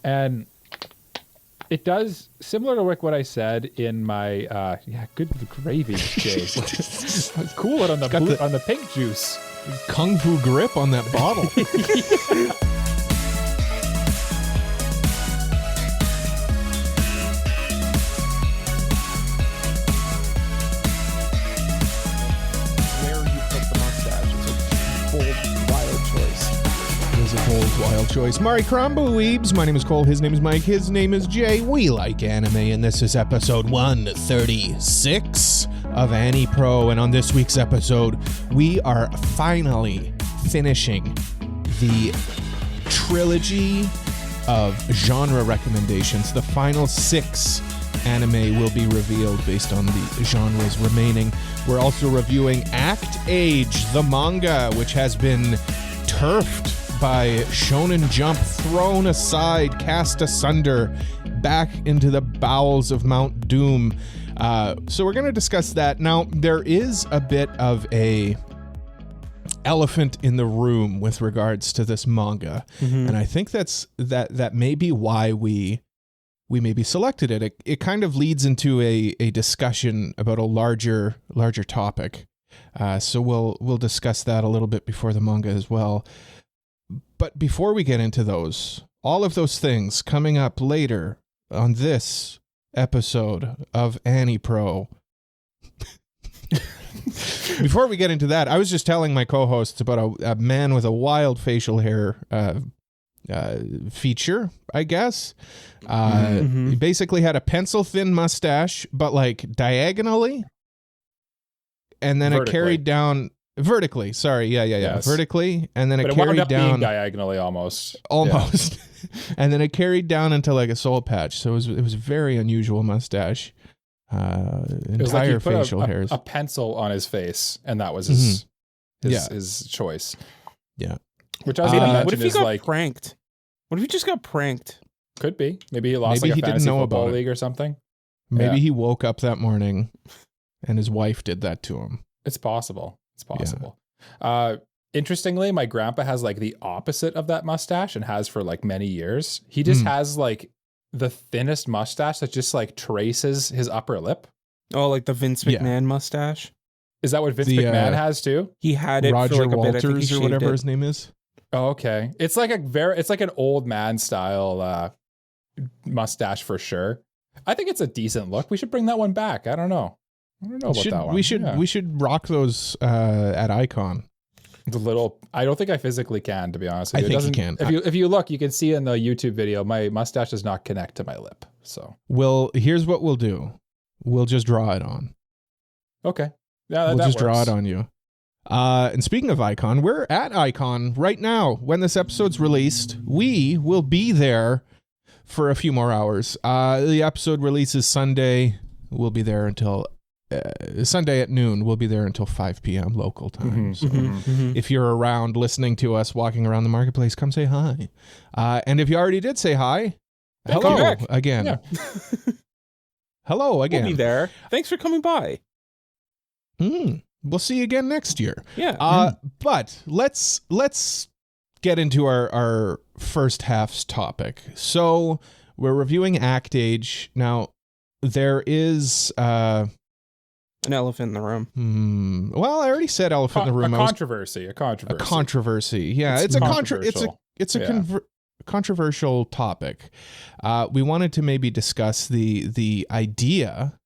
And it does, similar to what I said in my, good gravy, Jay. Cool it on the pink juice. Kung Fu grip on that bottle. Where you put the mustache is a bold, wild choice. It is a bold, wild choice. Mari Crombo Weebs. My name is Cole. His name is Mike. His name is Jay. We like anime, and this is episode 136 of AniPro. And on this week's episode, we are finally finishing the trilogy of genre recommendations. The final 6 anime will be revealed based on the genres remaining. We're also reviewing Act Age, the manga, which has been turfed by Shonen Jump, thrown aside, cast asunder, back into the bowels of Mount Doom. So we're going to discuss that. Now, there is a bit of a elephant in the room with regards to this manga, and I think that may be why we maybe selected it. It kind of leads into a discussion about a larger topic. So we'll discuss that a little bit before the manga as well. But before we get into all of those things coming up later on this episode of AniPro. Before we get into that, I was just telling my co-hosts about a man with a wild facial hair feature, I guess. He basically had a pencil-thin mustache, but like diagonally, and then it carried down vertically. Sorry, yes. Vertically, and then it carried down diagonally almost, yeah. And then it carried down into like a soul patch. So it was a very unusual mustache. Entire facial hairs. A pencil on his face, and that was his choice. Yeah. Which I was going to mention what if he is got like pranked? What if he just got pranked? Could be. Maybe he lost he a didn't fantasy know football about league or something. Maybe he woke up that morning and his wife did that to him. It's possible. Interestingly, my grandpa has like the opposite of that mustache and has for like many years. He just has like the thinnest mustache that just like traces his upper lip. Oh, like the Vince McMahon mustache? Is that what Vince McMahon has too? He had it Roger for like Walters a bit. I think he or whatever it. his name is. Oh, okay. It's like an old man style mustache for sure. I think it's a decent look. We should bring that one back. I don't know about that one. We should rock those at Icon. I don't think I physically can, to be honest with you. I think you can. If you look, you can see in the YouTube video, my mustache does not connect to my lip. So here's what we'll do. We'll just draw it on. Okay. Yeah, we'll that just works. draw it on you. And speaking of Icon, we're at Icon right now. When this episode's released, we will be there for a few more hours. The episode releases Sunday. We'll be there until Sunday at noon. We'll be there until 5 p.m. local time. So if you're around listening to us walking around the marketplace, come say hi. And if you already did say hi, hello again. Yeah. Hello again. We'll be there. Thanks for coming by. We'll see you again next year. Yeah. But let's get into our first half's topic. So we're reviewing Act Age. Now, there is an elephant in the room. Well, I already said elephant in the room. A controversy. Yeah, it's a controversial topic. We wanted to maybe discuss the idea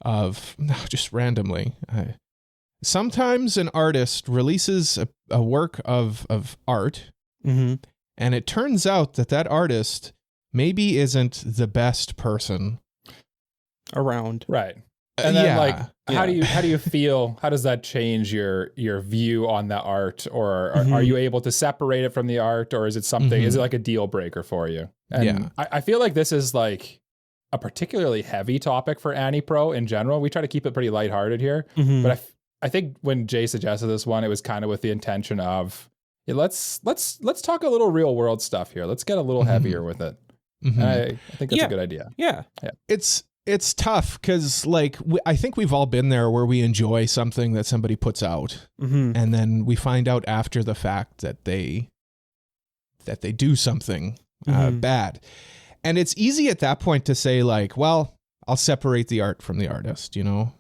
of, just randomly, sometimes an artist releases a work of art, and it turns out that artist maybe isn't the best person around. Right. And then how do you feel? How does that change your view on the art? Or are you able to separate it from the art? Or is it something, is it like a deal breaker for you? And I feel like this is like a particularly heavy topic for AniPro in general. We try to keep it pretty lighthearted here. But I think when Jay suggested this one, it was kind of with the intention of, let's talk a little real world stuff here. Let's get a little heavier with it. And I think that's a good idea. Yeah. It's tough because, like, I think we've all been there where we enjoy something that somebody puts out, and then we find out after the fact that they do something bad. And it's easy at that point to say like, well, I'll separate the art from the artist. You know,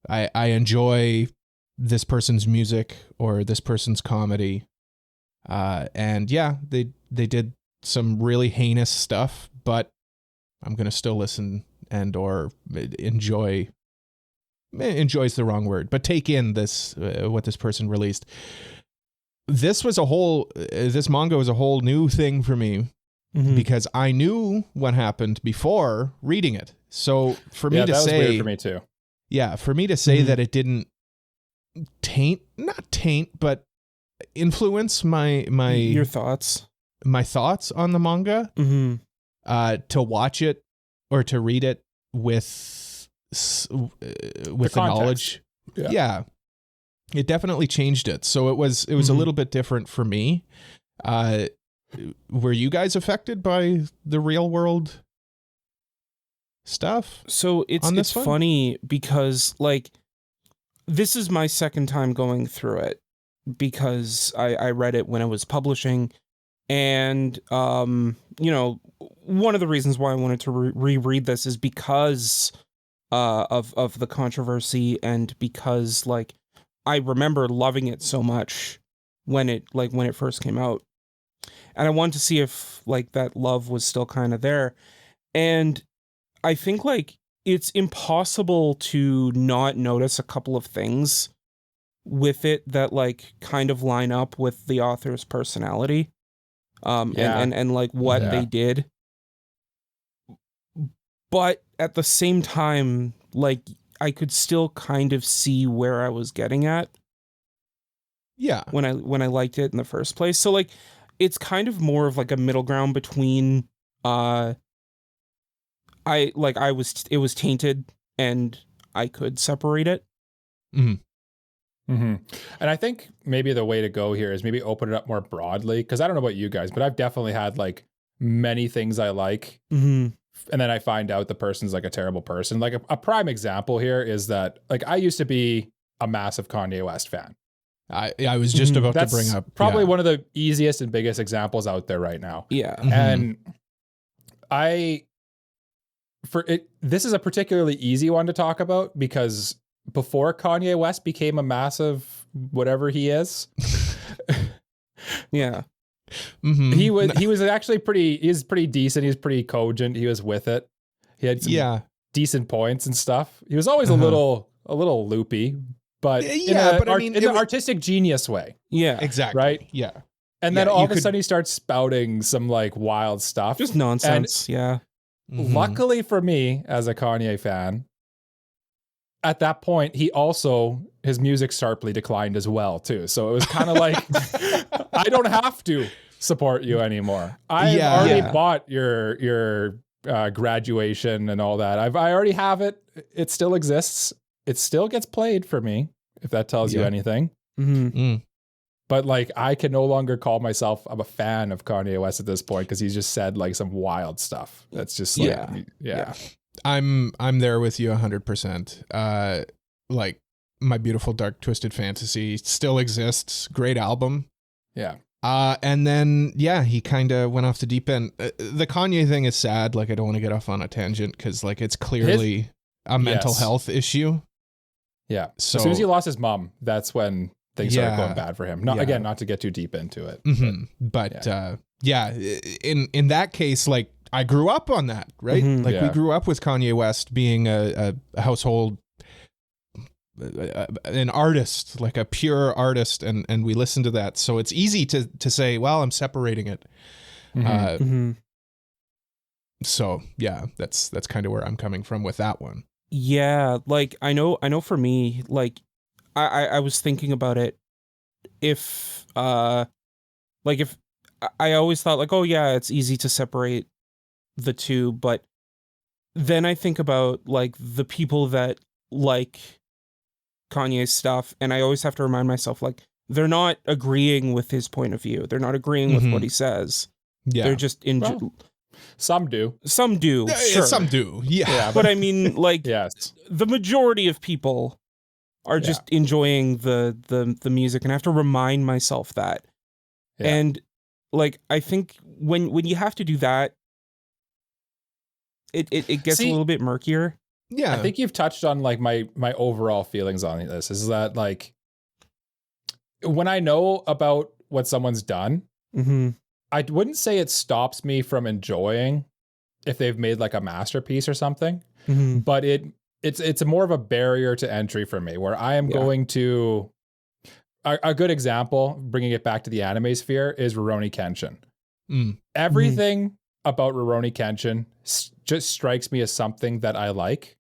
I enjoy this person's music or this person's comedy. And yeah, they did some really heinous stuff, but I'm going to still listen and or enjoy is the wrong word, but take in this, what this person released. This manga was a whole new thing for me because I knew what happened before reading it. So for me to say, weird for me too. Yeah. For me to say that it didn't not taint, but influence your thoughts, my thoughts on the manga, to watch it or to read it with the knowledge. Yeah. It definitely changed it. So it was a little bit different for me. Were you guys affected by the real world stuff? So it's funny because like this is my second time going through it because I read it when I was publishing, and you know, one of the reasons why I wanted to reread this is because of the controversy, and because like I remember loving it so much when it first came out, and I wanted to see if like that love was still kind of there. And I think like it's impossible to not notice a couple of things with it that like kind of line up with the author's personality, and like what they did. But at the same time, like I could still kind of see where I was getting at. Yeah. When I liked it in the first place. So like it's kind of more of like a middle ground between it was tainted and I could separate it. And I think maybe the way to go here is maybe open it up more broadly, because I don't know about you guys, but I've definitely had like many things I like. And then I find out the person's like a terrible person. Like a prime example here is that like I used to be a massive Kanye West fan. I was just about to bring up probably one of the easiest and biggest examples out there right now. Yeah. And this is a particularly easy one to talk about because before Kanye West became a massive whatever he is, yeah. He was actually pretty decent. He was pretty cogent. He was with it. He had some decent points and stuff. He was always a little loopy, but in the artistic genius way. Yeah, exactly. Right. Yeah. And then all of a sudden he starts spouting some like wild stuff. Just nonsense. And luckily for me as a Kanye fan, at that point, his music sharply declined as well, too. So it was kind of like, I don't have to support you anymore. I've already bought your graduation and all that. I already have it. It still exists. It still gets played for me, if that tells you anything. But like, I can no longer call myself a fan of Kanye West at this point because he's just said like some wild stuff. That's just like, I'm there with you 100%. Like My Beautiful Dark Twisted Fantasy still exists. Great album. Yeah. And then, he kind of went off the deep end. The Kanye thing is sad. Like, I don't want to get off on a tangent because like it's clearly a mental health issue. Yeah. So as soon as he lost his mom, that's when things started going bad for him. Again, not to get too deep into it. But in that case, like, I grew up on that, right? We grew up with Kanye West being a household, an artist, like a pure artist, and we listened to that. So it's easy to say, well, I'm separating it. So that's kind of where I'm coming from with that one. Yeah, like I know for me, like I was thinking about it. If I always thought like, oh yeah, it's easy to separate the two, but then I think about like the people that like Kanye's stuff, and I always have to remind myself like they're not agreeing with his point of view. They're not agreeing with what he says. Yeah, they're just some do. Sure. Some do. Yeah. But I mean, like, the majority of people are just enjoying the music, and I have to remind myself that. Yeah. And like I think when you have to do that, it gets a little bit murkier. Yeah. I think you've touched on like my overall feelings on this is that like when I know about what someone's done, I wouldn't say it stops me from enjoying if they've made like a masterpiece or something, but it's more of a barrier to entry for me where I am going to, a good example, bringing it back to the anime sphere is Rurouni Kenshin. Everything about Rurouni Kenshin just strikes me as something that I like,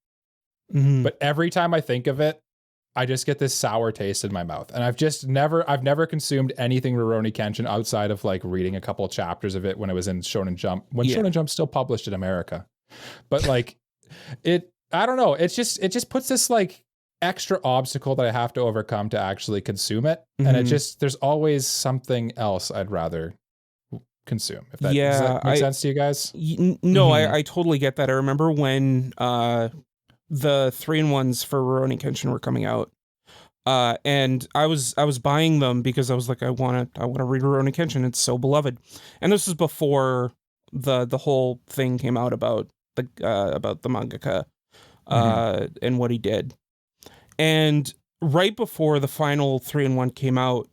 but every time I think of it, I just get this sour taste in my mouth. And I've never consumed anything Rurouni Kenshin outside of like reading a couple of chapters of it when it was in Shonen Jump, when Shonen Jump still published in America. But like I don't know. It just puts this like extra obstacle that I have to overcome to actually consume it. And there's always something else I'd rather consume. If that, does that make sense to you guys? No, I totally get that. I remember when, the 3-in-1s for Rurouni Kenshin were coming out, and I was buying them because I was like, I want to read Rurouni Kenshin. It's so beloved, and this was before the whole thing came out about the mangaka and what he did, and right before the final 3-in-1 came out,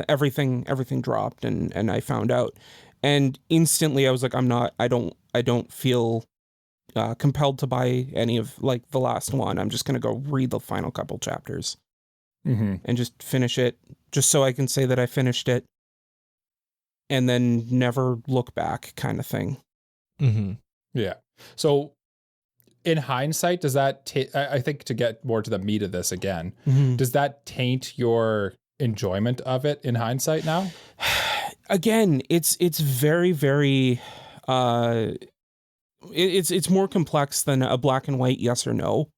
everything dropped, and I found out, and instantly I was like, I don't feel compelled to buy any of like the last one. I'm just going to go read the final couple chapters and just finish it just so I can say that I finished it and then never look back kind of thing. Yeah. So in hindsight, does that, I think to get more to the meat of this again, does that taint your enjoyment of it in hindsight now? Again, it's very, very, it's more complex than a black and white yes or no,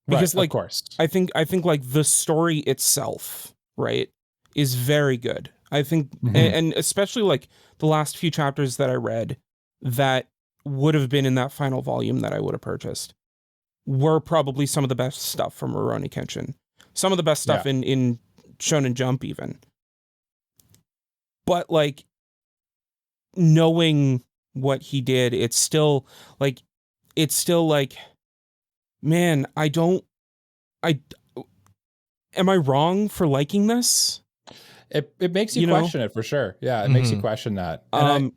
because like, of course, I think like the story itself, right, is very good. I think, and especially like the last few chapters that I read that would have been in that final volume that I would have purchased were probably some of the best stuff from Rurouni Kenshin. Some of the best stuff in Shonen Jump even. But like knowing what he did, it's still like, man, am I wrong for liking this? It makes you question it for sure. Yeah, it makes you question that. And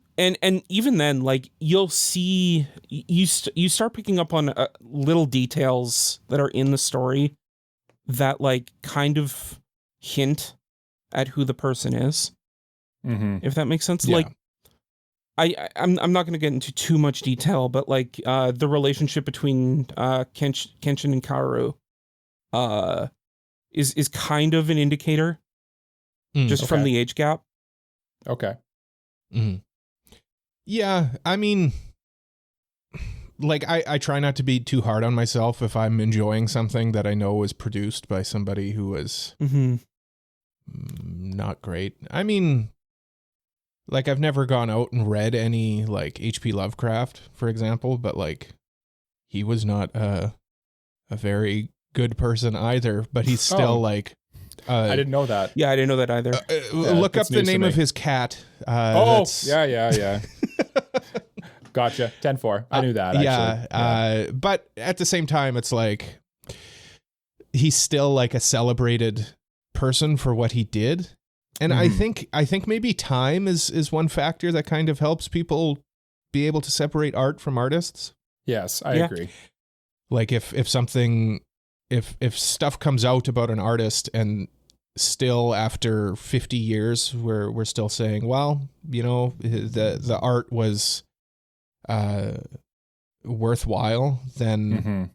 even then, like you'll see, you start picking up on little details that are in the story that like kind of hint at who the person is. If that makes sense. Like I'm not going to get into too much detail, but like the relationship between Kenshin and Kaoru is kind of an indicator just from the age gap. Okay. Yeah, I mean, like I try not to be too hard on myself if I'm enjoying something that I know was produced by somebody who was not great. I mean, like I've never gone out and read any like H.P. Lovecraft, for example, but like he was not a very good person either, but he's still like I didn't know that. Yeah, I didn't know that either. Look up the name of his cat. Yeah. Gotcha. 10-4. I knew that, actually. But at the same time, it's like he's still like a celebrated person for what he did. And I think maybe time is one factor that kind of helps people be able to separate art from artists. Yes, I agree. Like if stuff comes out about an artist and still after 50 years we're still saying, well, you know, the art was worthwhile, then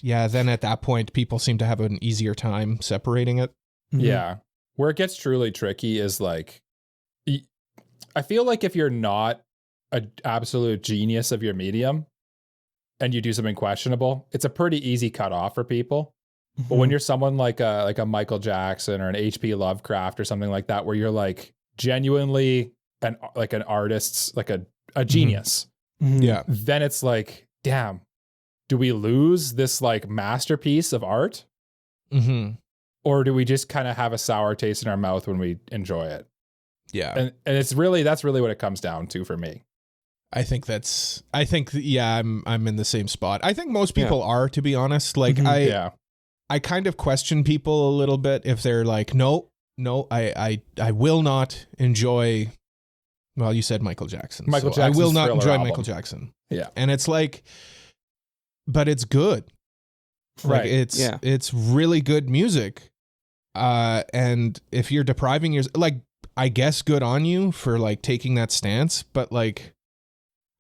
then at that point people seem to have an easier time separating it. Yeah. Where it gets truly tricky is like, I feel like if you're not an absolute genius of your medium and you do something questionable, it's a pretty easy cutoff for people. But when you're someone like a Michael Jackson or an H.P. Lovecraft or something like that, where you're like genuinely an artist, like a genius, then it's like, damn, do we lose this like masterpiece of art? Or do we just kind of have a sour taste in our mouth when we enjoy it? Yeah. And that's really what it comes down to for me. I'm in the same spot. I think most people are, to be honest. Like I kind of question people a little bit if they're like, no, I will not enjoy. Well, you said Michael Jackson. I will not enjoy Michael Jackson. Yeah. And it's like, but it's good. Like it's really good music. And if you're depriving like, I guess good on you for like taking that stance, but like,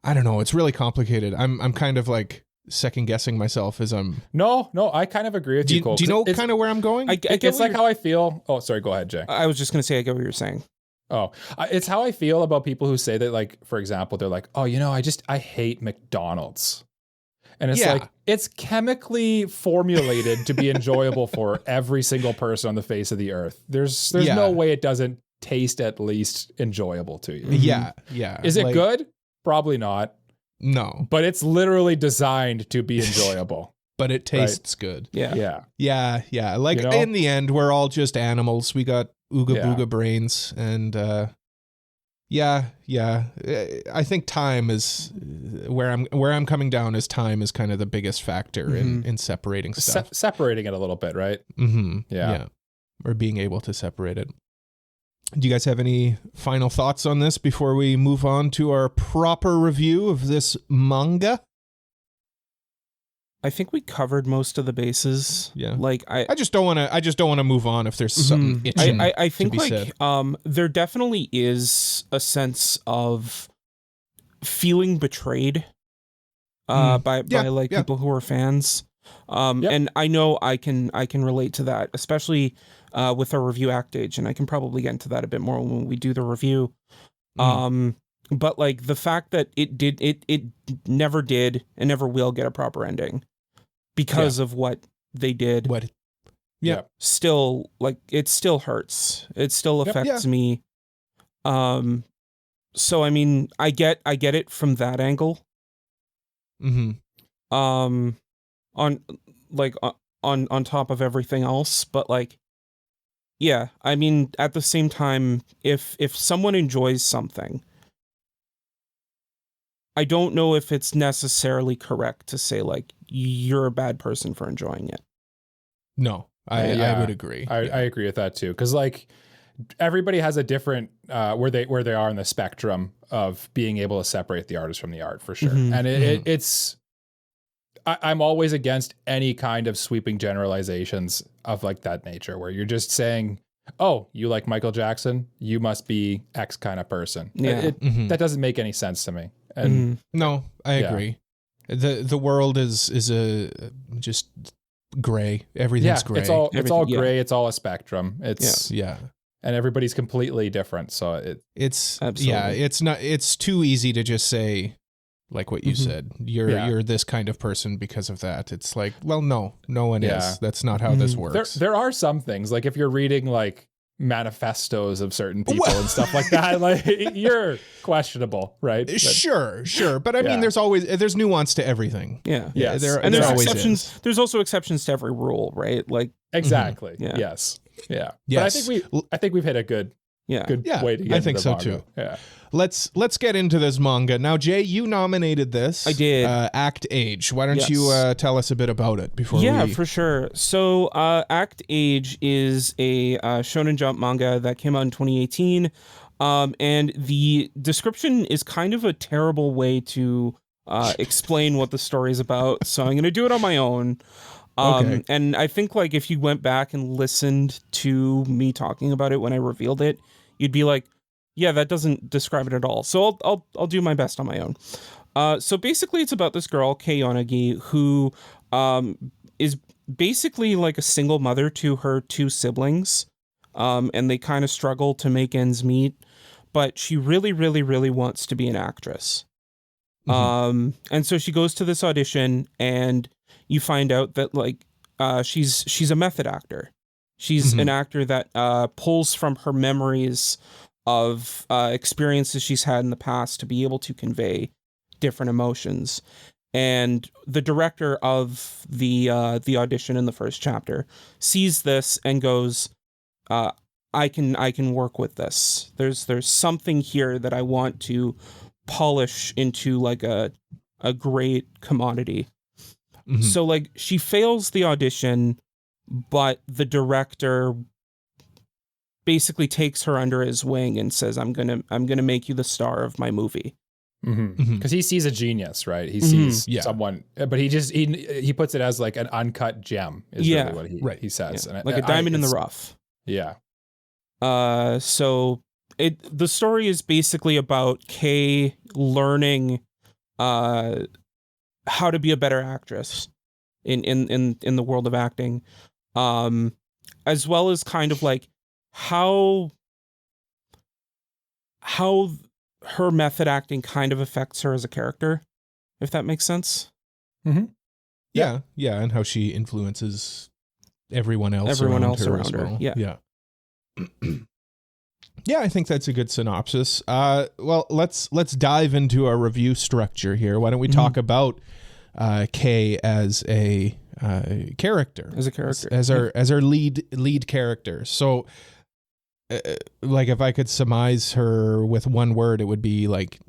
I don't know. It's really complicated. I'm kind of like second guessing myself as I'm. No, I kind of agree with you, Cole. Do you know kind of where I'm going? It's like how I feel. Oh, sorry. Go ahead, Jay. I was just going to say, I get what you're saying. Oh, it's how I feel about people who say that, like, for example, they're like, oh, I hate McDonald's. And it's like, it's chemically formulated to be enjoyable for every single person on the face of the earth. There's no way it doesn't taste at least enjoyable to you. Yeah. Is it good? Probably not. No. But it's literally designed to be enjoyable. But it tastes good. Yeah. Like, in the end, we're all just animals. We got ooga booga brains. And I think time is where I'm coming down, is time is kind of the biggest factor in separating stuff. Separating it a little bit, right? Mm-hmm. Yeah. Or being able to separate it. Do you guys have any final thoughts on this before we move on to our proper review of this manga? I think we covered most of the bases. Yeah. Like I just don't want to move on if there's something itching I think to be said. There definitely is a sense of feeling betrayed by people who are fans. And I know I can relate to that, especially with our review Act Age, and I can probably get into that a bit more when we do the review. But like the fact that it never did and never will get a proper ending because of what they did. Still, like, it still hurts. It still affects me. So I mean, I get it from that angle. On top of everything else, but like, yeah, I mean, at the same time, if someone enjoys something, I don't know if it's necessarily correct to say like you're a bad person for enjoying it. No, I would agree. I agree with that too, because like everybody has a different where they are in the spectrum of being able to separate the artist from the art, for sure. And it's. I'm always against any kind of sweeping generalizations of like that nature, where you're just saying, oh, you like Michael Jackson, you must be X kind of person. That doesn't make any sense to me. And no, I agree. The world is just gray. Everything's gray. It's all gray. It's all a spectrum. And everybody's completely different. So it's it's too easy to just say, like what you said, you're this kind of person because of that. It's like, well, no one is. That's not how this works. There are some things, like if you're reading like manifestos of certain people and stuff like that, like you're questionable, right? But, sure. But I mean, there's nuance to everything. Yeah. Yes. There's exceptions. There's also exceptions to every rule, right? Like exactly. Yes. Yeah. Yes. But I think we've hit a good way to get I think so manga. too. Yeah. Let's get into this manga. Now, Jay, you nominated this. I did. Act Age. Why don't you tell us a bit about it before we... for sure. So Act Age is a Shonen Jump manga that came out in 2018. And the description is kind of a terrible way to explain what the story is about. So I'm going to do it on my own. Okay. And I think like if you went back and listened to me talking about it when I revealed it, you'd be like, yeah, that doesn't describe it at all. So I'll do my best on my own. So basically it's about this girl, Kei Yonagi, who is basically like a single mother to her two siblings. And they kind of struggle to make ends meet, but she really, really, really wants to be an actress. And so she goes to this audition, and you find out that like she's a method actor. She's an actor that pulls from her memories of experiences she's had in the past to be able to convey different emotions. And the director of the audition in the first chapter sees this and goes, I can work with this. There's something here that I want to polish into like a great commodity. Mhm. So like she fails the audition, but the director basically takes her under his wing and says, I'm gonna make you the star of my movie. Because he sees a genius, right? He sees someone, but he puts it as like an uncut gem is really what he says. And like a diamond in the rough. Yeah. So the story is basically about Kay learning how to be a better actress in the world of acting, as well as kind of like how her method acting kind of affects her as a character, if that makes sense. Mm-hmm. Yeah, and how she influences everyone else around her. Yeah. Yeah, I think that's a good synopsis. Well, let's dive into our review structure here. Why don't we talk about Kay as a character, as our lead character. So, like, if I could surmise her with one word, it would be like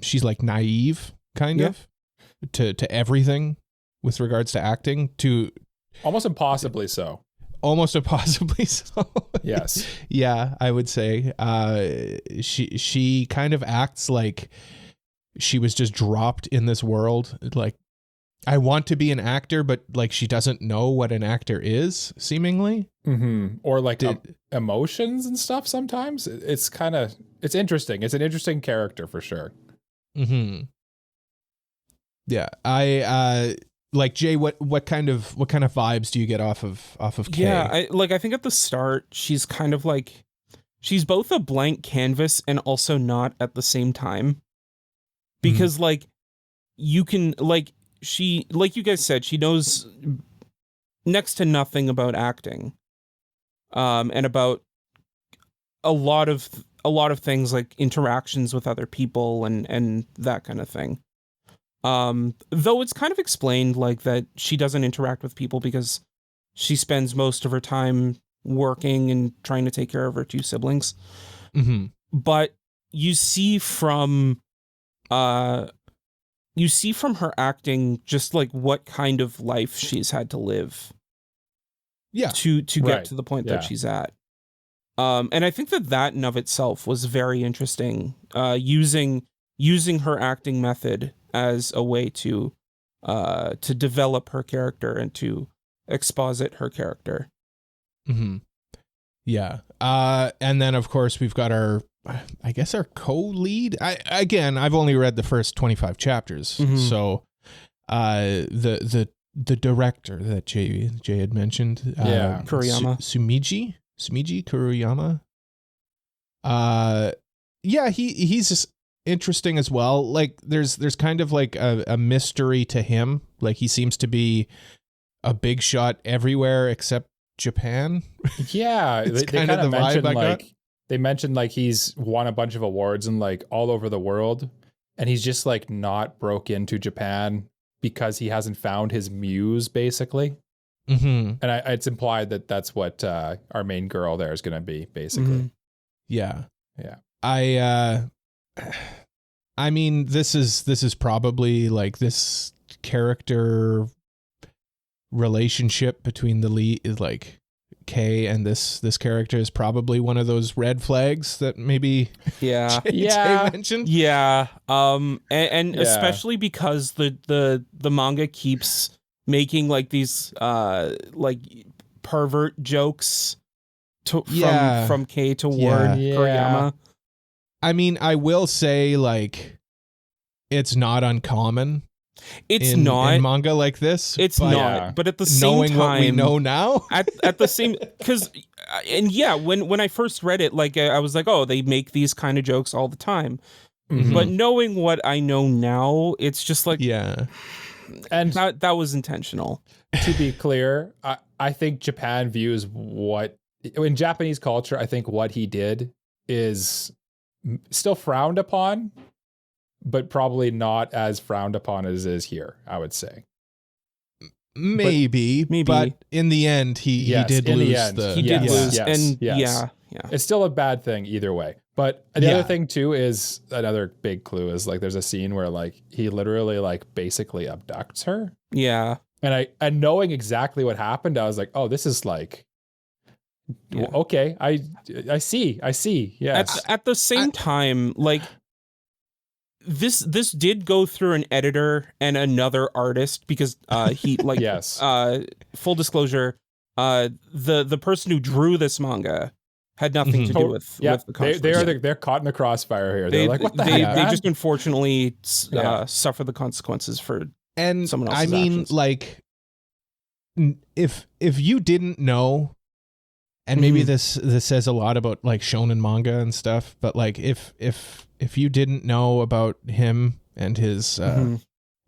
she's like naive, kind of, to everything with regards to acting. To almost impossibly so. Almost impossibly so. Yes. Yeah, I would say she kind of acts like she was just dropped in this world. Like, I want to be an actor, but like she doesn't know what an actor is, seemingly. Mm-hmm. Or like emotions and stuff. Sometimes it's interesting. It's an interesting character for sure. Mm-hmm. Yeah, I like, Jay, what kind of vibes do you get off of Kay? Yeah, I think at the start she's kind of like she's both a blank canvas and also not at the same time. Because like you can like she, like you guys said, she knows next to nothing about acting. And about a lot of things like interactions with other people and that kind of thing. Though it's kind of explained like that she doesn't interact with people because she spends most of her time working and trying to take care of her two siblings. Mm-hmm. But you see from her acting just like what kind of life she's had to live. Yeah. To get to the point that she's at. And I think that in of itself was very interesting. Using her acting method as a way to develop her character and to exposit her character. Mm-hmm. Yeah. And then of course we've got our co-lead. I've only read the first 25 chapters. Mm-hmm. So the director that Jay had mentioned, Kuriyama. Sumiji Kuriyama. He's just interesting as well. Like there's kind of like a mystery to him. Like he seems to be a big shot everywhere except Japan. Yeah, they kind of mentioned like they mentioned like he's won a bunch of awards and like all over the world, and he's just like not broke into Japan because he hasn't found his muse, basically. Mm-hmm. And it's implied that that's what our main girl there is going to be, basically. Mm-hmm. Yeah. Yeah. I mean, this is probably like this character relationship between the lead, like Kay and this character, is probably one of those red flags that maybe Jay mentioned. Yeah. And especially because the manga keeps making like these like pervert jokes from Kay toward Kuriyama. I mean, I will say, like, it's not uncommon. It's not in manga like this. It's not, but at the same time, knowing what we know now, at the same, because when I first read it, like I was like, oh, they make these kind of jokes all the time. Mm-hmm. But knowing what I know now, it's just like, and that was intentional. To be clear, I think Japan views in Japanese culture, I think what he did is still frowned upon, but probably not as frowned upon as it is here, I would say. maybe, but in the end, he did lose. He did lose, yes. Yeah. It's still a bad thing either way. But the other thing too is another big clue is like there's a scene where like he literally like basically abducts her. Yeah. And knowing exactly what happened, I was like, oh, this is like, okay, I see. Yes. At the same time, like this did go through an editor and another artist because he like full disclosure, the person who drew this manga had nothing to do with the consequences. They're caught in the crossfire here. They're like, what the heck? They just unfortunately suffer the consequences for someone else's actions. Like, if you didn't know, and maybe this says a lot about like shonen manga and stuff, but like if you didn't know about him and his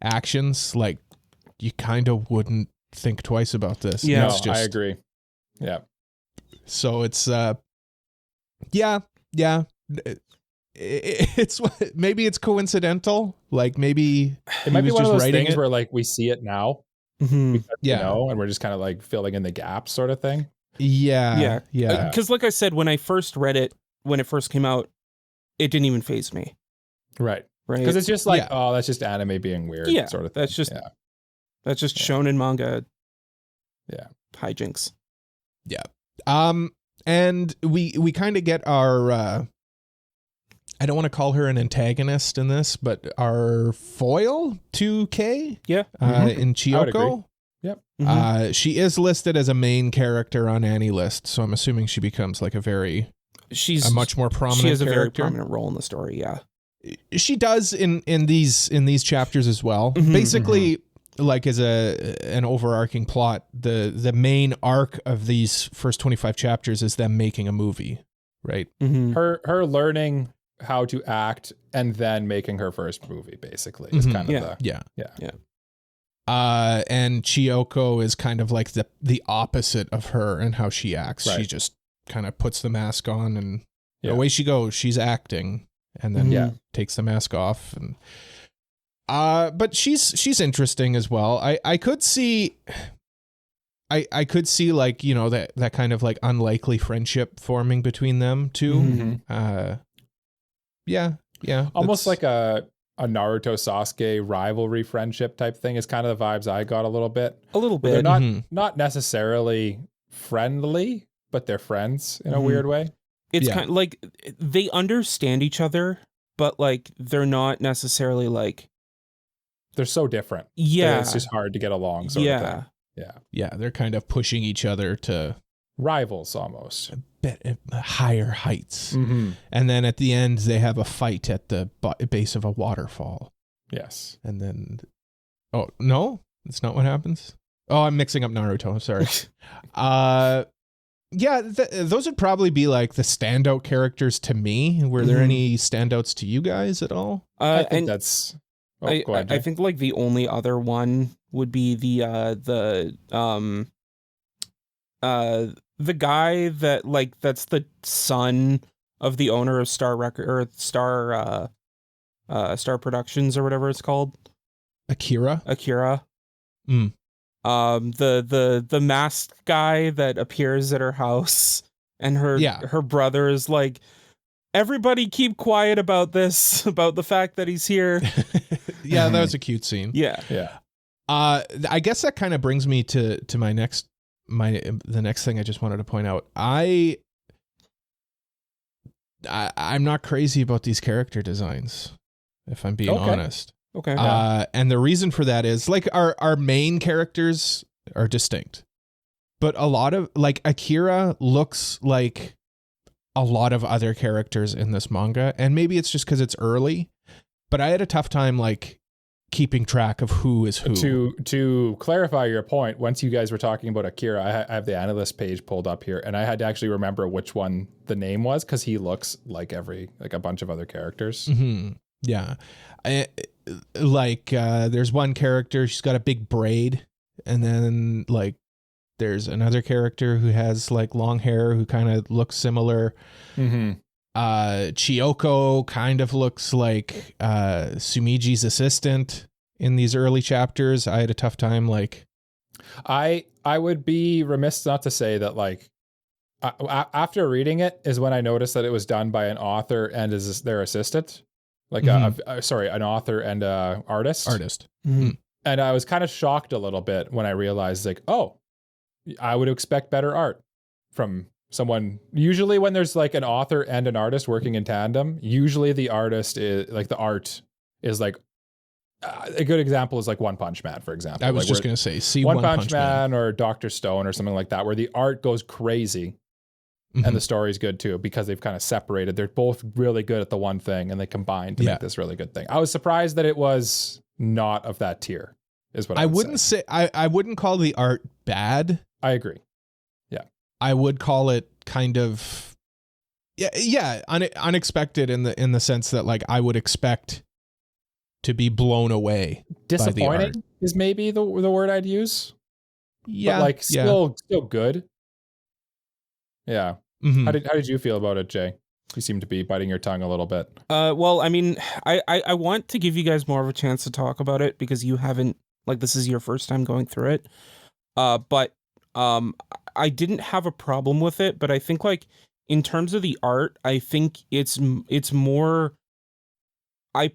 actions, like you kind of wouldn't think twice about this. Yeah, I agree. Yeah. So it's it's maybe it's coincidental. Like maybe it might be one of those things where like we see it now, because, you know, and we're just kind of like filling in the gaps, sort of thing. Yeah. Because like I said, when I first read it, when it first came out, it didn't even faze me. Right. Because it's just like, oh, that's just anime being weird, sort of thing. That's just shonen manga. Yeah. Hijinks. Yeah. And we kind of get our I don't want to call her an antagonist in this, but our foil 2K in Chiyoko. Yep. She is listed as a main character on AniList, so I'm assuming she becomes like a much more prominent She has a character. very prominent role in the story, yeah. She does in these chapters as well. Basically, like as an overarching plot, the main arc of these first 25 chapters is them making a movie, right? Her learning how to act and then making her first movie, basically, is kind of and Chiyoko is kind of like the opposite of her and how she acts. Right. She just kind of puts the mask on and away she goes. She's acting and then takes the mask off. And but she's interesting as well. I could see like, you know, that kind of like unlikely friendship forming between them too. Almost like a Naruto Sasuke rivalry friendship type thing is kind of the vibes I got a little bit. They're not necessarily friendly, but they're friends in a weird way. It's kind of like they understand each other, but like they're not necessarily like they're so different. Yeah. It's just hard to get along sort of thing. Yeah, they're kind of pushing each other to rivals almost. Higher heights. And then at the end they have a fight at the base of a waterfall. Yes. And then no, that's not what happens. I'm mixing up Naruto, sorry. Those would probably be like the standout characters to me. Were there any standouts to you guys at all? I think that's go ahead, I think like the only other one would be the guy that like that's the son of the owner of Star Productions or whatever it's called. Akira. The masked guy that appears at her house and her brother is like, everybody keep quiet about this, about the fact that he's here. That was a cute scene. Yeah. I guess that kind of brings me to the next thing I just wanted to point out. I'm not crazy about these character designs, if I'm being honest. Okay. And the reason for that is like our main characters are distinct, but a lot of like Akira looks like a lot of other characters in this manga, and maybe it's just because it's early, but I had a tough time like keeping track of who is who. To clarify your point, once you guys were talking about Akira, I have the AniList page pulled up here, and I had to actually remember which one the name was because he looks like a bunch of other characters. Yeah. There's one character, she's got a big braid, and then like there's another character who has like long hair who kind of looks similar. Chiyoko kind of looks like Sumiji's assistant in these early chapters. I had a tough time like I would be remiss not to say that like after reading it is when I noticed that it was done by an author and is their assistant, like an author and a artist. Mm-hmm. And I was kind of shocked a little bit when I realized like, oh, I would expect better art from someone. Usually when there's like an author and an artist working in tandem, usually the artist is like the art is like a good example is like One Punch Man, for example. I was like just going to say, see One Punch Man or Dr. Stone or something like that, where the art goes crazy and the story's good too, because they've kind of separated. They're both really good at the one thing and they combined to make this really good thing. I was surprised that it was not of that tier, is what I wouldn't say. I wouldn't call the art bad. I agree. Yeah. I would call it kind of, unexpected in the sense that like I would expect to be blown away. Disappointing is maybe the word I'd use. Yeah. But like still good. Yeah. Mm-hmm. How did you feel about it, Jay? You seem to be biting your tongue a little bit. Well, I mean, I want to give you guys more of a chance to talk about it because you haven't, like, this is your first time going through it. But I didn't have a problem with it, but I think like in terms of the art, I think it's more, I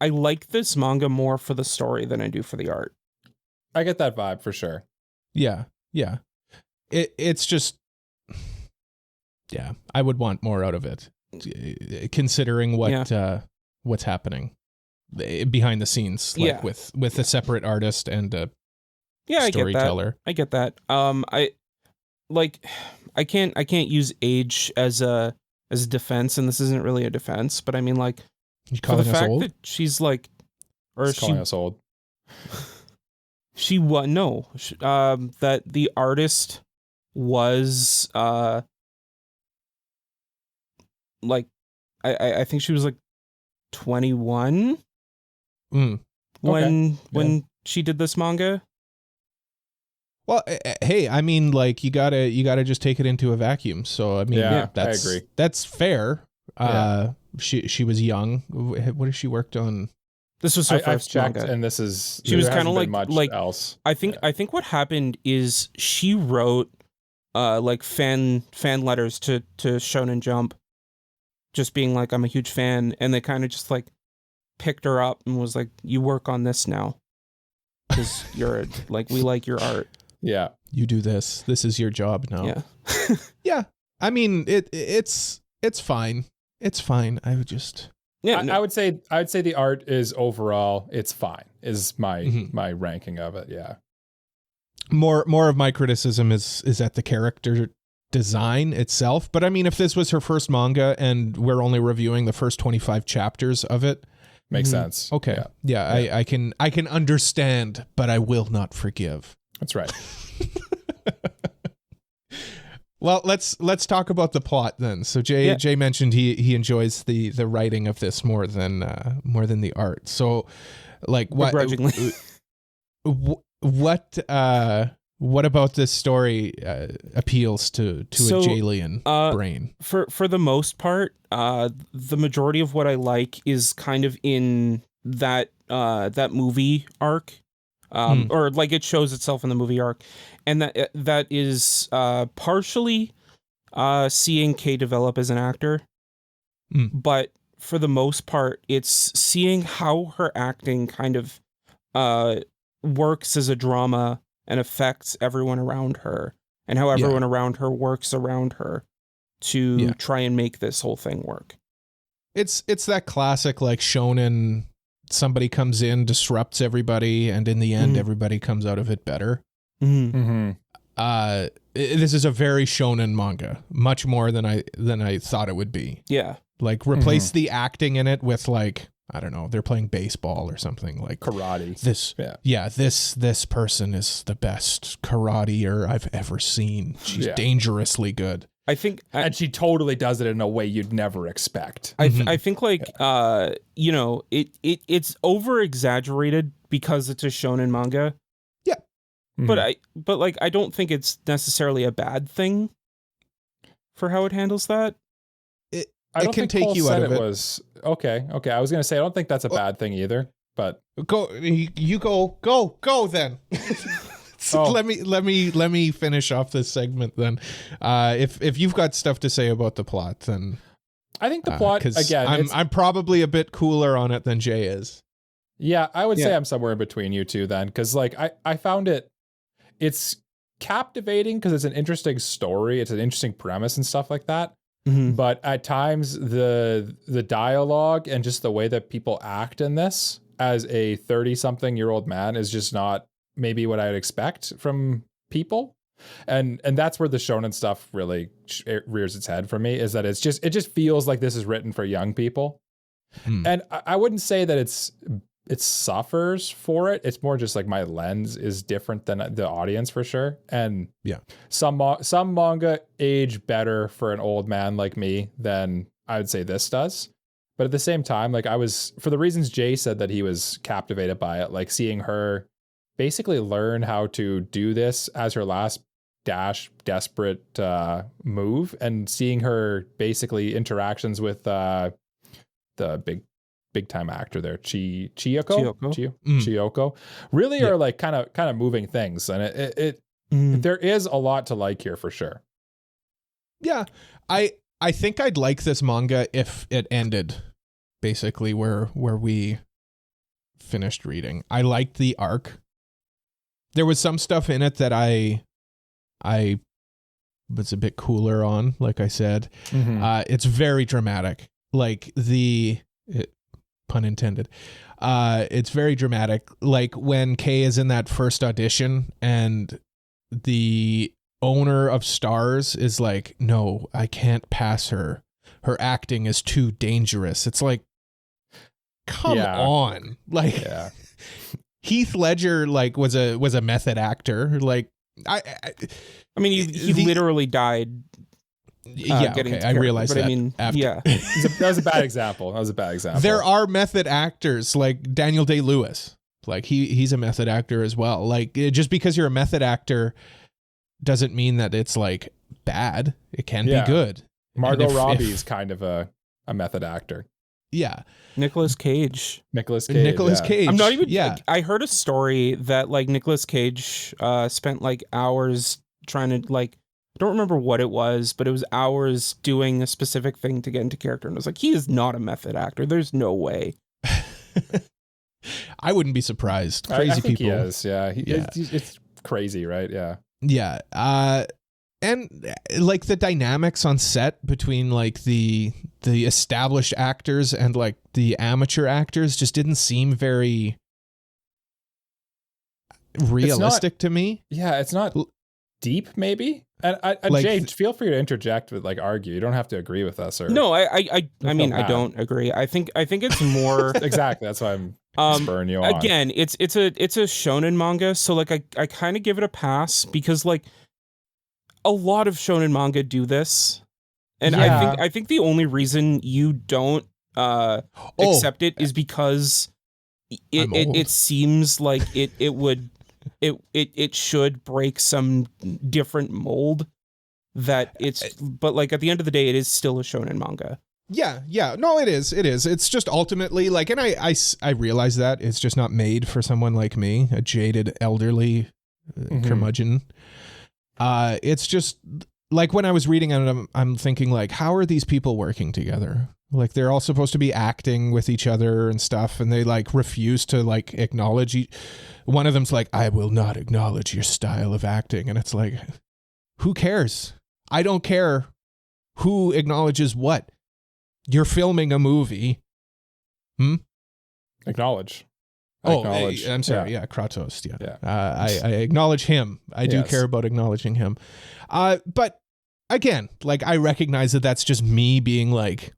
like this manga more for the story than I do for the art. I get that vibe for sure. Yeah. It's just, I would want more out of it, considering what's happening behind the scenes, like with a separate artist and a storyteller. I get that. I can't use age as a defense, and this isn't really a defense, but I mean like, for the fact that she's like, or calling us old. That the artist was like, I think she was like 21 when she did this manga. Well, hey, I mean, like you gotta just take it into a vacuum. So I mean, I agree. That's fair. She was young. What has she worked on? This was her first manga, and this is she was kind of like else. I think what happened is she wrote like fan letters to Shonen Jump, just being like, I'm a huge fan, and they kind of just like picked her up and was like, you work on this now because you're like, we like your art. Yeah, you do this. This is your job now. Yeah, yeah. I mean, it's fine. It's fine. I would just. Yeah, I would say the art is overall it's fine. Is my ranking of it. Yeah. More of my criticism is at the character design itself. But I mean, if this was her first manga and we're only reviewing the first 25 chapters of it, makes sense. Okay. Yeah. I can understand, but I will not forgive. That's right. Well, let's talk about the plot then. So Jay mentioned he enjoys the writing of this more than the art. So, like, what about this story appeals to a Jalian brain? For the most part, the majority of what I like is kind of in that movie arc. Or like it shows itself in the movie arc, and that is partially seeing Kay develop as an actor, but for the most part, it's seeing how her acting kind of works as a drama and affects everyone around her, and how everyone around her works around her to try and make this whole thing work. It's that classic like shonen. Somebody comes in, disrupts everybody, and in the end, everybody comes out of it better. Mm-hmm. This is a very shonen manga, much more than I thought it would be. Yeah, like replace the acting in it with like, I don't know, they're playing baseball or something, like karate. This person is the best karateer I've ever seen. She's dangerously good. I think, and she totally does it in a way you'd never expect. I think like it's over exaggerated because it's a shonen manga. Yeah, but like I don't think it's necessarily a bad thing for how it handles that. I don't can think take Cole you said out of it it. Was okay. I was gonna say I don't think that's a bad thing either. But go then. let me finish off this segment then. If you've got stuff to say about the plot, then I think the plot again. I'm probably a bit cooler on it than Jay is. Yeah, I would say I'm somewhere in between you two then, because like I found it's captivating because it's an interesting story, it's an interesting premise and stuff like that. Mm-hmm. But at times the dialogue and just the way that people act in this as a 30-something-year-old man is just not maybe what I'd expect from people. And that's where the shonen stuff really rears its head for me, is that it just feels like this is written for young people. And I wouldn't say that it suffers for it. It's more just like my lens is different than the audience for sure. And some manga age better for an old man like me than I would say this does. But at the same time, like I was, for the reasons Jay said that he was captivated by it, like seeing her basically learn how to do this as her last desperate move, and seeing her basically interactions with the big time actor there, Chiyoko, really are like kind of moving things, and there is a lot to like here for sure. Yeah, I think I'd like this manga if it ended basically where we finished reading. I liked the arc. There was some stuff in it that I was a bit cooler on, like I said. It's very dramatic, like pun intended. It's very dramatic, like when Kay is in that first audition and the owner of Stars is like, no, I can't pass her. Her acting is too dangerous. It's like, come on. Like Heath Ledger like was a method actor. Like I mean he literally died. I realized that. I mean, after. That was a bad example. There are method actors like Daniel Day-Lewis. Like he's a method actor as well. Like just because you're a method actor doesn't mean that it's like bad. It can be good. Margot Robbie's kind of a method actor. Yeah. Nicolas Cage. Nicolas Cage. I'm not even. Yeah. I heard a story that like Nicolas Cage spent like hours trying to like. I don't remember what it was, but it was hours doing a specific thing to get into character, and I was like, he is not a method actor. There's no way. I wouldn't be surprised. Crazy I think people. He is. Yeah. It's crazy, right? Yeah. Yeah. And like the dynamics on set between like the established actors and like the amateur actors just didn't seem very realistic to me. Yeah, it's not deep, maybe. And like, Jay, feel free to interject with like argue. You don't have to agree with us. Or no, I mean I don't agree. I think it's more exactly. That's why I'm spurring you on. Again, it's a shonen manga, so like I kind of give it a pass because like a lot of shonen manga do this, and I think the only reason you don't accept it is because it seems like it would. It should break some different mold that but like at the end of the day, it is still a shonen manga. Yeah. No, it is. It's just ultimately like, and I realize that it's just not made for someone like me, a jaded elderly curmudgeon. It's just like when I was reading it, I'm thinking like, how are these people working together? Like they're all supposed to be acting with each other and stuff, and they like refuse to like acknowledge. One of them's like, I will not acknowledge your style of acting, and it's like, who cares? I don't care who acknowledges what. You're filming a movie. Acknowledge. I'm sorry. Yeah, Kratos. Yeah. I acknowledge him. I do care about acknowledging him. But again, like I recognize that that's just me being like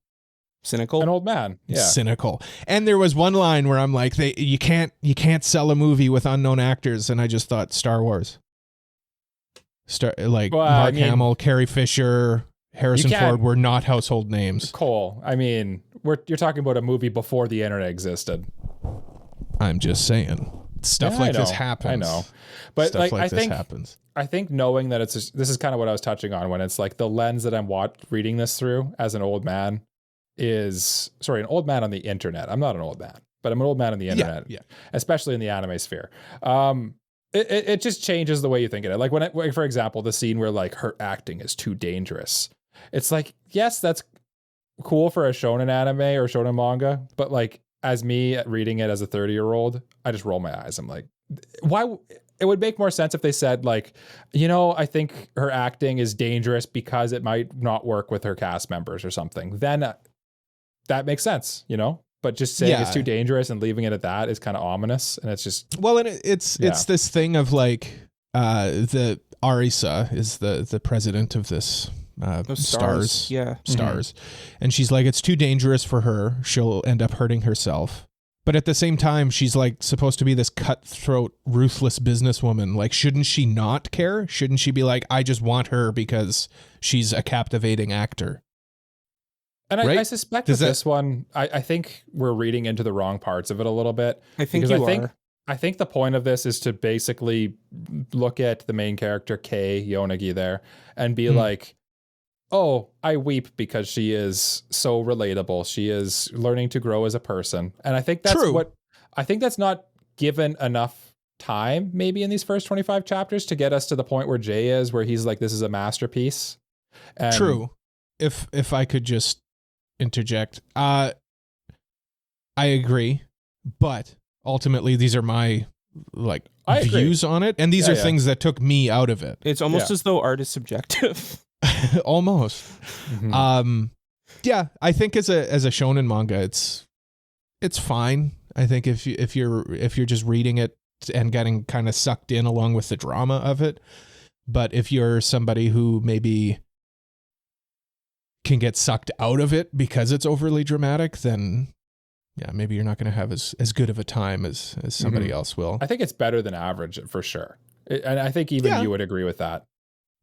cynical, an old man. Yeah, cynical. And there was one line where I'm like, you can't sell a movie with unknown actors, and I just thought Star Wars. Mark Hamill, Carrie Fisher, Harrison Ford were not household names. Cole, I mean, you're talking about a movie before the internet existed. I'm just saying, stuff like this happens. I know, but stuff like this happens. I think knowing that this is kind of what I was touching on when it's like the lens that I'm reading this through as an old man an old man on the internet. I'm not an old man, but I'm an old man on the internet, especially in the anime sphere. it just changes the way you think of it. Like like, for example, the scene where like her acting is too dangerous. It's like, yes, that's cool for a shonen anime or shonen manga, but like as me reading it as a 30-year-old, I just roll my eyes. I'm like, why? It would make more sense if they said like, I think her acting is dangerous because it might not work with her cast members or something. Then that makes sense, But just saying it's too dangerous and leaving it at that is kind of ominous, and it's just and it's this thing of like the Arisa is the president of this stars, and she's like, it's too dangerous for her. She'll end up hurting herself. But at the same time, she's like supposed to be this cutthroat, ruthless businesswoman. Like, shouldn't she not care? Shouldn't she be like, I just want her because she's a captivating actor? And I suspect with this one, I think we're reading into the wrong parts of it a little bit. I think you are. I think the point of this is to basically look at the main character, Kei Yonagi there, and be like, oh, I weep because she is so relatable. She is learning to grow as a person. And I think that's I think that's not given enough time maybe in these first 25 chapters to get us to the point where Jay is, where he's like, this is a masterpiece. And true. If I could just interject, I agree, but ultimately these are my views on it, and these are things that took me out of it. It's almost as though art is subjective. Almost. I think as a shonen manga, it's fine. I think if you're just reading it and getting kind of sucked in along with the drama of it, but if you're somebody who maybe can get sucked out of it because it's overly dramatic, then maybe you're not going to have as good of a time as somebody else will. I think it's better than average for sure. And I think even you would agree with that.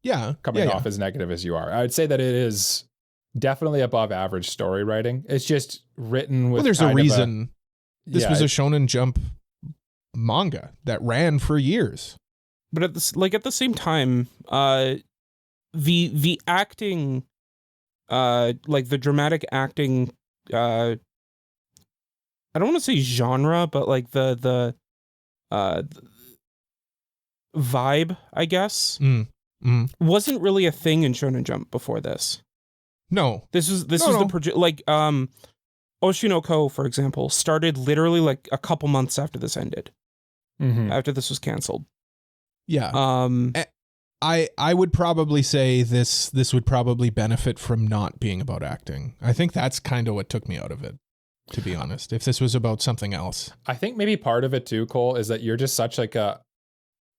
Yeah. Coming off as negative as you are. I would say that it is definitely above average story writing. It's just written with Well, there's a reason this was a Shonen Jump manga that ran for years. But at the same time, the acting, the dramatic acting, I don't want to say genre, but like the vibe, I guess, wasn't really a thing in Shonen Jump before this. No, this was the project. Like Oshinoko, for example, started literally like a couple months after this ended, after this was canceled. Yeah. I would probably say this would probably benefit from not being about acting. I think that's kind of what took me out of it, to be honest. If this was about something else. I think maybe part of it too, Cole, is that you're just such like a,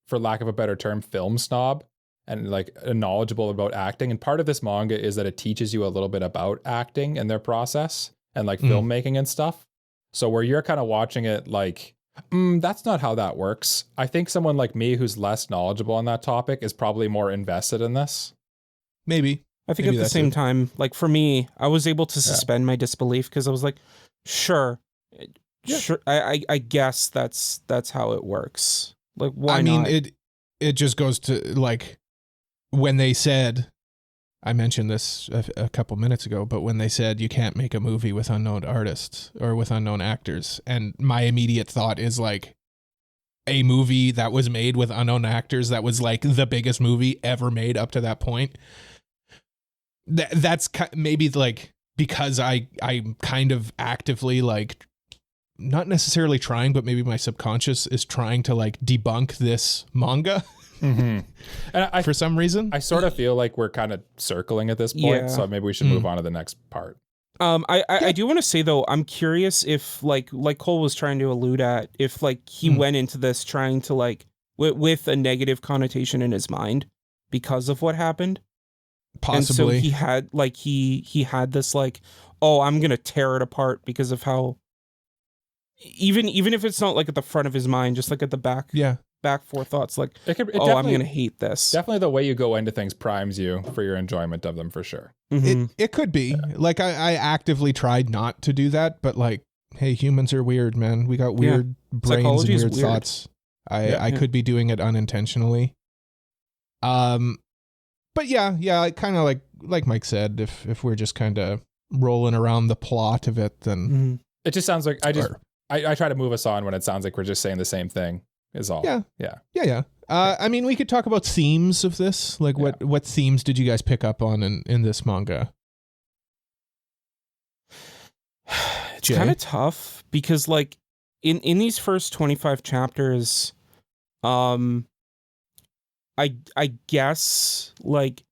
for lack of a better term, film snob and like knowledgeable about acting. And part of this manga is that it teaches you a little bit about acting and their process and like filmmaking and stuff. So where you're kind of watching it like, that's not how that works. I think someone like me who's less knowledgeable on that topic is probably more invested in this. Maybe. I think at the same time, like for me, I was able to suspend my disbelief because I was like, sure. I guess that's how it works. Like, why not? I mean, it just goes to like when they said, I mentioned this a couple minutes ago, but when they said you can't make a movie with unknown artists or with unknown actors, and my immediate thought is like a movie that was made with unknown actors that was like the biggest movie ever made up to that point. That's maybe like because I'm kind of actively like not necessarily trying, but maybe my subconscious is trying to like debunk this manga. And for some reason, I sort of feel like we're kind of circling at this point, so maybe we should move on to the next part. I do want to say though, I'm curious if like Cole was trying to allude at, if like he went into this trying to like with a negative connotation in his mind because of what happened. Possibly. And so he had like he had this like, oh, I'm gonna tear it apart because of how. Even if it's not like at the front of his mind, just like at the back. Yeah. Back forethoughts like, I'm going to hate this. Definitely the way you go into things primes you for your enjoyment of them for sure. It could be. Yeah. Like I actively tried not to do that, but like, hey, humans are weird, man. We got weird brains Psychology and weird thoughts. I could be doing it unintentionally. But yeah, kind of like Mike said, if we're just kind of rolling around the plot of it, then it just sounds like I try to move us on when it sounds like we're just saying the same thing. is all. Yeah. I mean, we could talk about themes of this. Like, what themes did you guys pick up on in this manga? It's kind of tough because, like, in these first 25 chapters, I guess, like,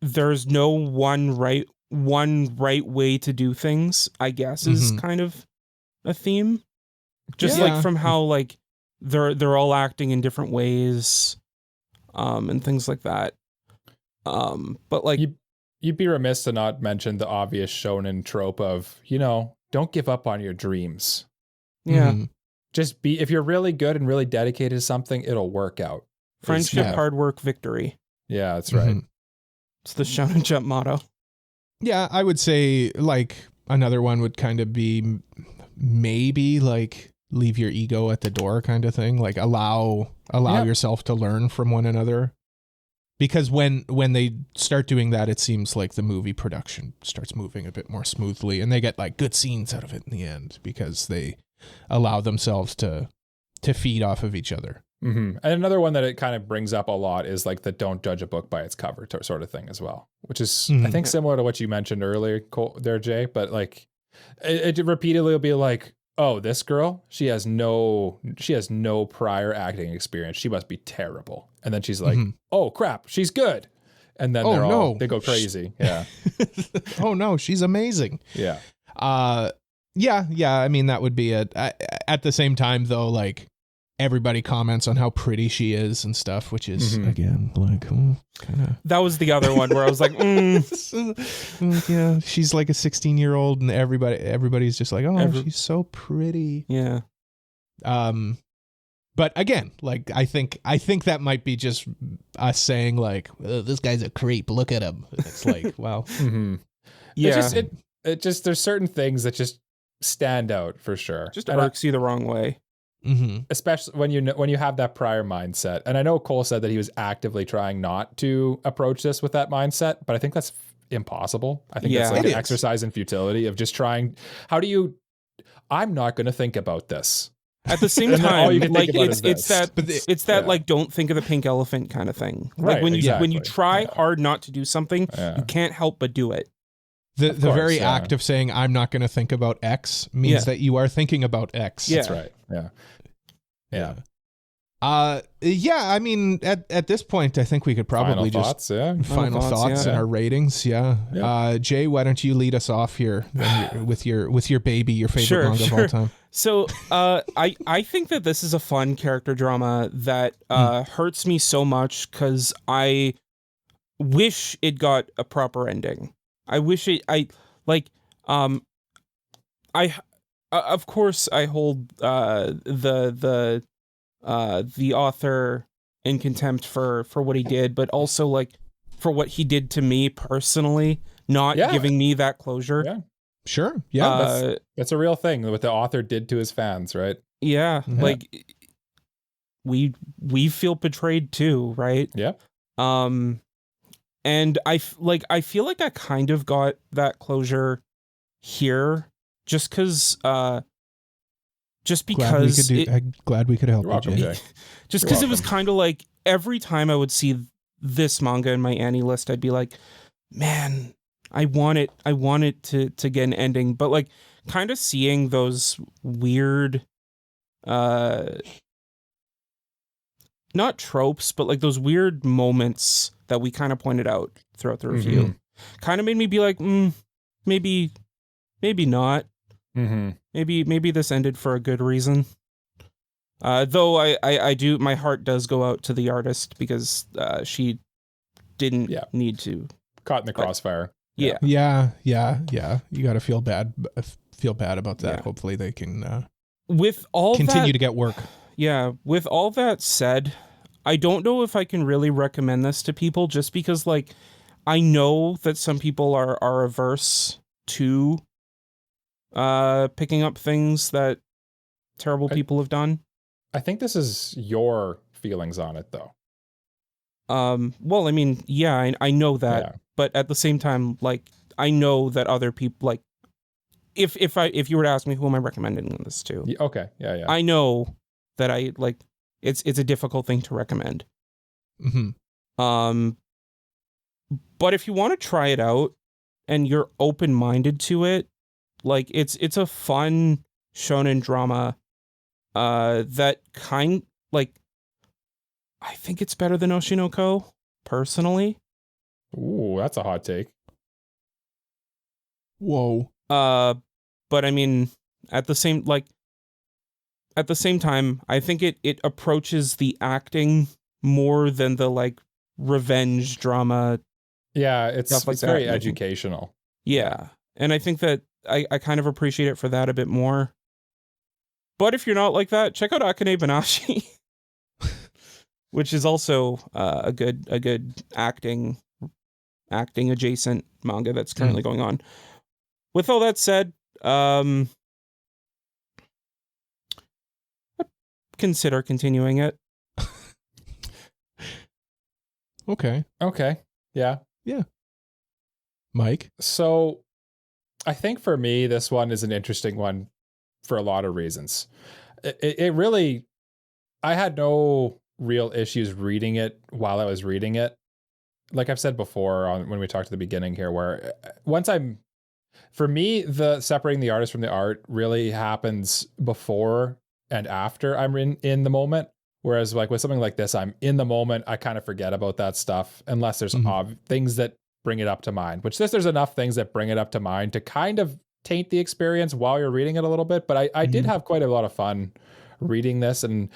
there's no one right way to do things, I guess, is kind of a theme. Just like from how, like, they're all acting in different ways, and things like that. But like, you'd be remiss to not mention the obvious shonen trope of, don't give up on your dreams. Yeah. Just if you're really good and really dedicated to something, it'll work out. Friendship, hard work, victory. Yeah, that's right. It's the Shonen Jump motto. Yeah, I would say, like, another one would kind of be maybe like leave your ego at the door kind of thing. Like allow yourself to learn from one another. Because when they start doing that, it seems like the movie production starts moving a bit more smoothly, and they get like good scenes out of it in the end because they allow themselves to feed off of each other. And another one that it kind of brings up a lot is like the don't judge a book by its cover sort of thing as well, which is I think similar to what you mentioned earlier there, Jay. But like it repeatedly will be like, oh, this girl, she has no prior acting experience. She must be terrible. And then she's like, oh crap, she's good. And then they go crazy. Yeah. Oh no, she's amazing. Yeah. Yeah. I mean, that would be it. At the same time, though, like everybody comments on how pretty she is and stuff, which is again like kind of. That was the other one where I was like, yeah, she's like a 16-year-old, and everybody's just like, oh, she's so pretty. Yeah. But again, like I think that might be just us saying like, this guy's a creep. Look at him. It's like, well, yeah. It just there's certain things that just stand out for sure. Just irks you the wrong way. Especially when you have that prior mindset. And I know Cole said that he was actively trying not to approach this with that mindset, but I think that's impossible. I think that's like an exercise in futility of just trying. I'm not going to think about this. At the same time, like it's that like don't think of the pink elephant kind of thing. Like when you try hard not to do something, you can't help but do it. The very act of saying I'm not going to think about X means that you are thinking about X. Yeah. That's right. Yeah. I mean, at this point, I think we could probably final thoughts and our ratings. Yeah. Jay, why don't you lead us off here with your baby, your favorite manga of all time? So, I think that this is a fun character drama that hurts me so much because I wish it got a proper ending. I wish of course I hold the author in contempt for what he did, but also like for what he did to me personally, not giving me that closure. Yeah. Sure. Yeah. That's a real thing, what the author did to his fans, right? Yeah. Like we feel betrayed too, right? Yeah. And I feel like I kind of got that closure here just because I'm glad we could help you, Jay. Just because it was kind of like every time I would see this manga in my Annie list, I'd be like, man, I want it to get an ending. But like kind of seeing those weird not tropes, but like those weird moments that we kind of pointed out throughout the review kind of made me be like, maybe not. Maybe this ended for a good reason. Though I do, my heart does go out to the artist because she didn't need to. Caught in the crossfire. Yeah. You got to feel bad about that. Yeah. Hopefully they can with all continue to get work. Yeah. With all that said, I don't know if I can really recommend this to people just because like I know that some people are averse to picking up things that terrible people have done. I think this is your feelings on it though. Well, I mean, yeah, I know that, but at the same time, like I know that other people, like if you were to ask me who am I recommending this to? Okay. Yeah. I know that I like it's a difficult thing to recommend. Mm-hmm. But if you want to try it out and you're open-minded to it, like it's a fun shonen drama that I think it's better than Oshinoko, personally. Ooh, that's a hot take. Whoa. But I mean, at the same time, I think it approaches the acting more than the like revenge drama. Yeah, it's like very that. educational. Yeah. And I think that I kind of appreciate it for that a bit more. But if you're not like that, check out Akane Banashi, which is also a good acting adjacent manga that's currently going on. With all that said, consider continuing it. Okay. Yeah. Mike? So I think for me, this one is an interesting one for a lot of reasons. It really, I had no real issues reading it while I was reading it. Like I've said before when we talked at the beginning here, where for me, the separating the artist from the art really happens before and after I'm in the moment. Whereas like with something like this, I'm in the moment. I kind of forget about that stuff unless there's things that bring it up to mind, which there's enough things that bring it up to mind to kind of taint the experience while you're reading it a little bit. But I did have quite a lot of fun reading this. And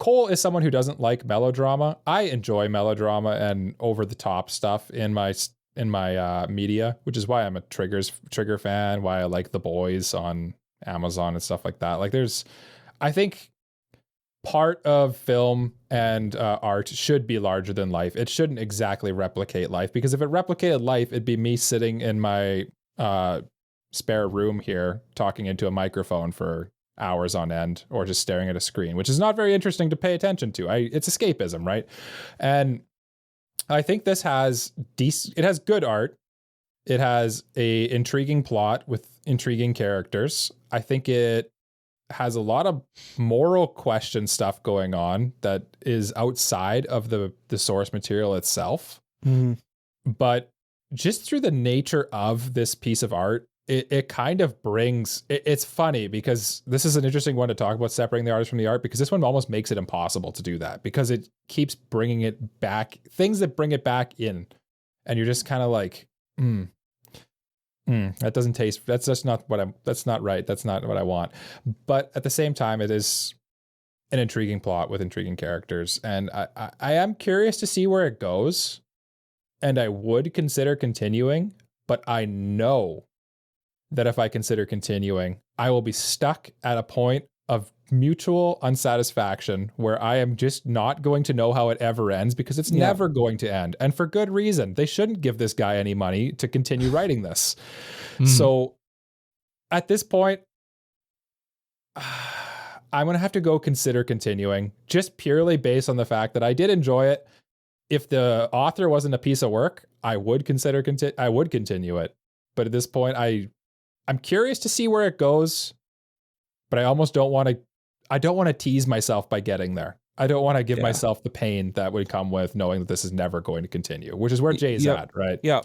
Cole is someone who doesn't like melodrama. I enjoy melodrama and over the top stuff in my media, which is why I'm a Trigger fan, why I like The Boys on Amazon and stuff like that. Like I think part of film and art should be larger than life. It shouldn't exactly replicate life, because if it replicated life, it'd be me sitting in my spare room here talking into a microphone for hours on end, or just staring at a screen, which is not very interesting to pay attention to. It's escapism, right? And I think this has good art. It has a intriguing plot with intriguing characters. I think it has a lot of moral question stuff going on that is outside of the source material itself. But just through the nature of this piece of art, it kind of brings it's funny, because this is an interesting one to talk about, separating the artist from the art, because this one almost makes it impossible to do that, because it keeps bringing it back, things that bring it back in, and you're just kind of like, that doesn't taste, that's just not that's not right, that's not what I want. But at the same time, it is an intriguing plot with intriguing characters, and I am curious to see where it goes, and I would consider continuing, but I know that if I consider continuing, I will be stuck at a point of mutual unsatisfaction where I am just not going to know how it ever ends, because it's never going to end. And for good reason. They shouldn't give this guy any money to continue writing this. So at this point, I'm going to have to go consider continuing, just purely based on the fact that I did enjoy it. If the author wasn't a piece of work, I would consider I would continue it. But at this point, I'm curious to see where it goes, but I almost don't want to tease myself by getting there. I don't want to give myself the pain that would come with knowing that this is never going to continue, which is where Jay's at, right? Yeah.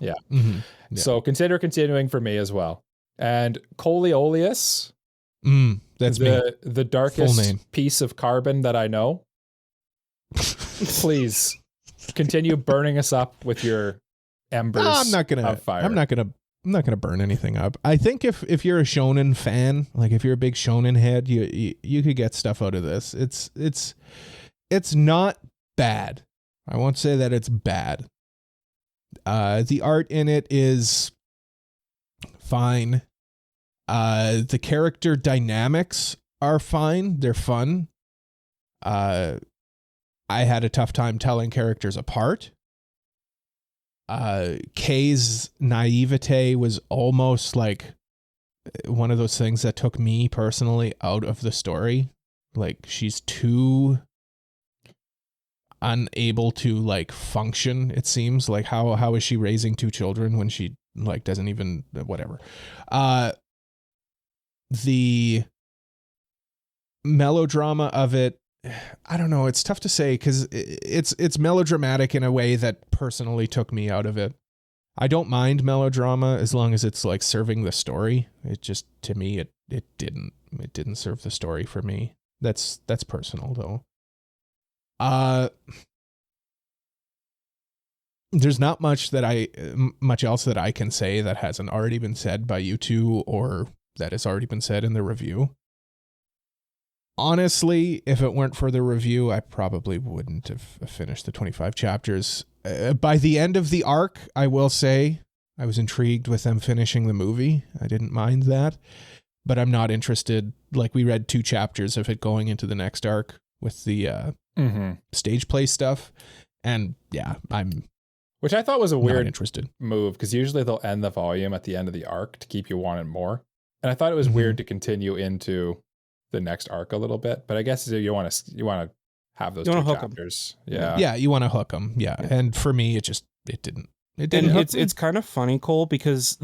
So consider continuing for me as well. And Coleoleus, that's the darkest piece of carbon that I know. Please continue burning us up with your embers of fire. I'm not gonna burn anything up. I think if you're a shonen fan, like if you're a big shonen head, you could get stuff out of this. It's not bad. I won't say that it's bad. The art in it is fine. The character dynamics are fine. They're fun. I had a tough time telling characters apart. Kay's naivete was almost like one of those things that took me personally out of the story. Like, she's too unable to like function, it seems. Like, how is she raising two children when she like doesn't even, whatever. The melodrama of it I don't know. It's tough to say because it's melodramatic in a way that personally took me out of it. I don't mind melodrama as long as it's like serving the story. It just, to me, it didn't serve the story for me. That's personal though. There's not much else that I can say that hasn't already been said by you two or that has already been said in the review. Honestly, if it weren't for the review, I probably wouldn't have finished the 25 chapters. By the end of the arc, I will say, I was intrigued with them finishing the movie. I didn't mind that. But I'm not interested. Like, we read 2 chapters of it going into the next arc with the stage play stuff. And yeah, which I thought was a weird interested move, because usually they'll end the volume at the end of the arc to keep you wanting more. And I thought it was weird to continue into the next arc a little bit, but I guess you want to have those 2 chapters. Yeah, you want to hook them. Yeah, and for me, it didn't. And it's kind of funny, Cole, because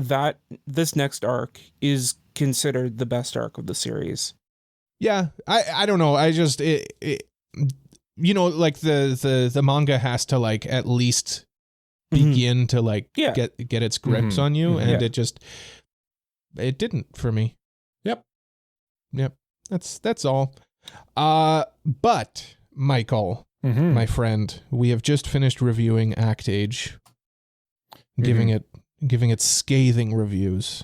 this next arc is considered the best arc of the series. Yeah, I don't know. I just like the manga has to like at least begin to like get its grips on you, and it didn't for me. Yep. That's all. But Michael, my friend, we have just finished reviewing Act Age, giving it scathing reviews.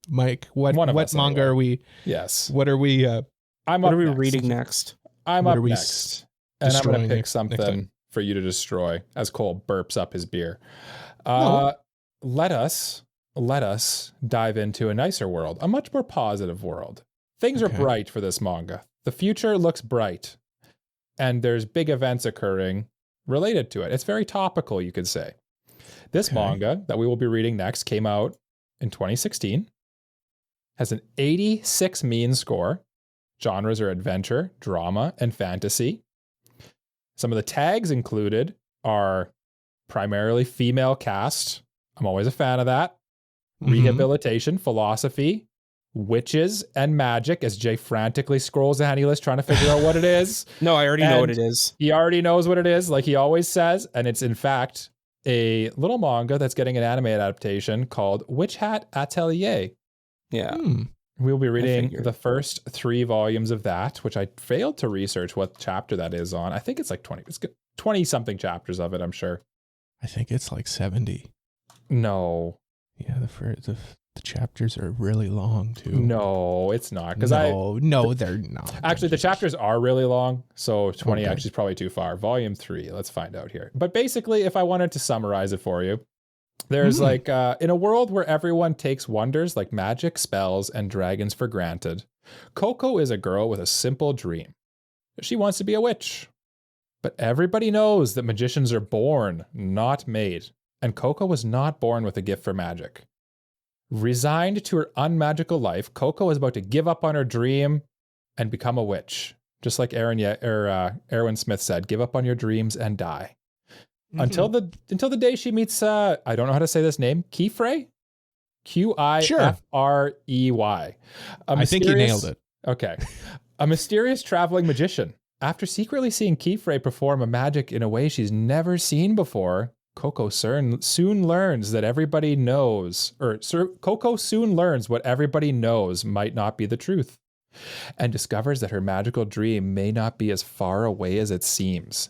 Mike, what manga are we? Yes. What are we? What are we reading next? I'm up next, and I'm going to pick something for you to destroy as Cole burps up his beer. Let us dive into a nicer world, a much more positive world. Things are bright for this manga. The future looks bright, and there's big events occurring related to it. It's very topical, you could say. This manga that we will be reading next came out in 2016, has an 86 mean score. Genres are adventure, drama, and fantasy. Some of the tags included are primarily female cast. I'm always a fan of that. Rehabilitation, philosophy, witches, and magic, as Jay frantically scrolls the handy list trying to figure out what it is. No, I already know what it is. He already knows what it is, like he always says. And it's in fact a little manga that's getting an anime adaptation called Witch Hat Atelier. Yeah. We'll be reading the first 3 volumes of that, which I failed to research what chapter that is on. I think it's like 20. It's 20 something chapters of it, I'm sure. I think it's like 70. No. Yeah, the chapters are really long too. No, it's not. No, they're not. Actually, the chapters are really long, so 20 actually is probably too far. Volume 3, let's find out here. But basically, if I wanted to summarize it for you, there's like, in a world where everyone takes wonders like magic, spells, and dragons for granted, Coco is a girl with a simple dream. She wants to be a witch. But everybody knows that magicians are born, not made. And Coco was not born with a gift for magic. Resigned to her unmagical life, Coco is about to give up on her dream and become a witch. Just like Erwin Smith said, give up on your dreams and die. Until the day she meets, I don't know how to say this name, Kifrey? Qifrey. I think you nailed it. Okay. A mysterious traveling magician. After secretly seeing Kifrey perform a magic in a way she's never seen before, Coco soon learns what everybody knows might not be the truth, and discovers that her magical dream may not be as far away as it seems.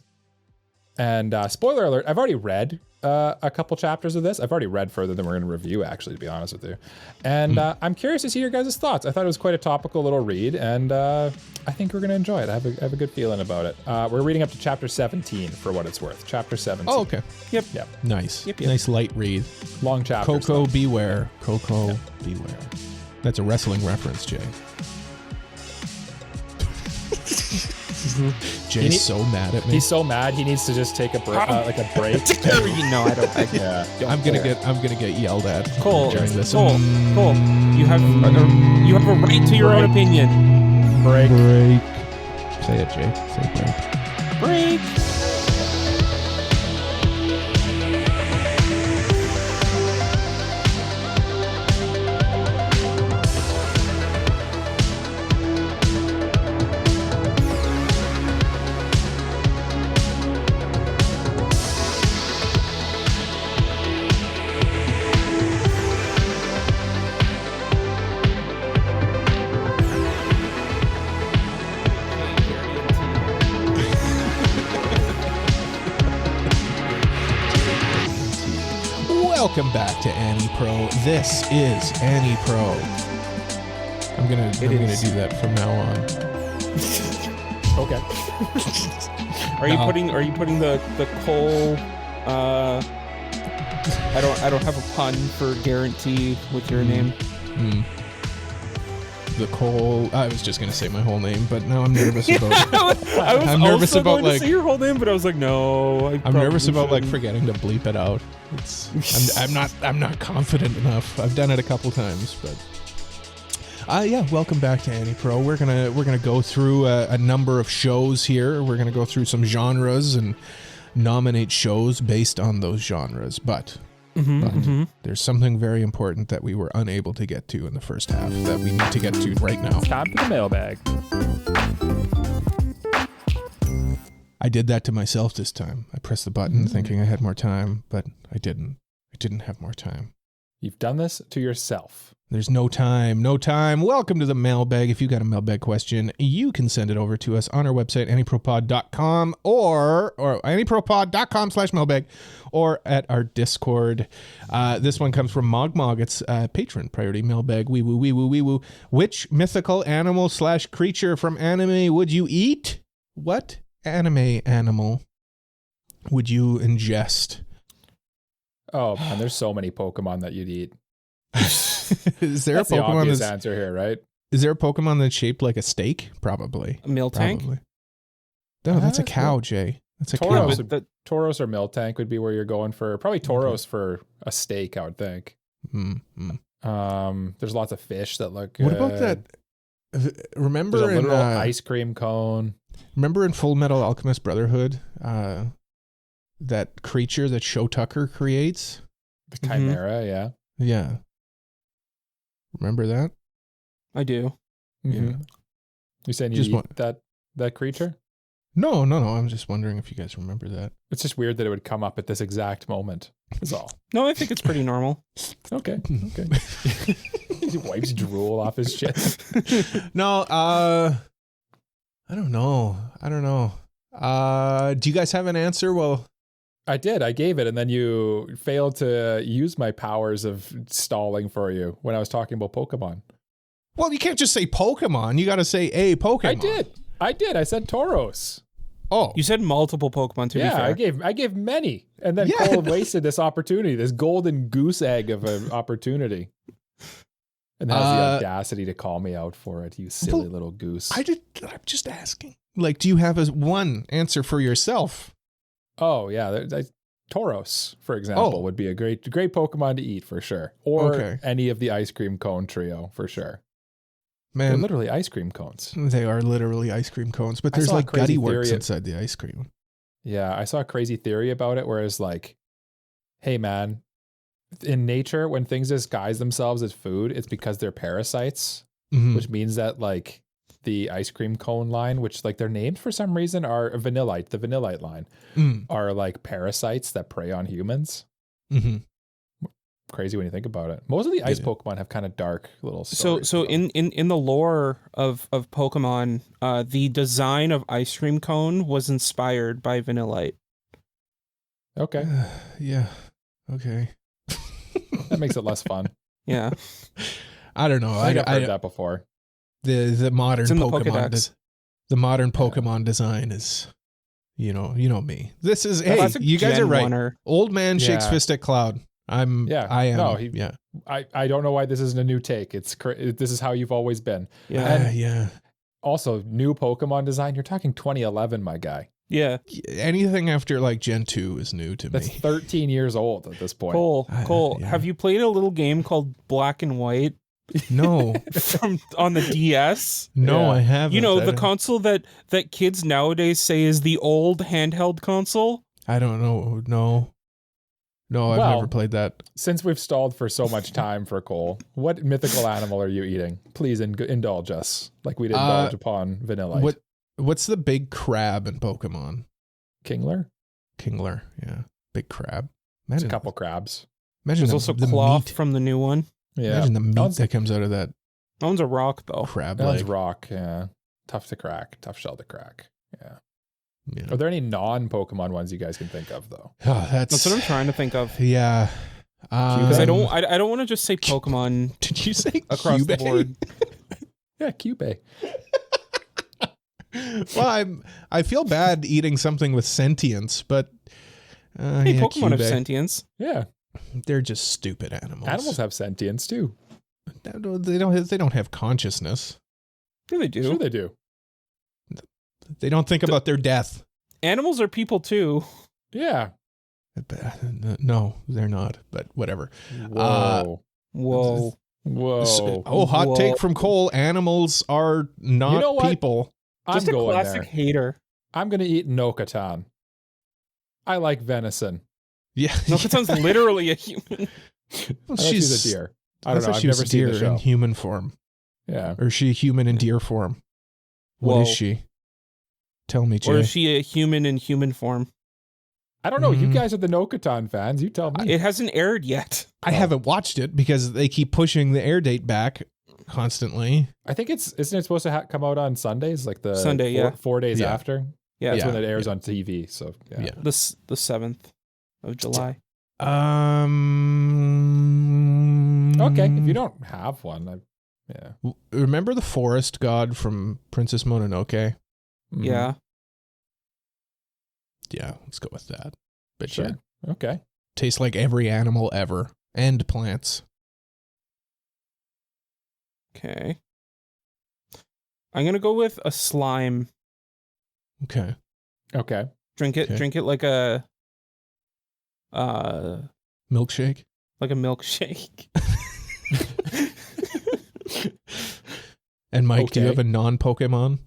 And spoiler alert, I've already read a couple chapters of this. I've already read further than we're going to review, actually, to be honest with you. And I'm curious to see your guys' thoughts. I thought it was quite a topical little read, and I think we're going to enjoy it. I have a good feeling about it. We're reading up to chapter 17 for what it's worth. Chapter 17. Oh, okay. Yep. Nice. Nice light read. Long chapter. Coco beware. Coco beware. That's a wrestling reference, Jay. Jay's so mad at me. He's so mad. He needs to just take a break. No, I don't. Yeah. I'm gonna get yelled at. Cole, during this. Cole, you have a right to your own opinion. Break. Say it, Jay. Say break. Break. welcome back to AniPro. This is AniPro. I'm gonna do that from now on. Okay. Are you putting the Cole? I don't have a pun for guarantee with your name. The Cole. I was just gonna say my whole name, but now I'm nervous about. I'm nervous about going to say your whole name, but I was like, no. I'm nervous about like forgetting to bleep it out. I'm not confident enough. I've done it a couple times, but. Welcome back to AniPro. We're gonna go through a number of shows here. We're gonna go through some genres and nominate shows based on those genres. But there's something very important that we were unable to get to in the first half that we need to get to right now. Time for the mailbag. I did that to myself this time. I pressed the button thinking I had more time, but I didn't. I didn't have more time. You've done this to yourself. There's no time. Welcome to the mailbag. If you got a mailbag question, you can send it over to us on our website, AniProPod.com or AniProPod.com/mailbag or at our Discord. This one comes from Mogmog. It's patron priority mailbag. Wee woo. Which mythical animal / creature from anime would you eat? What anime animal would you ingest? Oh, man, there's so many Pokemon that you'd eat. Is there that's a Pokemon the obvious answer here, right? Is there a Pokemon that's shaped like a steak? Probably. A Miltank? Probably. No, that's a cow, Jay. That's a Tauros. cow. Tauros or Miltank would be where you're going for. Probably Tauros for a steak, I would think. There's lots of fish that look good. What about that? Remember there's a in literal ice cream cone. Remember in Full Metal Alchemist Brotherhood, that creature that Sho Tucker creates? The Chimera, yeah. Yeah. Remember that? I do. Yeah. You saying you eat that creature? No. I'm just wondering if you guys remember that. It's just weird that it would come up at this exact moment. Is all. No, I think it's pretty normal. Okay. He wipes drool off his chest. No, I don't know. Do you guys have an answer? Well, I did. I gave it, and then you failed to use my powers of stalling for you when I was talking about Pokemon. Well, you can't just say Pokemon. You got to say a Pokemon. I did. I said Tauros. Oh, you said multiple Pokemon. To be fair, I gave many, and then Cole wasted this opportunity, this golden goose egg of an opportunity, and has the audacity to call me out for it. You silly little goose. I'm just asking. Like, do you have one answer for yourself? Oh yeah, Tauros, for example, would be a great Pokemon to eat for sure, or any of the ice cream cone trio for sure. Man, they're literally ice cream cones. They are literally ice cream cones, but there's like gutty works inside the ice cream. Yeah, I saw a crazy theory about it, whereas like, hey man, in nature, when things disguise themselves as food, it's because they're parasites, which means that like the ice cream cone line, which like their names for some reason are the Vanillite line, are like parasites that prey on humans. Crazy when you think about it. Most of the ice Pokemon have kind of dark little stories. So in the lore of Pokemon, the design of ice cream cone was inspired by Vanillite. Okay. Yeah. Okay. That makes it less fun. Yeah. I don't know. I've heard that before. The modern Pokemon, the modern Pokemon Yeah. design is, you know me. This is you guys Gen are right. One-er. Old man shakes fist at cloud. I am. No, yeah. I don't know why this isn't a new take. This is how you've always been. Yeah. Yeah. Also, new Pokemon design. You're talking 2011, my guy. Yeah. Anything after like Gen 2 is new to That's me. 13 years old at this point. Cole, yeah. have you played a little game called Black and White? No. on the DS? No, Yeah. I haven't. You know, the console that kids nowadays say is the old handheld console? I don't know. No, I've never played that. Since we've stalled for so much time for Cole, what mythical animal are you eating? Please indulge us, like we'd indulge upon Vanillite. What's the big crab in Pokemon? Kingler? Kingler, yeah. Big crab. There's a couple crabs. Imagine There's also the Cloth meat. from the new one. Yeah. Imagine the meat that comes out of that That one's a rock, though. crab That one's leg. rock, yeah. Tough to crack. Tough shell to crack. Yeah. Yeah. Are there any non-Pokemon ones you guys can think of, though? Oh, That's what I'm trying to think of. Yeah. Because I don't want to just say Pokemon. Did you say across Cube? the board? Yeah, Cube. Well, I feel bad eating something with sentience, but Hey, Pokemon Cube. have sentience. Yeah. They're just stupid animals. Animals have sentience too. They don't have consciousness. Yeah, they do. Sure they do. They don't think about their death. Animals are people too. Yeah. No, they're not, but whatever. Whoa. Whoa. Whoa. Hot take from Cole. Animals are not You know what? people. Just a going classic there. hater. I'm going to eat Nokatan. I like venison. Yeah. Nokatan's literally a human. Well, She's a deer. I don't know. I've she was never a seen deer the show. in human form. Yeah. Or is she a human in deer form? What is Whoa. she? Tell me, Jay. Or is she a human in human form? I don't know. You Mm. guys are the Nokatan fans. You tell me. It hasn't aired yet. I haven't watched it because they keep pushing the air date back constantly. I think isn't it supposed to come out on Sundays, like the Sunday, yeah. 4 days Yeah. after? Yeah, That's Yeah. when it airs on TV. So yeah. Yeah. the 7th of July. Okay, if you don't have one, yeah. Remember the forest god from Princess Mononoke? Mhm. Yeah. Yeah, let's go with that. But Sure. yeah, Okay. tastes like every animal ever and plants. Okay. I'm gonna go with a slime. Okay. Okay. Drink it. Okay. Drink it like a Milkshake. milkshake. And Mike, do you Okay. have a non-Pokemon?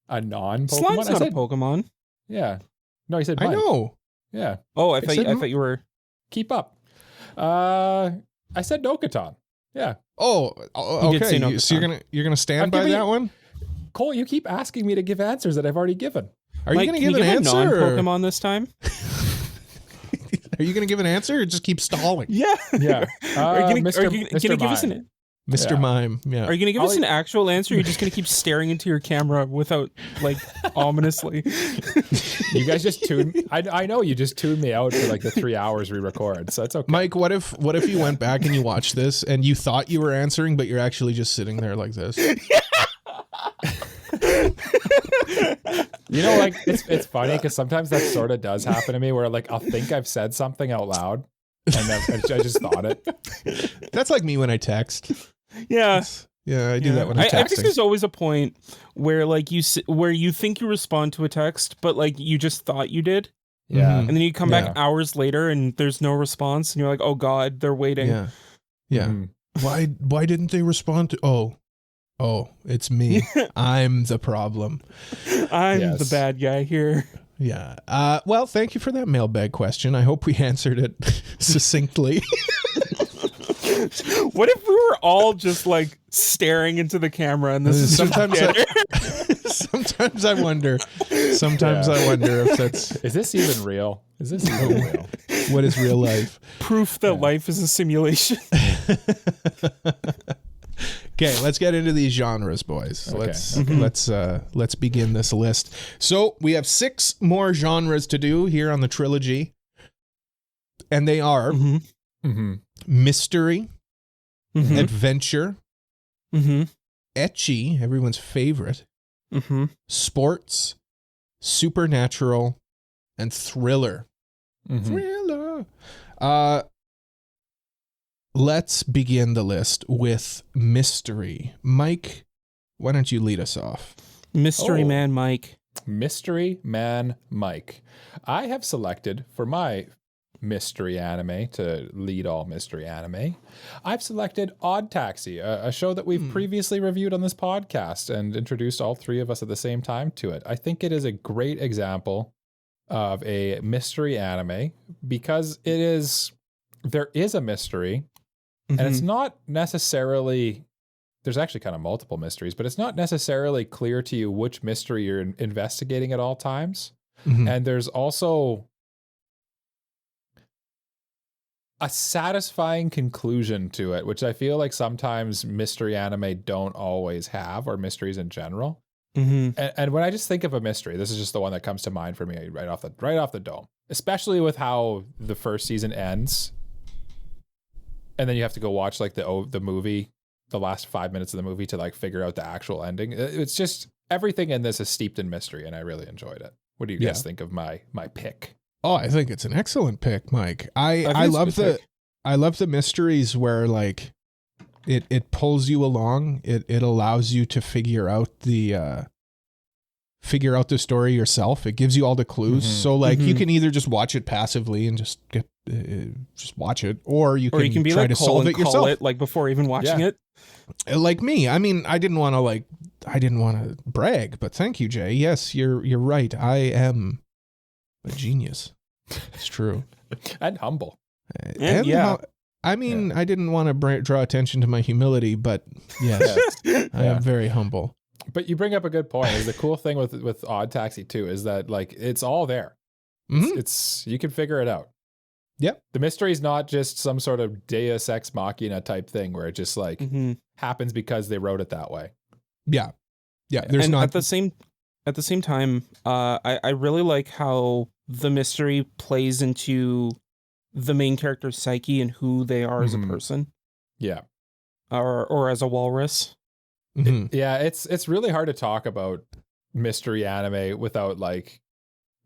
A non-Pokemon? Slime's I not said, a Pokemon. yeah. No, he said I Mike. know. Yeah. Oh, I I thought said you were. Keep up. I said Nokatan. Yeah. Oh, You did say okay. no So this you're gonna stand I'm by giving that you- one? Cole, you keep asking me to give answers that I've already given. Are Mike, you can gonna give an a answer? or- non-Pokemon this time? Are you gonna give an answer or just keep stalling? Yeah. Yeah. Are you Mr. gonna give us Mime. an? Mr. Yeah. Mime. Yeah. Are you gonna give I'll us an actual answer? Or you're just gonna keep staring into your camera without, like, ominously. You guys just tune. I know you just tuned me out for like the 3 hours we record, so it's okay. Mike, what if you went back and you watched this and you thought you were answering, but you're actually just sitting there like this? You know, like it's funny because sometimes that sort of does happen to me, where like I'll think I've said something out loud, and then I just thought it. That's like me when I text. Yeah. Yeah, I do that when I'm I think texting. there's always a point where, like, where you think you respond to a text, but like you just thought you did, Yeah. Mhm. and then you come Yeah. back hours later and there's no response, and you're like, oh god, they're waiting. Yeah. Yeah. Mhm. Why didn't they respond to Oh, it's me. I'm the problem. I'm Yes. the bad guy here. Yeah. Well, thank you for that mailbag question. I hope we answered it succinctly. What if we were all just like staring into the camera and this is Sometimes just Sometimes I wonder. Sometimes Yeah. I wonder if that's Is this even real? Is this even real? what is real life. proof that life is a simulation? Okay, let's get into these genres, boys. Okay. Let's begin this list. So we have 6 more genres to do here on the trilogy, and they are Mm-hmm. mystery, Mm-hmm. adventure, Mm-hmm. ecchi, everyone's favorite, Mm-hmm. sports, supernatural, and thriller. Mm-hmm. Thriller. Let's begin the list with mystery. Mike, why don't you lead us off? Mystery Oh. Man Mike. Mystery Man Mike. I have selected for my mystery anime to lead all mystery anime. I've selected Odd Taxi, a show that we've previously reviewed on this podcast and introduced all 3 of us at the same time to it. I think it is a great example of a mystery anime because there is a mystery. And it's not necessarily, there's actually kind of multiple mysteries, but it's not necessarily clear to you which mystery you're investigating at all times. Mhm. And there's also a satisfying conclusion to it, which I feel like sometimes mystery anime don't always have, or mysteries in general. Mm-hmm. And when I just think of a mystery, this is just the one that comes to mind for me right off the dome, especially with how the first season ends. and then you have to go watch like the movie, the last 5 minutes of the movie to like figure out the actual ending. It's just everything in this is steeped in mystery, and I really enjoyed it. What do you guys think of my pick? Oh, I think it's an excellent pick, Mike. I love the mysteries where like it pulls you along. It allows you to figure out the story yourself. It gives you all the clues. So like you can either just watch it passively and just watch it, or you can be try to solve it yourself. It, like before even watching it. Like me. I mean, I didn't want to brag, but thank you, Jay. Yes, you're right. I am a genius. It's true. And humble. I didn't want to draw attention to my humility, but yes, I am very humble. But you bring up a good point. Is the cool thing with Odd Taxi too is that like it's all there. It's you can figure it out. Yep. The mystery is not just some sort of Deus Ex Machina type thing where it just like happens because they wrote it that way. Yeah. Yeah. There's not at the same time, I really like how the mystery plays into the main character's psyche and who they are as a person. Yeah. Or as a walrus. It's really hard to talk about mystery anime without like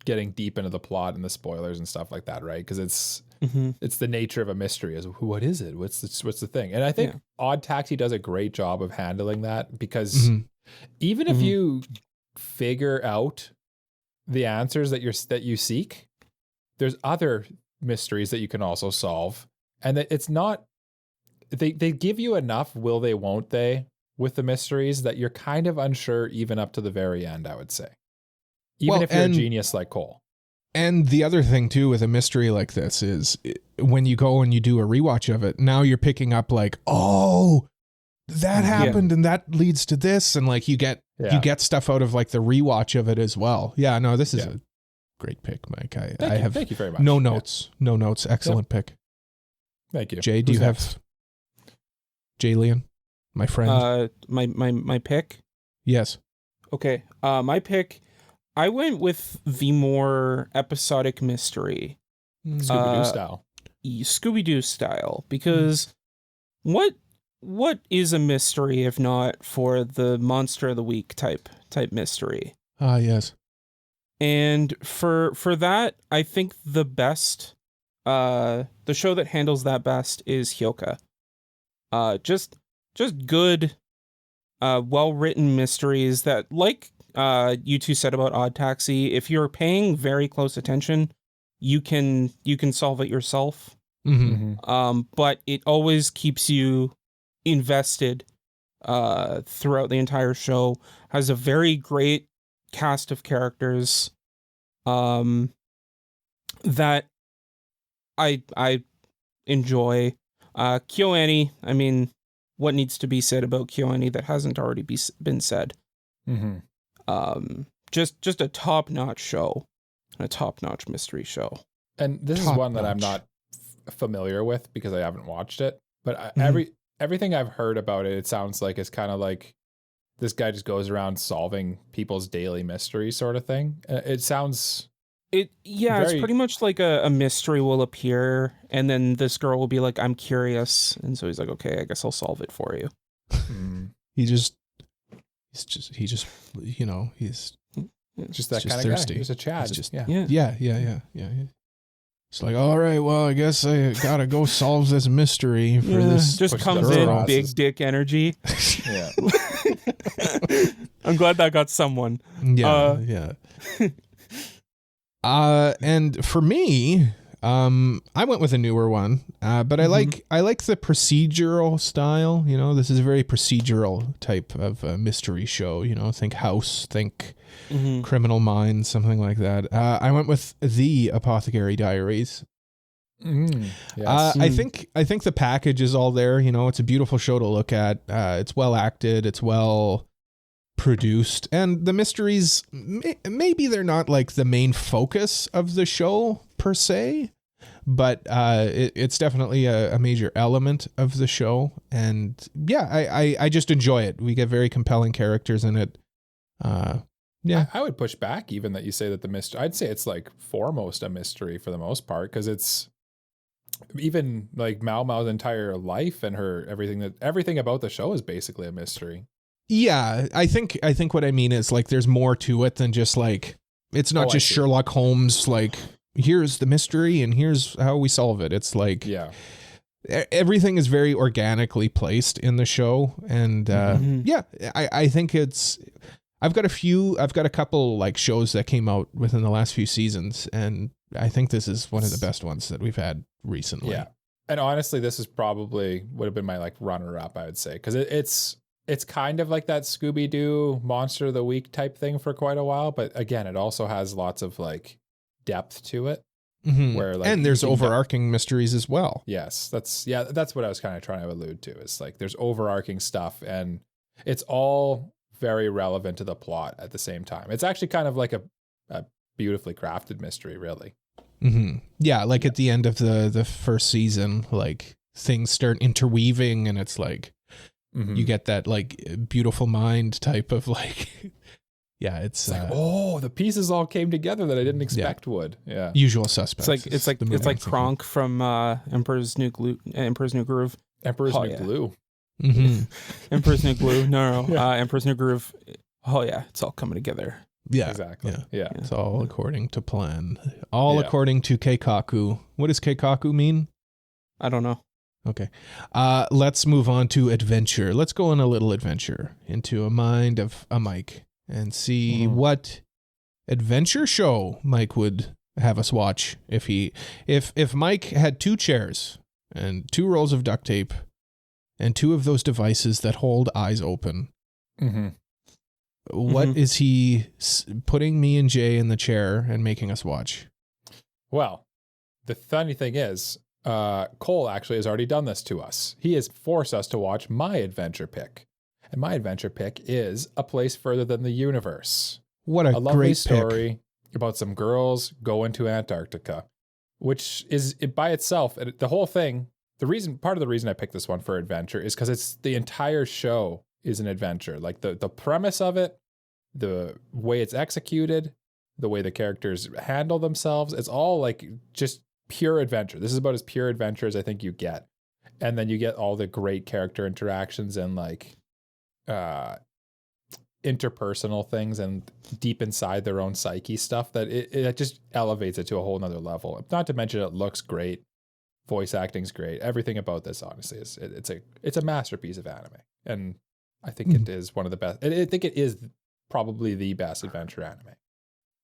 getting deep into the plot and the spoilers and stuff like that, right? Because it's the nature of a mystery. Is what is it? What's the thing? And I think Odd Taxi does a great job of handling that, because even if you figure out the answers that you seek, there's other mysteries that you can also solve, and that it's not they give you enough will they won't they with the mysteries that you're kind of unsure even up to the very end, I would say. Even if you're a genius like Cole. And the other thing too with a mystery like this is when you go and you do a rewatch of it, now you're picking up like, oh, that happened and that leads to this, and like you get stuff out of like the rewatch of it as well. Yeah, no, this is a great pick, Mike. Thank you very much. No notes. Excellent pick. Thank you. Jay, do you have Jaylian, my friend? My pick? Yes. Okay. My pick, I went with the more episodic mystery. Scooby-Doo style. Scooby-Doo style. Because what is a mystery if not for the Monster of the Week type mystery? Ah, yes. And for that, I think the best, the show that handles that best is Hyoka. Just good, well-written mysteries that, like you two said about Odd Taxi, if you're paying very close attention, you can solve it yourself. But it always keeps you invested throughout the entire show. Has a very great cast of characters that I enjoy. KyoAni, I mean, what needs to be said about KyoAni that hasn't already been said? Just a top-notch show, a top-notch mystery show. And this is one that I'm not familiar with because I haven't watched it, but everything I've heard about it sounds like it's kind of like this guy just goes around solving people's daily mysteries sort of thing. It sounds... It's pretty much like a mystery will appear, and then this girl will be like, I'm curious. And so he's like, okay, I guess I'll solve it for you. He's just that kind of thirsty. Guy. He's a Chad. Yeah. It's like, all right, well, I guess I gotta go solve this mystery for this. Just comes in big dick energy. Yeah. I'm glad that got someone. Yeah. And for me, I went with a newer one, but I like the procedural style. You know, this is a very procedural type of mystery show. You know, think House, think Criminal Minds, something like that. I went with The Apothecary Diaries. Yes. I think the package is all there. You know, it's a beautiful show to look at. It's well acted. It's well produced, and the mysteries maybe they're not like the main focus of the show per se, but it's definitely a major element of the show. And I just enjoy it. We get very compelling characters in it. I would push back even that you say that the mystery, I'd say it's like foremost a mystery for the most part, because it's even like Mao's entire life and everything about the show is basically a mystery. Yeah, I think what I mean is like there's more to it than just like it's not just Sherlock Holmes like here's the mystery and here's how we solve it. It's like everything is very organically placed in the show, and I think I've got a couple like shows that came out within the last few seasons, and I think this is one of the best ones that we've had recently. Yeah, and honestly, this is probably would have been my like runner up, I would say, because it's kind of like that Scooby-Doo Monster of the Week type thing for quite a while, but again, it also has lots of like depth to it. Where like, and there's overarching mysteries as well. Yes, that's what I was kind of trying to allude to. Is like there's overarching stuff, and it's all very relevant to the plot at the same time. It's actually kind of like a beautifully crafted mystery, really. Yeah, like at the end of the first season, like things start interweaving, and it's like you get that like beautiful mind type of like. Yeah, it's like, the pieces all came together that I didn't expect would. Yeah, Usual Suspects. It's like Kronk from Emperor's New Groove. Emperor's New Glue. Emperor's New Glue. No. Emperor's New Groove. Oh yeah, it's all coming together. Yeah, exactly. Yeah. It's all according to plan. All according to Keikaku. What does Keikaku mean? I don't know. Okay. Let's move on to adventure. Let's go on a little adventure into a mind of a Mike. And see what adventure show Mike would have us watch if Mike had 2 chairs and 2 rolls of duct tape and 2 of those devices that hold eyes open. What is he putting me and Jay in the chair and making us watch? Well, the funny thing is, Cole actually has already done this to us. He has forced us to watch my adventure pick. And my adventure pick is A Place Further Than the Universe. What a lovely great story about some girls going to Antarctica, which is by itself, the whole thing, part of the reason I picked this one for adventure is because it's the entire show is an adventure. Like the premise of it, the way it's executed, the way the characters handle themselves, it's all like just pure adventure. This is about as pure adventure as I think you get. And then you get all the great character interactions and like interpersonal things and deep inside their own psyche stuff that it just elevates it to a whole nother level. Not to mention it looks great, voice acting's great, everything about this honestly is it's a masterpiece of anime, and I think it is one of the best. I think it is probably the best adventure anime.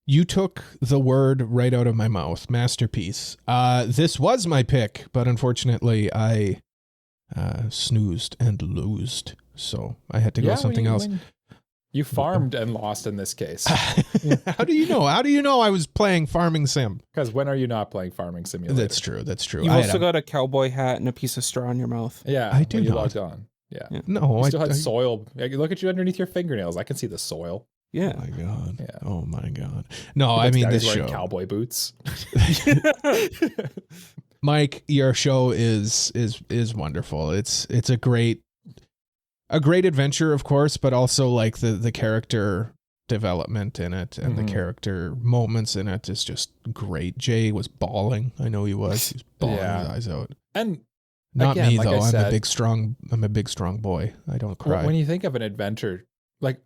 You took the word right out of my mouth, masterpiece. This was my pick, but unfortunately I snoozed and loosed. So I had to go something else. You farmed and lost in this case. How do you know? How do you know I was playing Farming Sim? Because when are you not playing Farming Simulator? That's true. You also got a cowboy hat and a piece of straw in your mouth. Yeah, I do. When you logged on. Yeah. No, you still had soil. Look at you underneath your fingernails. I can see the soil. Yeah. Oh my God. Yeah. Oh my God. No, I mean this show. Cowboy boots. Mike, your show is wonderful. It's a great adventure, of course, but also like the character development in it and the character moments in it is just great. Jay was bawling. I know he was. He was bawling his eyes out. And not again, me like though. I'm a big strong boy. I don't cry. When you think of an adventure, like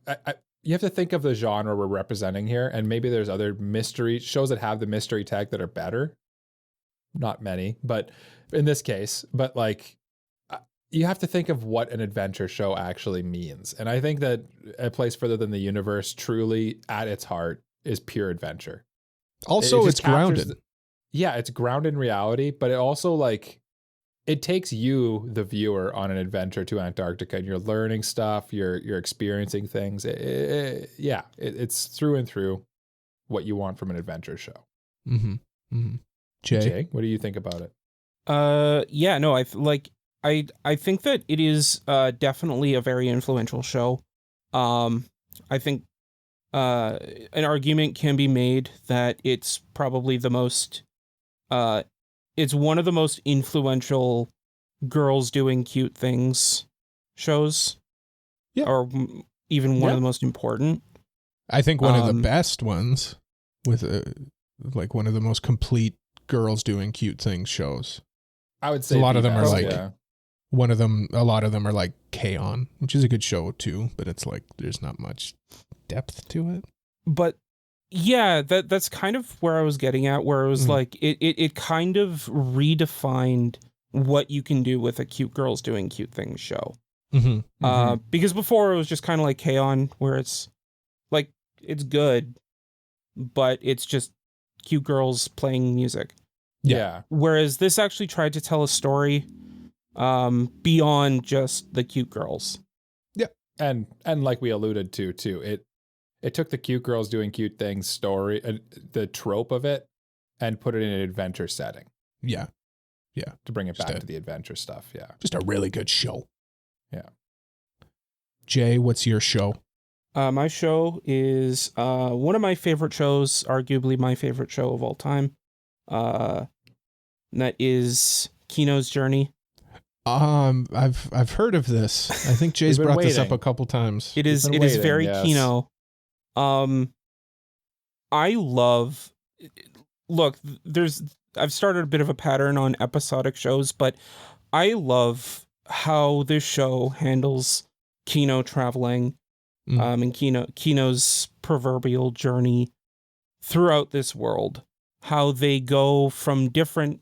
you have to think of the genre we're representing here, and maybe there's other mystery shows that have the mystery tag that are better. Not many, but in this case, but like you have to think of what an adventure show actually means. And I think that A Place Further Than the Universe truly at its heart is pure adventure. Also, it's grounded. It's grounded in reality, but it also like it takes you, the viewer, on an adventure to Antarctica, and you're learning stuff, you're experiencing things. It's through and through what you want from an adventure show. Jay, what do you think about it? I think that it is definitely a very influential show. I think an argument can be made that it's probably the most it's one of the most influential girls doing cute things shows. Yeah. Or even one of the most important. I think one of the best ones with like one of the most complete girls doing cute things shows. I would say a lot of them are like yeah. a lot of them are like K-On!, which is a good show too, but it's like there's not much depth to it. But yeah, that's kind of where I was getting at, where it was like it kind of redefined what you can do with a cute girls doing cute things show. Because before it was just kind of like K-On!, where it's like it's good, but it's just cute girls playing music. Yeah. Whereas this actually tried to tell a story beyond just the cute girls. Yeah. And like we alluded to too, it took the cute girls doing cute things story, the trope of it, and put it in an adventure setting. Yeah. Yeah. To bring it back to the adventure stuff. Yeah. Just a really good show. Yeah. Jay, what's your show? My show is one of my favorite shows, arguably my favorite show of all time. And that is Kino's Journey. I've heard of this. I think Jay's brought this up a couple times. It is very Kino. I love. Look, I've started a bit of a pattern on episodic shows, but I love how this show handles Kino traveling, and Kino's proverbial journey throughout this world. How they go from different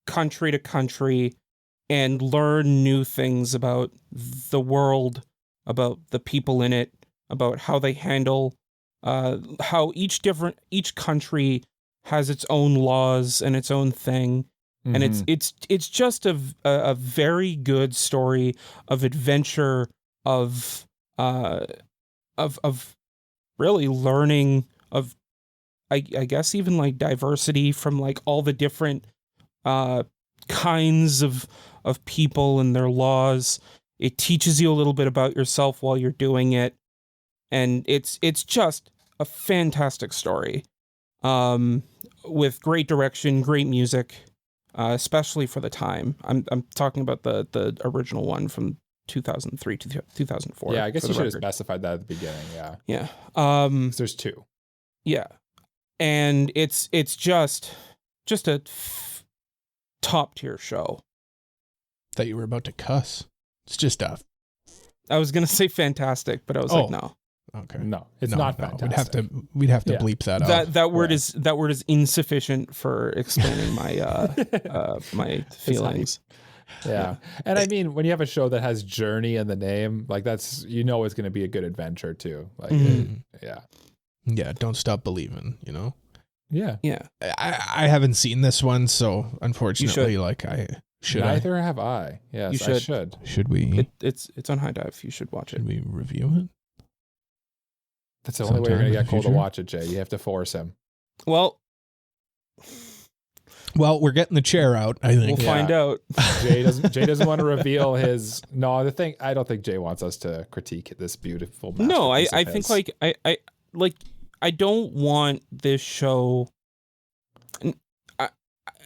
country to country and learn new things about the world, about the people in it, about how they handle, how each country has its own laws and its own thing. And it's just a very good story of adventure, of really learning, of I guess even like diversity from like all the different kinds of people and their laws. It teaches you a little bit about yourself while you're doing it, and it's just a fantastic story, with great direction, great music, especially for the time. I'm talking about the original one from 2003 to 2004. Yeah, I guess you should have specified that at the beginning. Yeah. Yeah. There's two. Yeah. And it's just a top tier show. Thought you were about to cuss. It's just I was gonna say fantastic, but I was like, no. Okay. No, it's not fantastic. We'd have to bleep that out. That word is insufficient for explaining my my feelings. Yeah. And I mean, when you have a show that has journey in the name, like that's, it's going to be a good adventure too. Like, yeah. Don't stop believing, Yeah. Yeah. I haven't seen this one, so unfortunately, like I should. Neither have I. Yes, I should. Should we? It's on High Dive. You should watch it. Should we review it? That's the only way you're going to get Cole to watch it, Jay. You have to force him. Well, we're getting the chair out, I think. We'll find out. Jay doesn't want to reveal his. No, I don't think Jay wants us to critique this beautiful masterpiece. No, I think I don't want this show.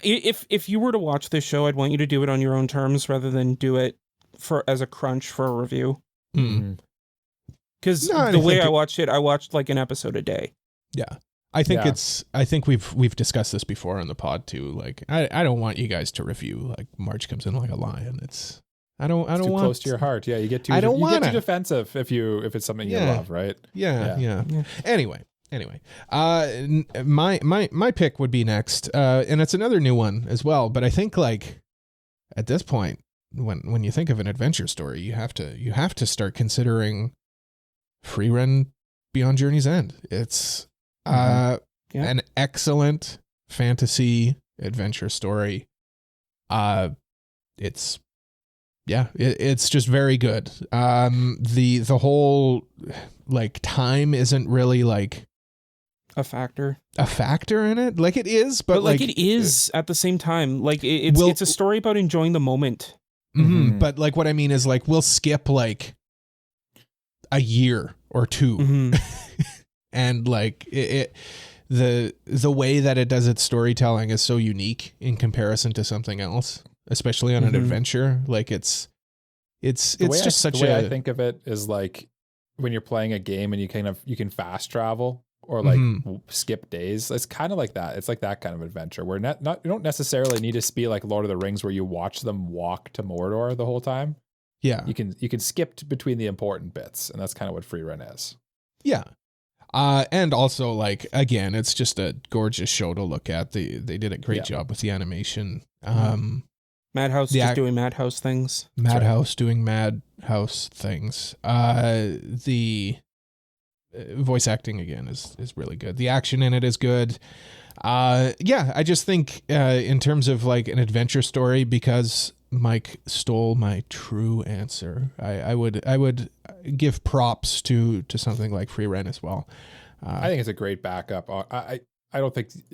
If you were to watch this show, I'd want you to do it on your own terms rather than do it as a crunch for a review. Because the way I watched it, I watched like an episode a day. Yeah. I think we've discussed this before on the pod too. Like I don't want you guys to review like March Comes In Like a Lion. I don't too want close to your heart. Yeah, you get too defensive if it's something you love, right? Yeah. Anyway, my pick would be next, and it's another new one as well. But I think like at this point, when you think of an adventure story, you have to start considering Frieren Beyond Journey's End. It's an excellent fantasy adventure story. It's just very good. The whole like time isn't really like a factor in it. Like it is, but like it is at the same time. Like it's a story about enjoying the moment. But like what I mean is like we'll skip like a year or two, and like the way that it does its storytelling is so unique in comparison to something else, especially on an adventure. Like it's just such the way I think of it is like when you're playing a game and you can fast travel or like skip days. It's kind of like that. It's like that kind of adventure where not you don't necessarily need to be like Lord of the Rings where you watch them walk to Mordor the whole time. Yeah. You can skip between the important bits, and that's kind of what free run is. Yeah. And also, like, again, it's just a gorgeous show to look at. They did a great job with the animation. Madhouse just doing Madhouse things. Madhouse doing Madhouse things. The voice acting, again, is really good. The action in it is good. I just think in terms of, like, an adventure story, because Mike stole my true answer, I would give props to something like Free Rent as well. I think it's a great backup. I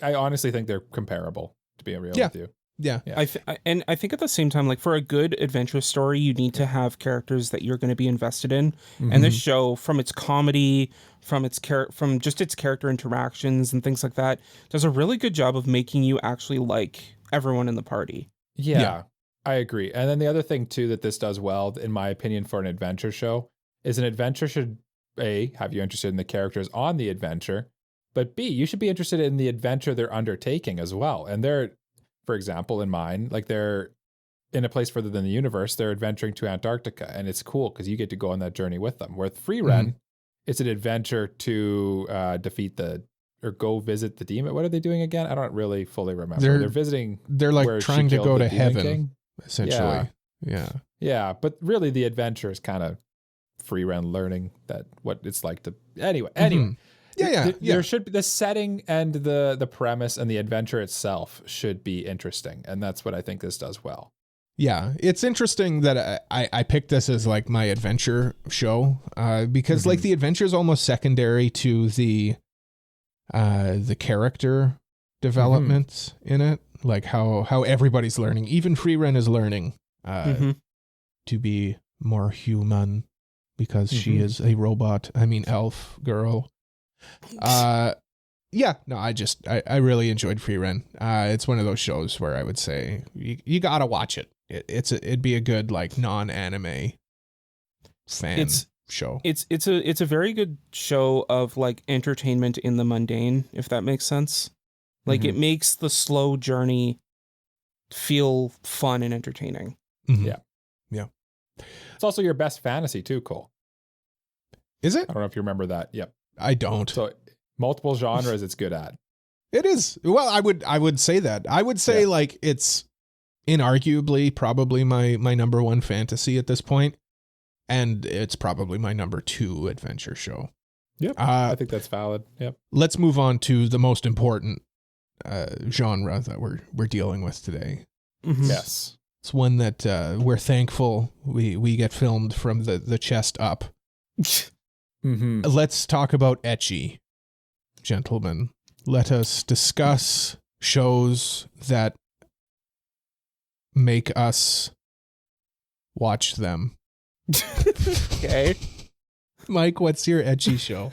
honestly think they're comparable, to be real with you. Yeah. I think at the same time, like, for a good adventure story, you need to have characters that you're going to be invested in. And this show, from its comedy, from just its character interactions and things like that, does a really good job of making you actually like everyone in the party. Yeah. I agree. And then the other thing too that this does well, in my opinion, for an adventure show, is an adventure should A, have you interested in the characters on the adventure, but B, you should be interested in the adventure they're undertaking as well. And they're, for example, in mine, like, they're in a place further than the universe, they're adventuring to Antarctica, and it's cool because you get to go on that journey with them. With Free Run, it's an adventure to go visit the demon. What are they doing again? I don't really fully remember. They're visiting. They're like trying to go to heaven. King. Essentially. Yeah. But really the adventure is kind of Free Run learning what it's like to anyway. There should be the setting and the premise and the adventure itself should be interesting. And that's what I think this does well. Yeah. It's interesting that I picked this as like my adventure show, because like the adventure is almost secondary to the character development in it. Like how everybody's learning, even Free Run is learning to be more human because she is a robot. I mean, elf girl. I really enjoyed Free Run. It's one of those shows where I would say you gotta watch it. It'd be a good, like, non-anime fan show. It's a very good show of, like, entertainment in the mundane, if that makes sense. Like, it makes the slow journey feel fun and entertaining. Yeah. It's also your best fantasy too, Cole. Is it? I don't know if you remember that. Yep. I don't. So multiple genres it's good at. It is. Well, I would say that. I would say like it's inarguably probably my number one fantasy at this point, and it's probably my number 2 adventure show. Yep. I think that's valid. Yep. Let's move on to the most important genre that we're dealing with today. Yes. It's one that we're thankful we get filmed from the chest up. Let's talk about ecchi, gentlemen. Let us discuss shows that make us watch them. Okay. Mike, what's your ecchi show?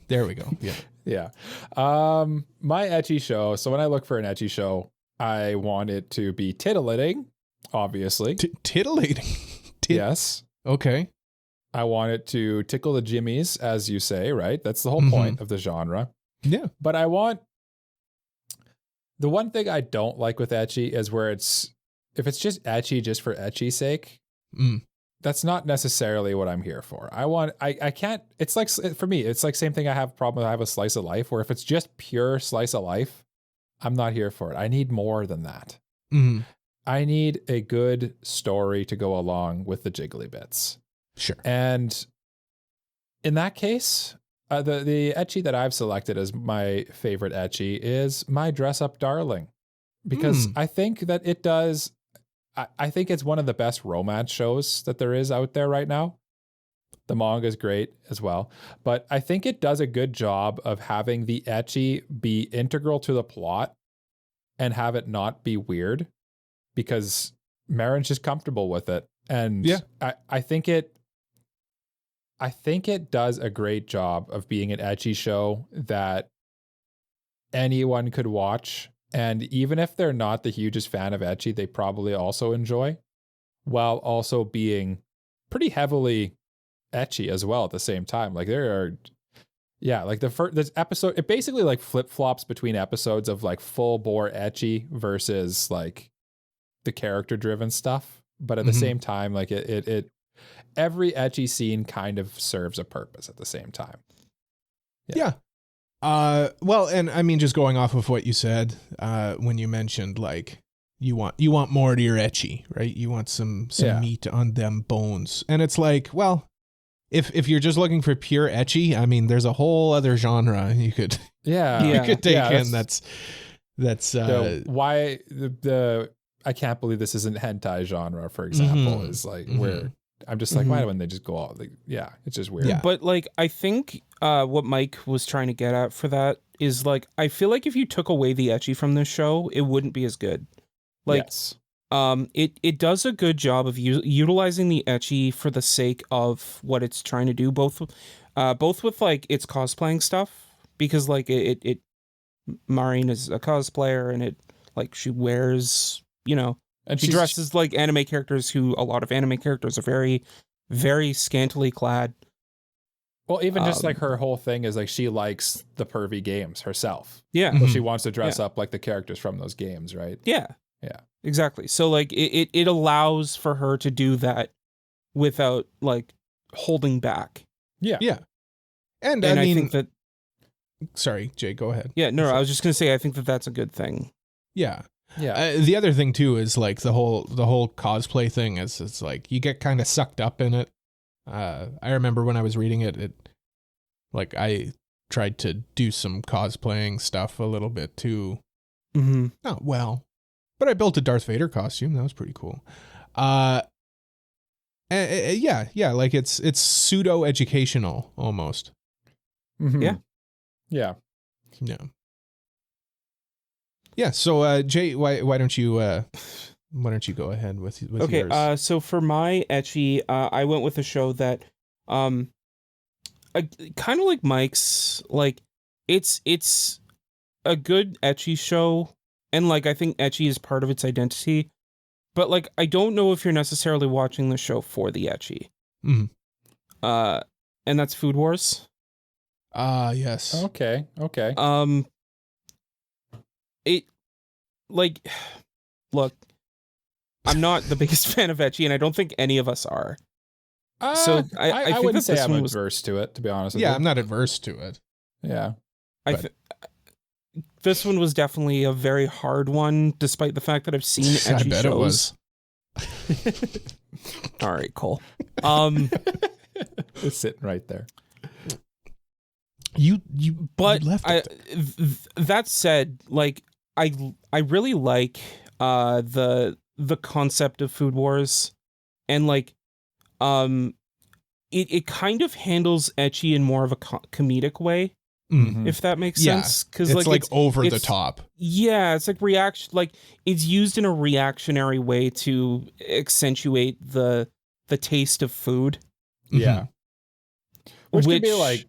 There we go. Yeah. My ecchi show. So when I look for an ecchi show, I want it to be titillating, obviously. Titillating? Yes. Okay. I want it to tickle the jimmies, as you say, right? That's the whole point of the genre. Yeah. But the one thing I don't like with ecchi is if it's just ecchi just for ecchi's sake, that's not necessarily what I'm here for. I can't, it's like, for me, it's like same thing I have a problem with. I have a slice of life where if it's just pure slice of life, I'm not here for it. I need more than that. I need a good story to go along with the jiggly bits. Sure. And in that case, the ecchi that I've selected as my favorite ecchi is My Dress Up Darling, because I think that it does. I think it's one of the best romance shows that there is out there right now. The manga is great as well, but I think it does a good job of having the ecchi be integral to the plot and have it not be weird, because Marin's just comfortable with it. And I think it does a great job of being an ecchi show that anyone could watch. And even if they're not the hugest fan of ecchi, they probably also enjoy, while also being pretty heavily ecchi as well at the same time. Like, there are Yeah, like this episode, it basically like flip-flops between episodes of like full bore ecchi versus like the character driven stuff. But at the same time, like it every ecchi scene kind of serves a purpose at the same time. Yeah. Well, and I mean, just going off of what you said, when you mentioned like you want more to your ecchi, right? You want some meat on them bones. And it's like, well, if you're just looking for pure ecchi, I mean, there's a whole other genre you could take in. That's why the I can't believe this isn't hentai genre, for example, is like where I'm just like, why wouldn't they just go all like, it's just weird. Yeah. But like, I think what Mike was trying to get at for that is like, I feel like if you took away the ecchi from this show, it wouldn't be as good. Like, yes. It does a good job of utilizing the ecchi for the sake of what it's trying to do, both with like its cosplaying stuff, because like it Maureen is a cosplayer and it like she wears, and she dresses like anime characters who a lot of anime characters are very, very scantily clad. Well, even just like her whole thing is like she likes the pervy games herself. Yeah. So she wants to dress up like the characters from those games, right? Yeah. Yeah. Exactly. So like it allows for her to do that without like holding back. Yeah. Yeah. And I mean, think that. Sorry, Jay, go ahead. Yeah, no, I was just gonna say I think that that's a good thing. Yeah. Yeah. The other thing too is like the whole cosplay thing is it's like you get kind of sucked up in it. I remember when I was reading it, like I tried to do some cosplaying stuff a little bit too. Not well. But I built a Darth Vader costume. That was pretty cool. Yeah, like it's pseudo educational almost. Yeah. Yeah. Yeah. Yeah. So Jay, why don't you go ahead with yours? So for my ecchi, I went with a show that kind of like Mike's, like it's a good ecchi show. And, like, I think ecchi is part of its identity. But, like, I don't know if you're necessarily watching the show for the ecchi. And that's Food Wars. Yes. Okay. It, like, look, I'm not the biggest fan of ecchi, and I don't think any of us are. So I think wouldn't say I'm adverse to it, to be honest with you. Yeah, I'm not adverse to it. Yeah. This one was definitely a very hard one, despite the fact that I've seen ecchi I bet shows. It was. All right, cool. It's sitting right there. But left it. That said, like I really like the concept of Food Wars, and like it kind of handles ecchi in more of a comedic way. If that makes sense, because it's like over the top. Yeah, it's like like it's used in a reactionary way to accentuate the taste of food. Yeah, which can be like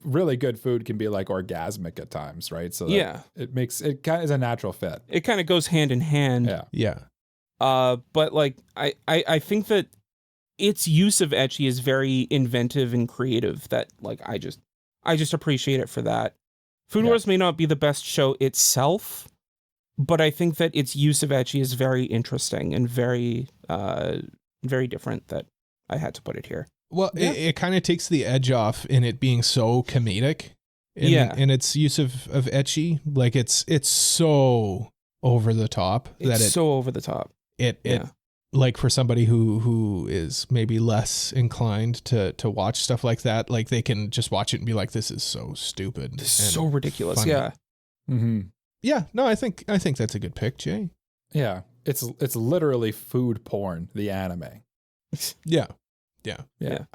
really good food can be like orgasmic at times, right? So it kind of is a natural fit. It kind of goes hand in hand. Yeah. But like I think that its use of ecchi is very inventive and creative. That like I just appreciate it for that. Food Wars may not be the best show itself, but I think that its use of ecchi is very interesting and very, very different, that I had to put it here. Well, it kind of takes the edge off in it being so comedic in its use of ecchi. Like it's so over the top. It's so over the top. It like for somebody who is maybe less inclined to watch stuff like that, like they can just watch it and be like, this is so stupid. This is so ridiculous. Funny. Yeah. Yeah. No, I think that's a good pick, Jay. Yeah. It's literally food porn, the anime. Yeah.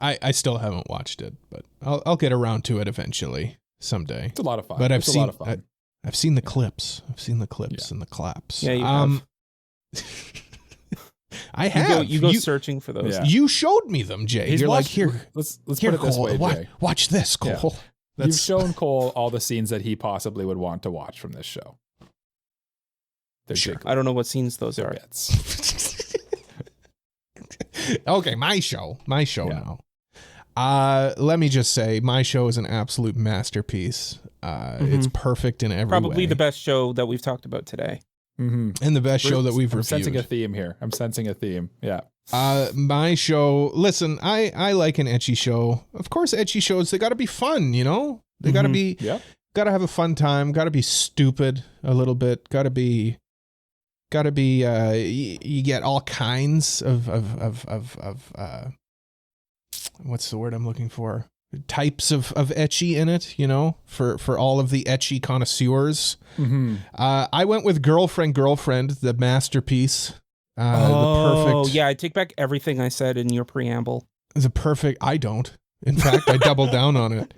I still haven't watched it, but I'll get around to it eventually someday. It's a lot of fun. But I've seen the clips. I've seen the clips and the claps. Yeah, you have. I have. You go searching for those. Yeah. You showed me them, Jay. You're like, here. Let's here, put it this Cole, way, Jay. Watch this, Cole. Yeah. You've shown Cole all the scenes that he possibly would want to watch from this show. Sure. I don't know what scenes those are. Okay, my show now. Let me just say, my show is an absolute masterpiece. It's perfect in every way. Probably the best show that we've talked about today. And the best show that we've reviewed. I'm sensing a theme here. I'm sensing a theme. Yeah. My show, listen, I like an ecchi show. Of course, ecchi shows, they got to be fun, you know? They got to be, got to have a fun time, got to be stupid a little bit, got to be, you get all kinds of what's the word I'm looking for? Types of ecchi in it, you know, for all of the ecchi connoisseurs. I went with Girlfriend, the masterpiece. The perfect. Yeah, I take back everything I said in your preamble. I don't. In fact, I doubled down on it.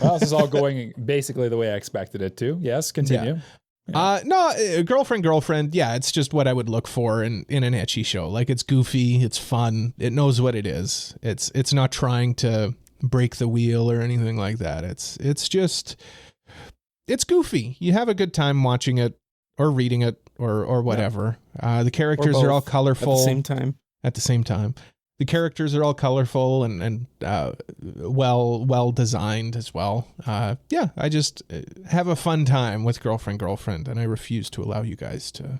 Well, this is all going basically the way I expected it to. Yes, continue. Yeah. No, Girlfriend. Yeah, it's just what I would look for in an ecchi show. Like, it's goofy, it's fun, it knows what it is. It's not trying to break the wheel or anything like that. It's just, it's goofy. You have a good time watching it or reading it or whatever. The characters are all colorful at the same time. The characters are all colorful and well designed as well. Yeah, I just have a fun time with Girlfriend, and I refuse to allow you guys to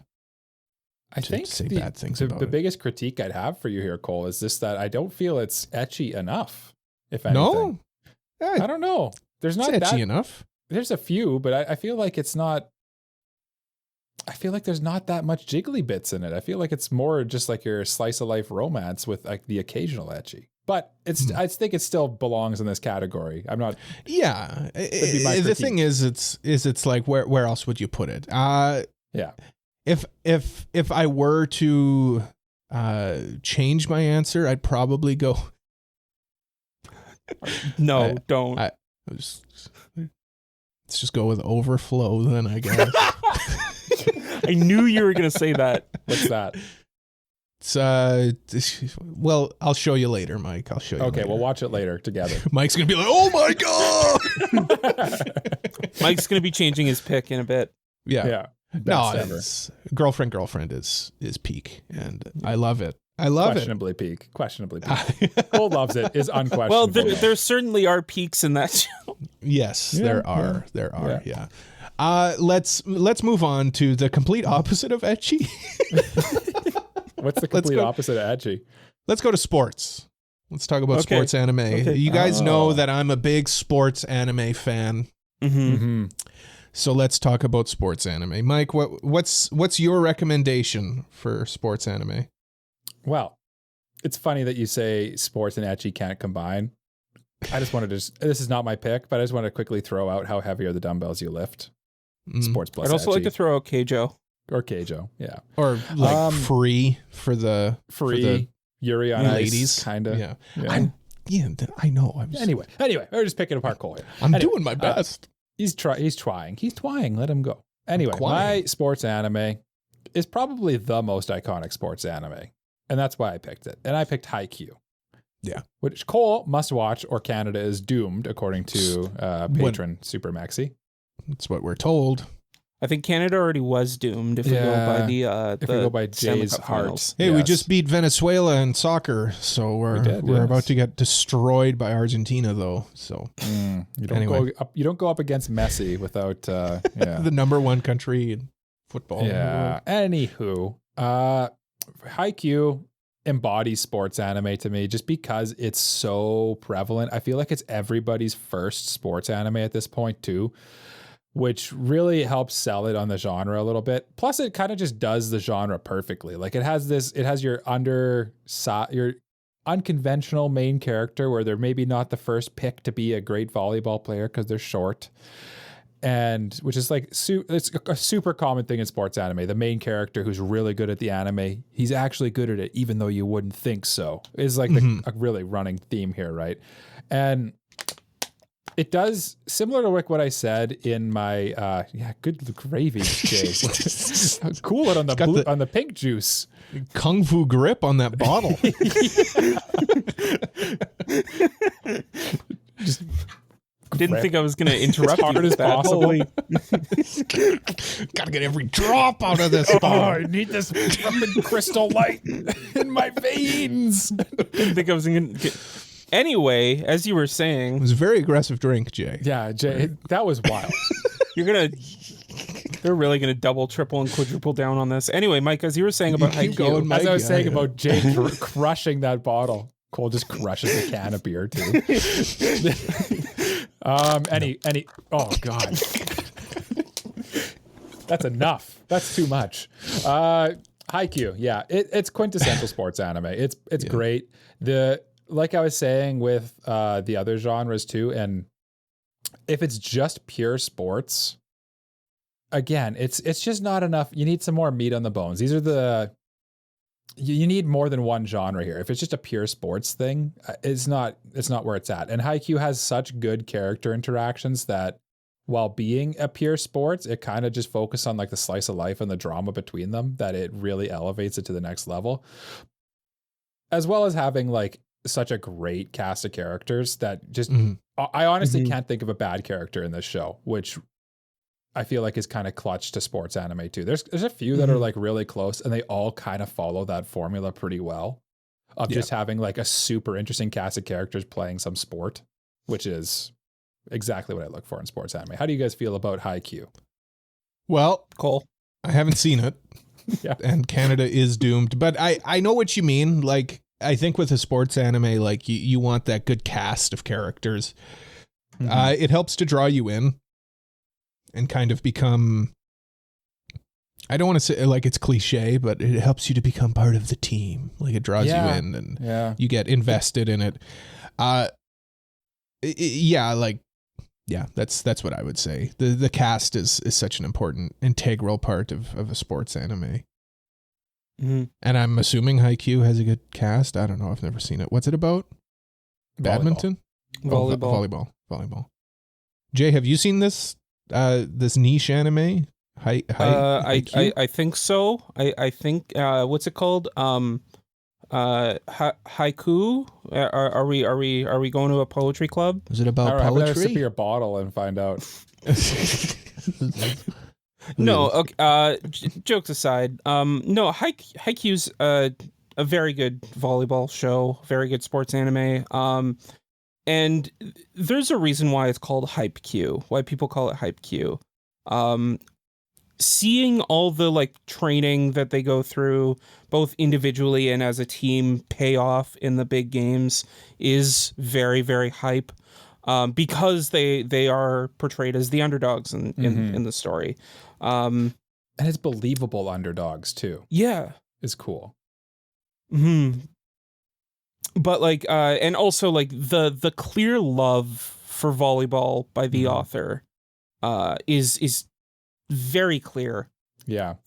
say bad things about it. The biggest critique I'd have for you here, Cole, is this: that I don't feel it's ecchi enough. If anything, I don't know. There's not ecchi enough. There's a few, but I feel like it's not. I feel like there's not that much jiggly bits in it. I feel like it's more just like your slice of life romance with like the occasional ecchi. But I think it still belongs in this category. I'm not. Yeah, the thing is, it's like where else would you put it? Yeah. If I were to change my answer, I'd probably go. No, don't. Let's just go with overflow then, I guess. I knew you were going to say that. What's that? It's well, I'll show you later, Mike. I'll show you. Okay, later. we'll watch it later together. Mike's gonna be like, "Oh my god!" Mike's gonna be changing his pick in a bit. Yeah. No, it's Girlfriend is peak, and I love it. Questionably peak. Cole loves it. Is unquestionable. Well, there certainly are peaks in that show. Yes, there are. Yeah. Let's move on to the complete opposite of ecchi. What's the complete opposite of ecchi? Let's go to sports. Let's talk about sports anime. Okay. You guys know that I'm a big sports anime fan. So let's talk about sports anime. Mike, what's your recommendation for sports anime? Well, it's funny that you say sports and ecchi can't combine. I just wanted to. This is not my pick, but I just want to quickly throw out how heavy are the dumbbells you lift. Sports plus. I'd also ecchi. like to throw out Keijo. Or Keijo, yeah. Or like free for the Yuri on ladies, kind of. Yeah. I know. Anyway, we're just picking apart Cole here. I'm doing my best. He's trying. Let him go. Anyway, my sports anime is probably the most iconic sports anime, and that's why I picked it. And I picked Haikyuu. Yeah. Which Cole must watch, or Canada is doomed, according to patron Super Maxi. That's what we're told. I think Canada already was doomed if we go by we go by Jay's heart. Hey, we just beat Venezuela in soccer, so we're about to get destroyed by Argentina, though. So you don't go up against Messi without the number one country in football. Yeah. Anywho, Haikyuu embodies sports anime to me just because it's so prevalent. I feel like it's everybody's first sports anime at this point too, which really helps sell it on the genre a little bit. Plus it kind of just does the genre perfectly. Like it has your unconventional main character where they're maybe not the first pick to be a great volleyball player because they're short. And which is like, it's a super common thing in sports anime. The main character who's really good at the anime, he's actually good at it, even though you wouldn't think so. Is like a really running theme here, right? And it does, similar to what I said in my, good gravy, Jay. Cool it on on the pink juice. Kung Fu grip on that bottle. Just didn't think I was going to interrupt you hard as possible. Gotta get every drop out of this bottle. I need this fucking crystal light in my veins. Didn't think I was going to get Anyway, as you were It saying, was a very aggressive drink, Jay. Yeah, Jay, that was wild. they're really gonna double, triple, and quadruple down on this. Anyway, Mike, as you were saying about keep going, Haikyuu, Mike. As I was saying about Jay crushing that bottle. Cole just crushes a can of beer too. Oh God. That's enough. That's too much. Haikyuu, yeah, it's quintessential sports anime. It's great. Like I was saying with the other genres too, and if it's just pure sports, again, it's just not enough. You need some more meat on the bones. These are you need more than one genre here. If it's just a pure sports thing, it's not where it's at. And Haikyuu has such good character interactions that while being a pure sports, it kind of just focuses on like the slice of life and the drama between them, that it really elevates it to the next level. As well as having like such a great cast of characters that just, I honestly can't think of a bad character in this show, which I feel like is kind of clutch to sports anime too. There's a few that are like really close and they all kind of follow that formula pretty well of just having like a super interesting cast of characters playing some sport, which is exactly what I look for in sports anime. How do you guys feel about Haikyuu? Well, Cole, I haven't seen it. Yeah. And Canada is doomed, but I know what you mean. Like, I think with a sports anime, like you want that good cast of characters. It helps to draw you in and kind of become, I don't want to say like it's cliche, but it helps you to become part of the team. Like it draws you in and you get invested in it. That's what I would say. The cast is such an important, integral part of a sports anime. And I'm assuming Haikyuu has a good cast. I don't know. I've never seen it. What's it about? Badminton? Volleyball. Volleyball. Jay, have you seen this niche anime? I think so. I think what's it called? Haiku. Are we going to a poetry club? Is it about poetry? I'm gonna sip poetry? your bottle and find out. No. Okay. Jokes aside. No. Haikyuu's a very good volleyball show. Very good sports anime. And there's a reason why it's called Hype-Q. Why people call it Hype-Q. Seeing all the like training that they go through, both individually and as a team, pay off in the big games is very, very hype. Because they are portrayed as the underdogs in the story. And it's believable underdogs too. Yeah. Is cool. But like and also like the clear love for volleyball by the author is very clear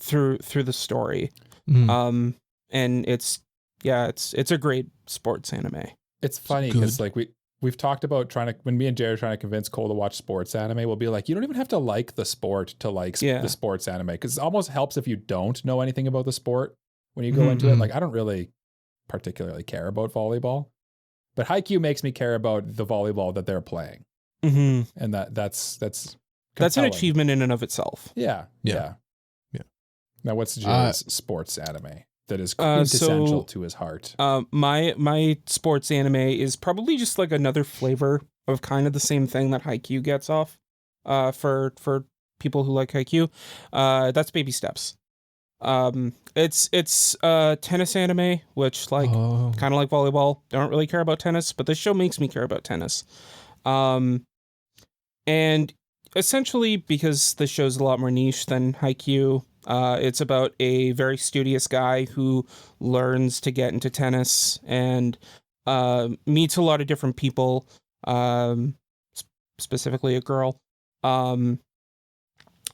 through the story. And it's a great sports anime. It's funny because like we've talked about when me and Jay are trying to convince Cole to watch sports anime, we'll be like, you don't even have to like the sport to like the sports anime, because it almost helps if you don't know anything about the sport when you go into it. Like I don't really particularly care about volleyball, but Haikyuu makes me care about the volleyball that they're playing. And that's an achievement in and of itself. Yeah. Now what's Jay's sports anime that is quintessential to his heart? My sports anime is probably just like another flavor of kind of the same thing that Haikyuu gets off for people who like Haikyuu. That's Baby Steps. It's tennis anime, which like kind of like volleyball. I don't really care about tennis, but this show makes me care about tennis. And essentially because the show's a lot more niche than Haikyuu, it's about a very studious guy who learns to get into tennis and meets a lot of different people, specifically a girl,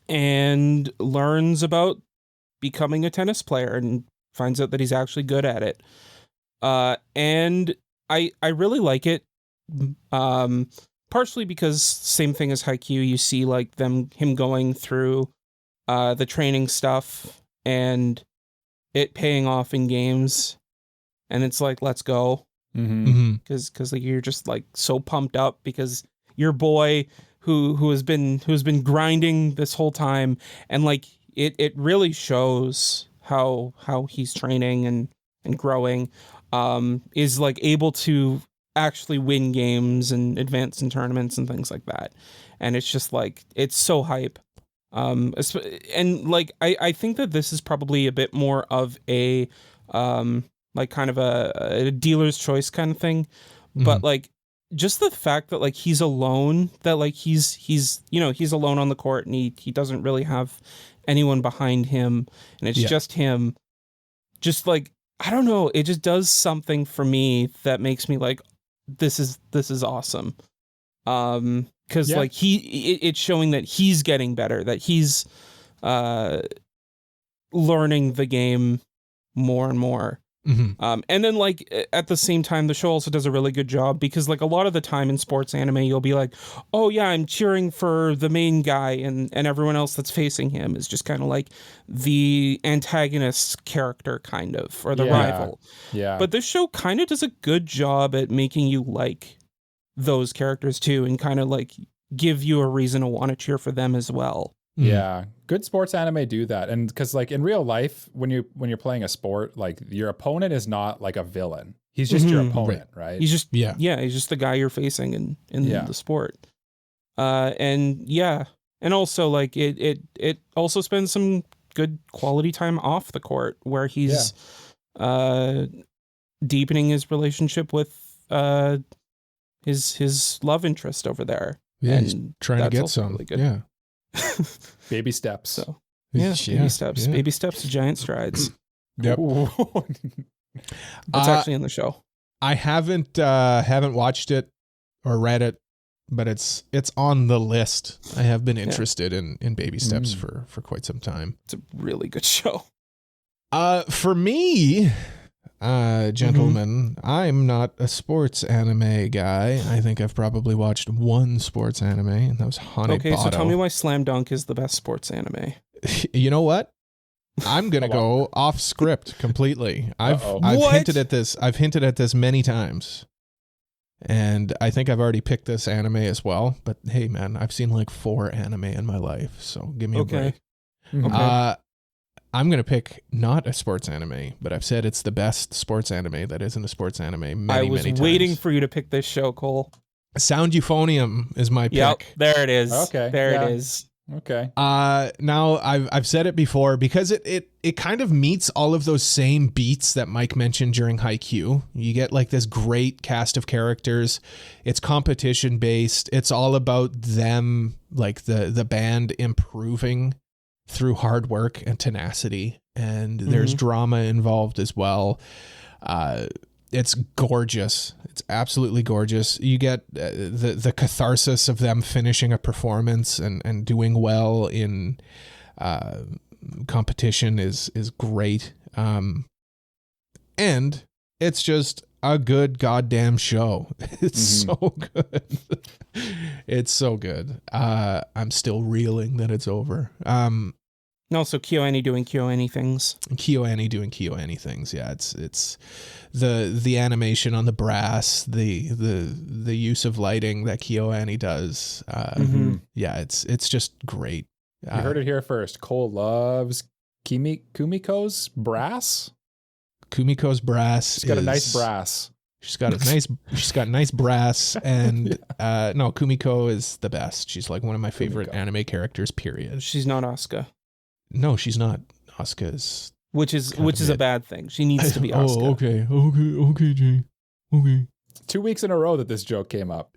and learns about becoming a tennis player and finds out that he's actually good at it. And I really like it, partially because same thing as Haikyuu, you see like him going through the training stuff and it paying off in games, and it's like, let's go. Because like you're just like so pumped up because your boy who has been grinding this whole time, and like it really shows how he's training and growing, is like able to actually win games and advance in tournaments and things like that. And it's just like, it's so hype. And like, I think that this is probably a bit more of a, like kind of a dealer's choice kind of thing. But like, just the fact that like he's alone, that like he's alone on the court, and he doesn't really have anyone behind him, and it's just him. Just like, I don't know, it just does something for me that makes me like, this is awesome. Because like it's showing that he's getting better, that he's learning the game more and more. And then like at the same time, the show also does a really good job, because like a lot of the time in sports anime, you'll be like, oh yeah, I'm cheering for the main guy, and everyone else that's facing him is just kind of like the antagonist character kind of, or the rival. Yeah. But this show kind of does a good job at making you like those characters too, and kind of like give you a reason to want to cheer for them as well. Yeah, good sports anime do that. And because like in real life, when you're playing a sport, like your opponent is not like a villain. He's just your opponent, right? He's just he's just the guy you're facing in the sport. And also like it also spends some good quality time off the court, where he's deepening his relationship with his love interest over there. Yeah, and he's trying to get some. Really good. Yeah. Baby steps. So baby steps. Yeah. Baby steps to giant strides. Yep. That's actually in the show. I haven't watched it or read it, but it's on the list. I have been interested in Baby Steps for quite some time. It's a really good show. For me, gentlemen, I'm not a sports anime guy. I think I've probably watched one sports anime, and that was AniPro. Okay, so tell me why Slam Dunk is the best sports anime. You know what? I'm gonna go off script completely. I've hinted at this. I've hinted at this many times, and I think I've already picked this anime as well. But hey, man, I've seen like 4 anime in my life, so give me a break. Okay. I'm going to pick not a sports anime, but I've said it's the best sports anime that isn't a sports anime many times. Waiting for you to pick this show, Cole. Sound Euphonium is my pick. Yep, there it is. Okay. There it is. Okay. Now I've said it before, because it kind of meets all of those same beats that Mike mentioned during Haikyuu. You get like this great cast of characters. It's competition based. It's all about them, like the band improving through hard work and tenacity, and there's drama involved as well. It's gorgeous. It's absolutely gorgeous. You get the catharsis of them finishing a performance and doing well in competition is great. And it's just a good goddamn show. It's so good. It's so good. I'm still reeling that it's over. And also KyoAni doing KyoAni things. KyoAni doing KyoAni things. Yeah, it's the animation on the brass, the use of lighting that KyoAni does. Yeah, it's just great. You heard it here first. Cole loves Kumiko's brass. Kumiko's brass. She's got a nice brass. She's got nice brass, and no, Kumiko is the best. She's like one of my favorite anime characters, period. She's not Asuka. No, she's not. Asuka is, which is a bad thing. She needs to be Asuka. Okay, Jay. Okay. 2 weeks in a row that this joke came up.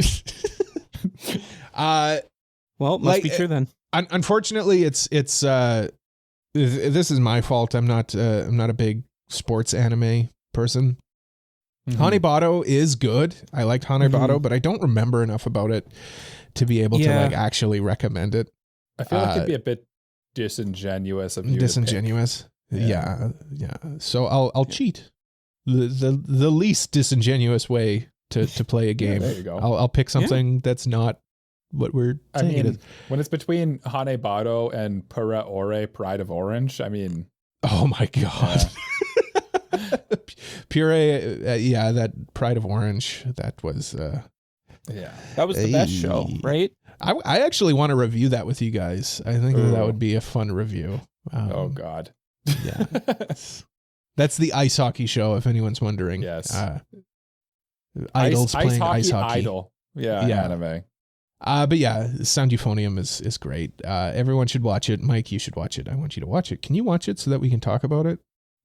Well, it must be true then. Unfortunately, it's this is my fault. I'm not a big sports anime person. Hanebado is good. I liked Hanebado, but I don't remember enough about it to be able to like actually recommend it. I feel like it'd be a bit disingenuous of you. Disingenuous. Yeah. So I'll cheat. The least disingenuous way to play a game. There you go. I'll pick something that's not what we're saying it is. When it's between Hanebado and Pura Ore, Pride of Orange, I mean, oh my god. Puree, that Pride of Orange, that was that was the best show, right? I actually want to review that with you guys. I think that would be a fun review. Oh god. Yeah. That's the ice hockey show, if anyone's wondering. Yes. idols playing ice hockey. Idol. Yeah, anime. But yeah, Sound Euphonium is great. Everyone should watch it. Mike, you should watch it. I want you to watch it. Can you watch it so that we can talk about it?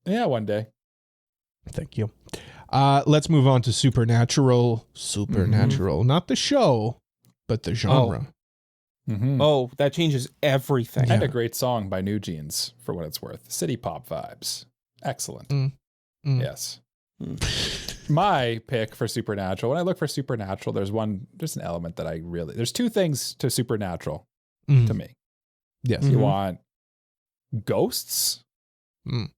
Yeah, one day. Thank you. Let's move on to Supernatural. Supernatural, not the show, but the genre. Oh, that changes everything. And a great song by New Jeans, for what it's worth. City pop vibes. Excellent. Yes. My pick for Supernatural, when I look for Supernatural, there's an element that there's two things to Supernatural to me. Yes. You want ghosts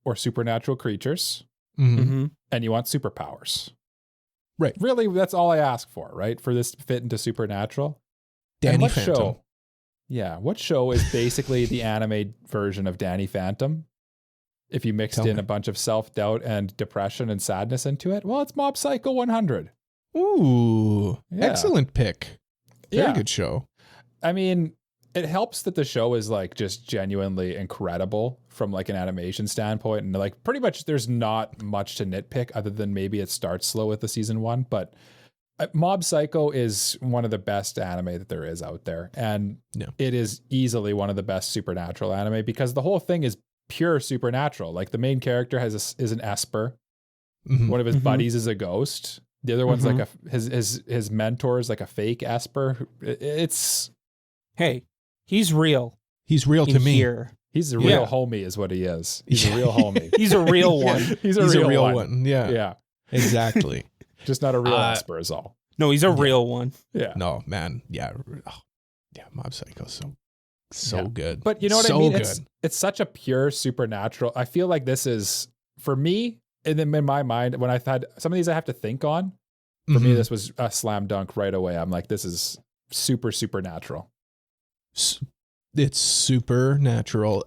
or supernatural creatures, and you want superpowers. Right. Really, that's all I ask for, right? For this to fit into Supernatural. Danny Phantom. Show? Yeah. What show is basically the anime version of Danny Phantom? If you mixed in a bunch of self-doubt and depression and sadness into it, well, it's Mob Psycho 100. Ooh, excellent pick. Very good show. I mean, it helps that the show is like just genuinely incredible from like an animation standpoint. And like pretty much there's not much to nitpick other than maybe it starts slow with the season 1. But Mob Psycho is one of the best anime that there is out there. And it is easily one of the best supernatural anime because the whole thing is pure supernatural. Like the main character is an Esper. One of his buddies is a ghost. The other one's like his mentor is like a fake Esper. Hey, he's real. He's real to me. Here. He's a real homie is what he is. He's a real homie. He's a real one. He's a real one. Yeah. Exactly. Just not a real Esper is all. No, he's a real one. Yeah. No, man. Yeah. Mob Psycho so good. But you know what I mean? It's such a pure supernatural. I feel like this is, for me, and in my mind, when I've had some of these I have to think on, for me, this was a slam dunk right away. I'm like, this is supernatural. It's supernatural.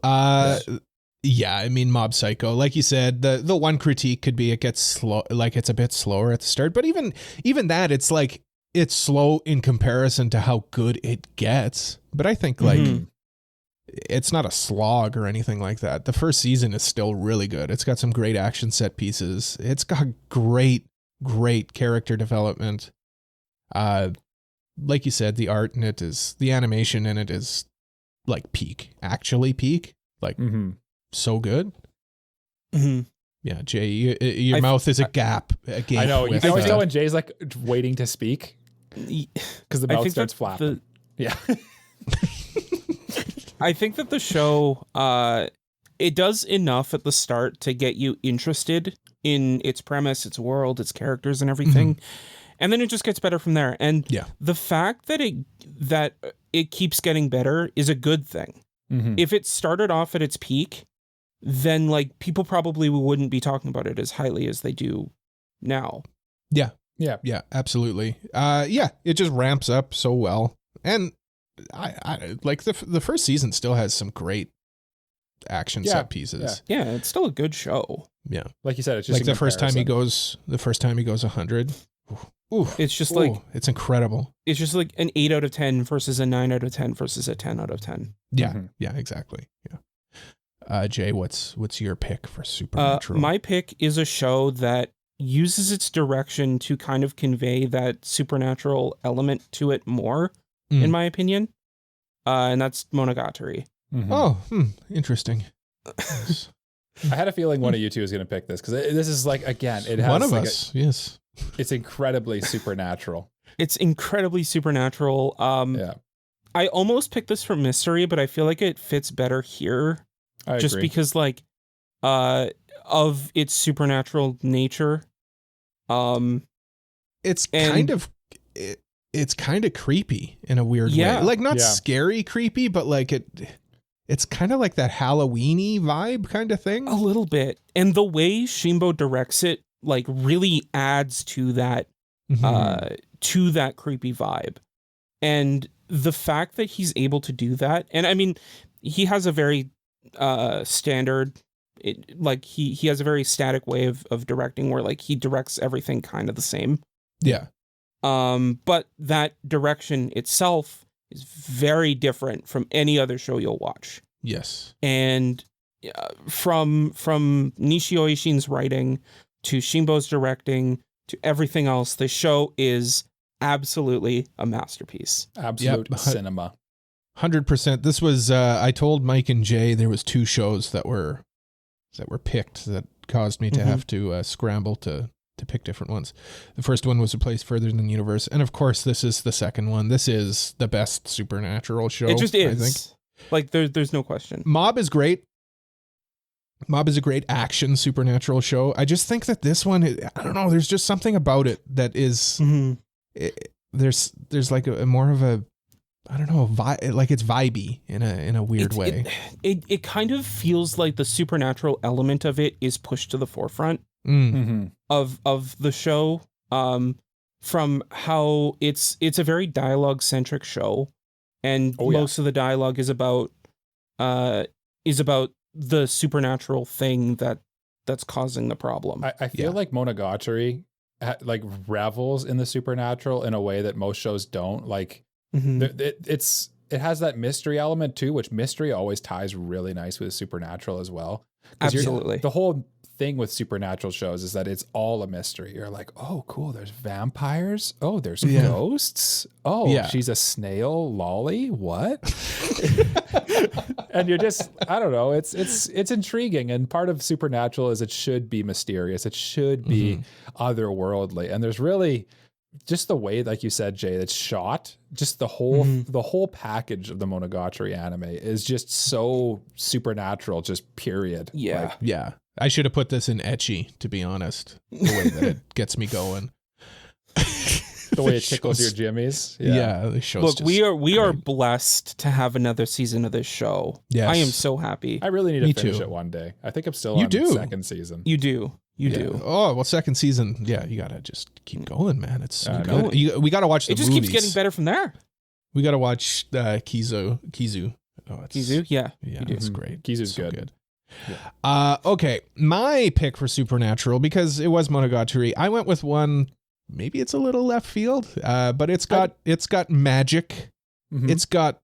Yeah, I mean, Mob Psycho, like you said, the one critique could be it gets slow, like it's a bit slower at the start, but even that, it's like, it's slow in comparison to how good it gets. But I think like it's not a slog or anything like that. The first season is still really good. It's got some great action set pieces. It's got great character development. Like you said, the art in it is, the animation in it is like peak, like so good. Yeah, Jay, your mouth is a gap. I know. You can always tell when Jay's like waiting to speak because the mouth starts flapping. Yeah. I think that the show, it does enough at the start to get you interested in its premise, its world, its characters and everything. And then it just gets better from there. And the fact that it keeps getting better is a good thing. If it started off at its peak, then like people probably wouldn't be talking about it as highly as they do now. Yeah, absolutely. It just ramps up so well. And I like the first season still has some great action set pieces. Yeah, it's still a good show. Yeah. Like you said, it's just like the first time he goes 100. It's just like it's incredible. It's just like an 8 out of 10 versus a 9 out of 10 versus a 10 out of 10. Yeah. Yeah, exactly. Yeah. Jay, what's your pick for Supernatural? My pick is a show that uses its direction to kind of convey that supernatural element to it more, in my opinion. And that's Monogatari. Interesting. I had a feeling one of you two is going to pick this because this is like, again, it has one of like us. Yes. It's incredibly supernatural. It's incredibly supernatural. I almost picked this for mystery, but I feel like it fits better here. I just agree. Because like of its supernatural nature. It's kind of creepy in a weird way. Like not scary creepy, but like it's kind of like that Halloween-y vibe kind of thing. A little bit. And the way Shimbo directs it like really adds to that creepy vibe. And the fact that he's able to do that, and I mean, he has a very standard, he has a very static way of directing where like he directs everything kind of the same. Yeah. But that direction itself is very different from any other show you'll watch. Yes. And from Nishio Ishin's writing to Shimbo's directing to everything else, the show is absolutely a masterpiece. Absolute cinema. 100%. This was I told Mike and Jay there was 2 shows that were picked that caused me to have to scramble to pick different ones. The first one was A Place Further Than the Universe, and of course this is the second one. This is the best supernatural show. It just is. I think. Like there's no question. Mob is great. Mob is a great action supernatural show. I just think that this one, I don't know, there's just something about it that is there's like a more of a, I don't know, like it's vibey in a weird way. It kind of feels like the supernatural element of it is pushed to the forefront of the show. From how it's a very dialogue centric show, and most of the dialogue is about the supernatural thing that's causing the problem. I feel like Monogatari like revels in the supernatural in a way that most shows don't. Like it has that mystery element too, which mystery always ties really nice with the supernatural as well. Absolutely. The whole thing with supernatural shows is that it's all a mystery. You're like, oh, cool, there's vampires. Oh, there's ghosts. Oh, she's a snail lolly. What? And you're just, I don't know. It's intriguing. And part of supernatural is it should be mysterious. It should be otherworldly. And there's really just the way, like you said, Jay, that's shot. Just the whole package of the Monogatari anime is just so supernatural. Just period. Yeah. Yeah. I should have put this in Ecchi, to be honest. The way that it gets me going. The way it tickles your jimmies. Yeah, the show's Look, we are blessed to have another season of this show. Yes. I am so happy. I really need to finish it one day. I think I'm still on the second season. You do. Oh, well, second season. Yeah, you gotta just keep going, man. It's good. We gotta watch the movies. It just keeps getting better from there. We gotta watch Kizu. Oh, Kizu? Yeah. Yeah, it's great. Kizu's so good. Yeah. Okay, my pick for supernatural, because it was Monogatari, I went with one. Maybe it's a little left field, but it's got magic. It's got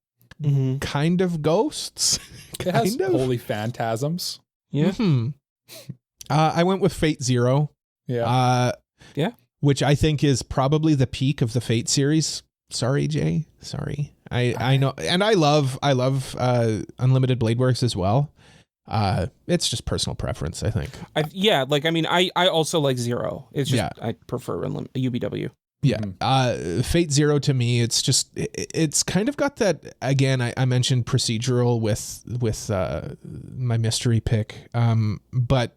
kind of ghosts. It has holy phantasms. Yeah. I went with Fate Zero. Yeah. Which I think is probably the peak of the Fate series. Sorry, Jay. Sorry. I know, and I love Unlimited Blade Works as well. It's just personal preference, I think. I also like Zero. It's just I prefer UBW. Yeah. Fate Zero to me, it's kind of got that, again, I mentioned procedural with my mystery pick. But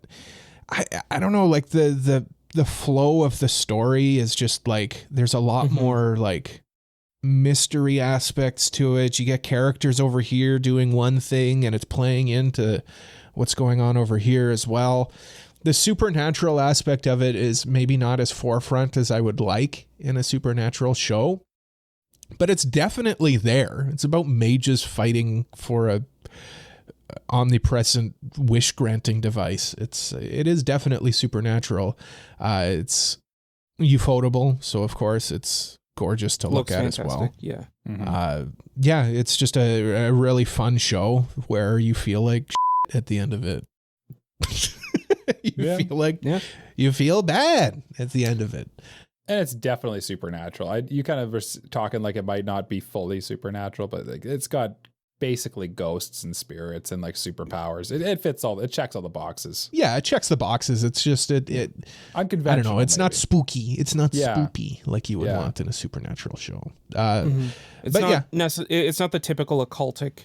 I don't know, like the flow of the story is just like, there's a lot more like mystery aspects to it. You get characters over here doing one thing and it's playing into what's going on over here as well. The supernatural aspect of it is maybe not as forefront as I would like in a supernatural show, but it's definitely there. It's about mages fighting for a omnipresent wish granting device. It is definitely supernatural. It's ufotable, so of course it's gorgeous to look at as well. Yeah. It's just a really fun show where you feel like at the end of it. You feel bad at the end of it. And it's definitely supernatural. You kind of were talking like it might not be fully supernatural, but like it's got basically ghosts and spirits and like superpowers. It fits it checks all the boxes. Yeah, it checks the boxes. It's just unconventional. I don't know. It's not spooky. It's not spoopy like you would want in a supernatural show. It's not the typical occultic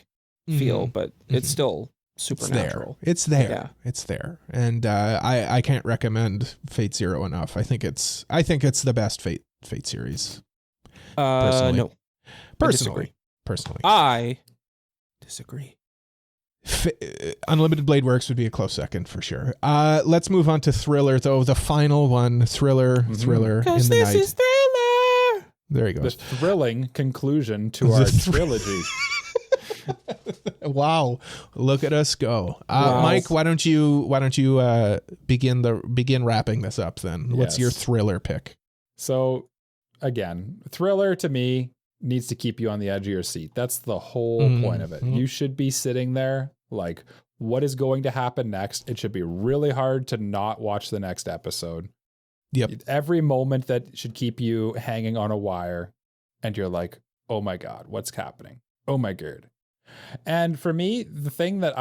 feel, but it's still supernatural. It's there. It's there. And I can't recommend Fate Zero enough. I think it's the best Fate series. Personally. No. Personally. I disagree. Unlimited Blade Works would be a close second for sure. Let's move on to Thriller, though. The final one, Thriller in the night. This is Thriller. There you go. The thrilling conclusion to our trilogy. Wow, look at us go. Mike, why don't you begin wrapping this up then? What's your Thriller pick? So again, Thriller to me needs to keep you on the edge of your seat. That's the whole point of it. You should be sitting there like, what is going to happen next? It should be really hard to not watch the next episode. Yep. Every moment that should keep you hanging on a wire and you're like, oh my God, what's happening? Oh my God. And for me, the thing that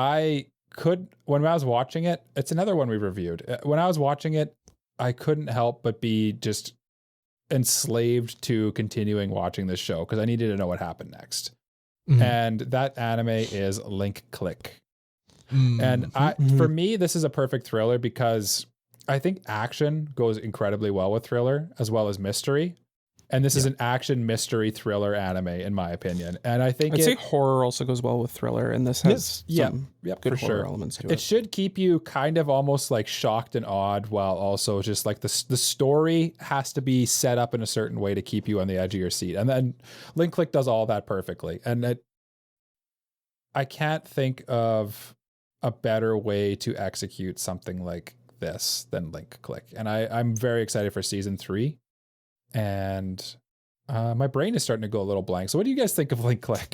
when I was watching it, it's another one we reviewed. When I was watching it, I couldn't help but be just enslaved to continuing watching this show because I needed to know what happened next. Mm-hmm. And that anime is Link Click. And for me, this is a perfect thriller because I think action goes incredibly well with thriller as well as mystery. And this is an action mystery thriller anime, in my opinion. And I think I'd say horror also goes well with thriller, and this has some good horror elements to it. It should keep you kind of almost like shocked and awed, while also just like the story has to be set up in a certain way to keep you on the edge of your seat. And then Link Click does all that perfectly. And I can't think of a better way to execute something like this than Link Click. And I'm very excited for season 3. And my brain is starting to go a little blank. So what do you guys think of Link Click?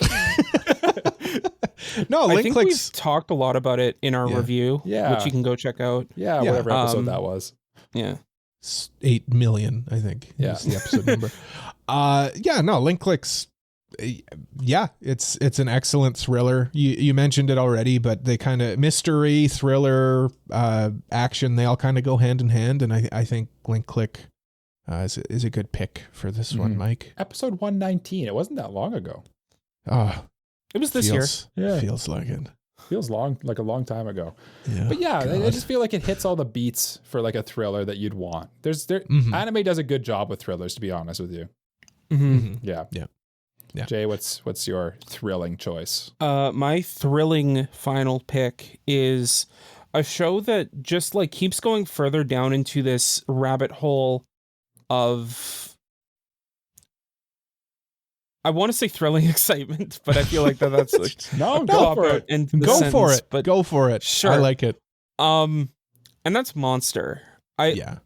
No, I think we've talked a lot about it in our review, which you can go check out. Yeah, whatever episode that was. Yeah. 8 million, I think. Yeah. Is the episode number. Link Click's it's an excellent thriller. You mentioned it already, but they kind of mystery, thriller, action, they all kind of go hand in hand. And I think Link Click is a good pick for this one, Mike. Episode 119. It wasn't that long ago. Oh, it was this year. Yeah. Feels like it. Feels like a long time ago. Yeah. But I just feel like it hits all the beats for like a thriller that you'd want. Anime does a good job with thrillers, to be honest with you. Mm-hmm. Yeah. Jay, what's your thrilling choice? My thrilling final pick is a show that just like keeps going further down into this rabbit hole of, I want to say thrilling excitement, but I feel like that's like go for it. Go for it. Sure, I like it. And that's Monster. I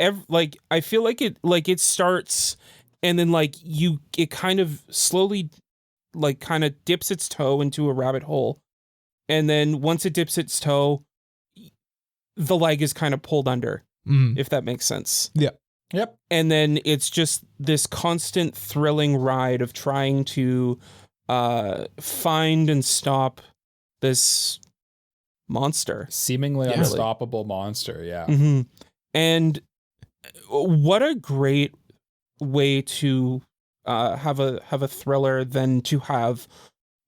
feel like it starts and then it kind of slowly kind of dips its toe into a rabbit hole, and then once it dips its toe, the leg is kind of pulled under, if that makes sense. Yeah. Yep. And then it's just this constant thrilling ride of trying to find and stop this monster. Seemingly unstoppable monster, yeah. Mm-hmm. And what a great way to have a thriller than to have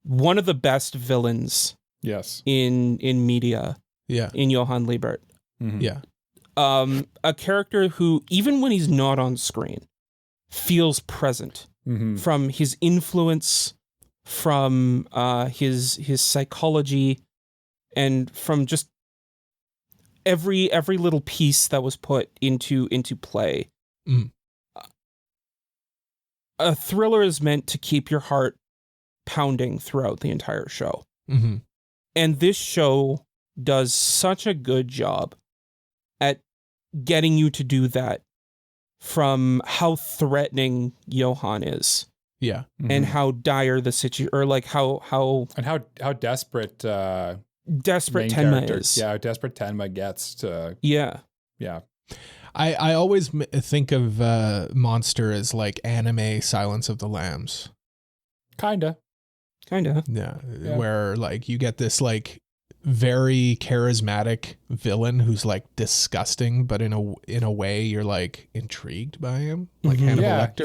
one of the best villains in media. Yeah. In Johann Liebert. Mm-hmm. Yeah. A character who, even when he's not on screen, feels present from his influence, from his psychology, and from just every little piece that was put into play. A thriller is meant to keep your heart pounding throughout the entire show. Mm-hmm. And this show does such a good job at getting you to do that, from how threatening Johann is. Yeah. And how dire the situation, or how desperate Tenma is. Yeah, how desperate Tenma gets to. Yeah. Yeah. I always think of Monster as like anime Silence of the Lambs. Kinda. Yeah. Where you get this very charismatic villain who's disgusting, but in a way you're intrigued by him, like Hannibal Lecter.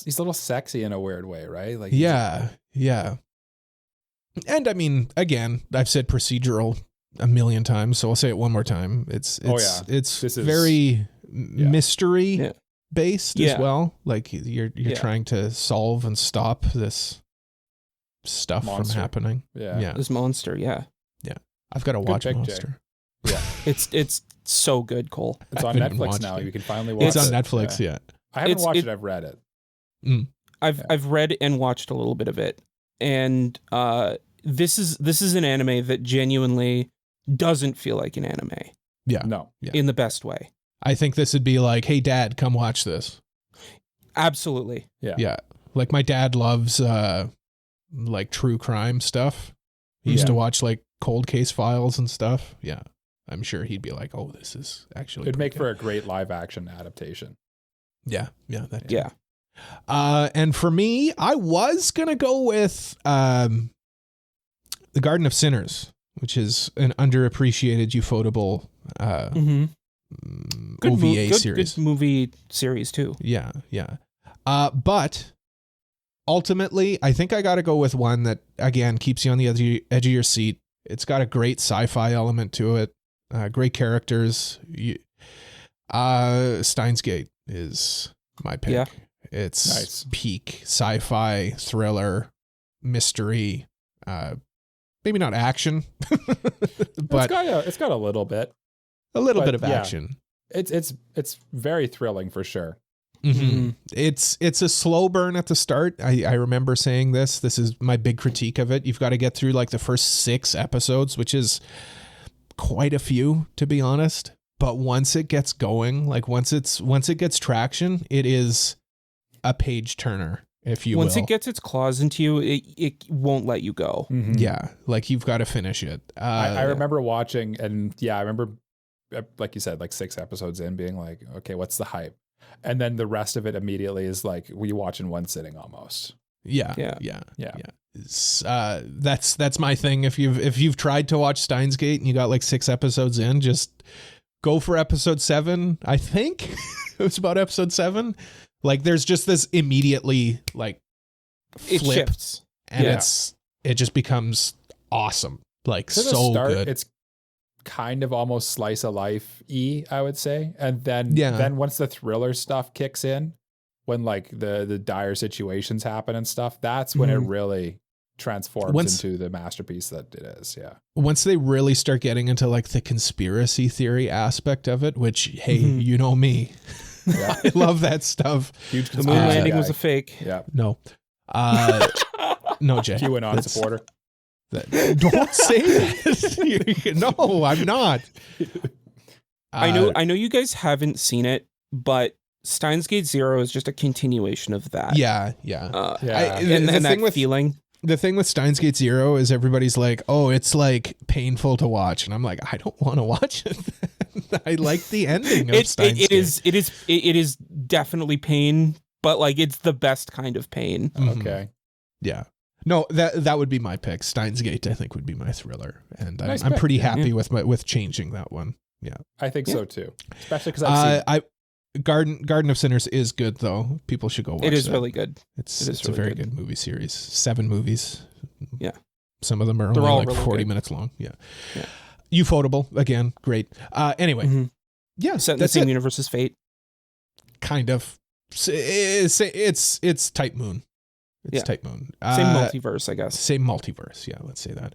He's a little sexy in a weird way, right? Yeah. And I mean, again, I've said procedural a million times, so I'll say it one more time. It's very mystery based as well. You're trying to solve and stop this stuff from happening. Yeah. This monster. Yeah. I've got to watch Monster. Yeah. It's so good, Cole. It's on Netflix now. You can finally watch it. It's on Netflix, yeah. I haven't watched it. I've read it. I've read and watched a little bit of it. And this is an anime that genuinely doesn't feel like an anime. Yeah. No. Yeah. In the best way. I think this would be like, hey, Dad, come watch this. Absolutely. Yeah. Yeah. My dad loves true crime stuff. He used to watch cold case files and stuff. Yeah. I'm sure he'd be like, oh, this is actually. It'd make for a great live action adaptation. Yeah, that too. Yeah. And for me, I was gonna go with The Garden of Sinners, which is an underappreciated ufotable OVA series. Good movie series too. Yeah. But ultimately, I think I got to go with one that, again, keeps you on the edge of your seat. It's got a great sci-fi element to it. Great characters. Steins Gate is my pick. Yeah. It's nice. Peak sci-fi thriller mystery. Maybe not action, but it's got a little bit. A little bit of action. It's very thrilling for sure. Mm-hmm. It's a slow burn at the start. I remember saying this. This is my big critique of it. You've got to get through like the first 6 episodes, which is quite a few, to be honest. But once it gets going, like once it gets traction, it is a page turner, if you will. Once it gets its claws into you, it won't let you go. Mm-hmm. Yeah, like you've got to finish it. I remember watching, and I remember, like you said, like 6 episodes in, being like, okay, what's the hype? And then the rest of it immediately is like we watch in one sitting almost. Yeah. That's my thing. If you've tried to watch Steins Gate and you got like 6 episodes in, just go for episode 7. I think it was about episode 7. Like there's just this immediately like flip, it shifts, and it just becomes awesome. Like so good. It's kind of almost slice of life-y, I would say. And then once the thriller stuff kicks in, when like the dire situations happen and stuff, that's when it really transforms into the masterpiece that it is. Yeah. Once they really start getting into like the conspiracy theory aspect of it, which, hey, you know me. Yeah. I love that stuff. The moon landing was a fake. Yeah. No. No, Jay. QAnon supporter. Don't say that. No, I'm not. I know you guys haven't seen it, but Steins Gate Zero is just a continuation of that. Yeah. And that feeling. The thing with Steins Gate Zero is everybody's like, oh, it's like painful to watch. And I'm like, I don't want to watch it. I like the ending of Steins Gate. It is definitely pain, but like it's the best kind of pain. Mm-hmm. Okay. Yeah. No, that would be my pick. Steins Gate, I think, would be my thriller. And I'm pretty happy with changing that one. Yeah. I think so too. Especially because I've seen Garden of Sinners is good though. People should go watch it. It is really good. It's really a very good movie series. 7 movies. Yeah. Some of them are only like really 40 minutes long. Yeah. Ufotable, again, great. Anyway. Yeah. Set in the same universe as Fate. Kind of. It's Type Moon. It's Type Moon. Same multiverse, I guess. Same multiverse. Yeah, let's say that.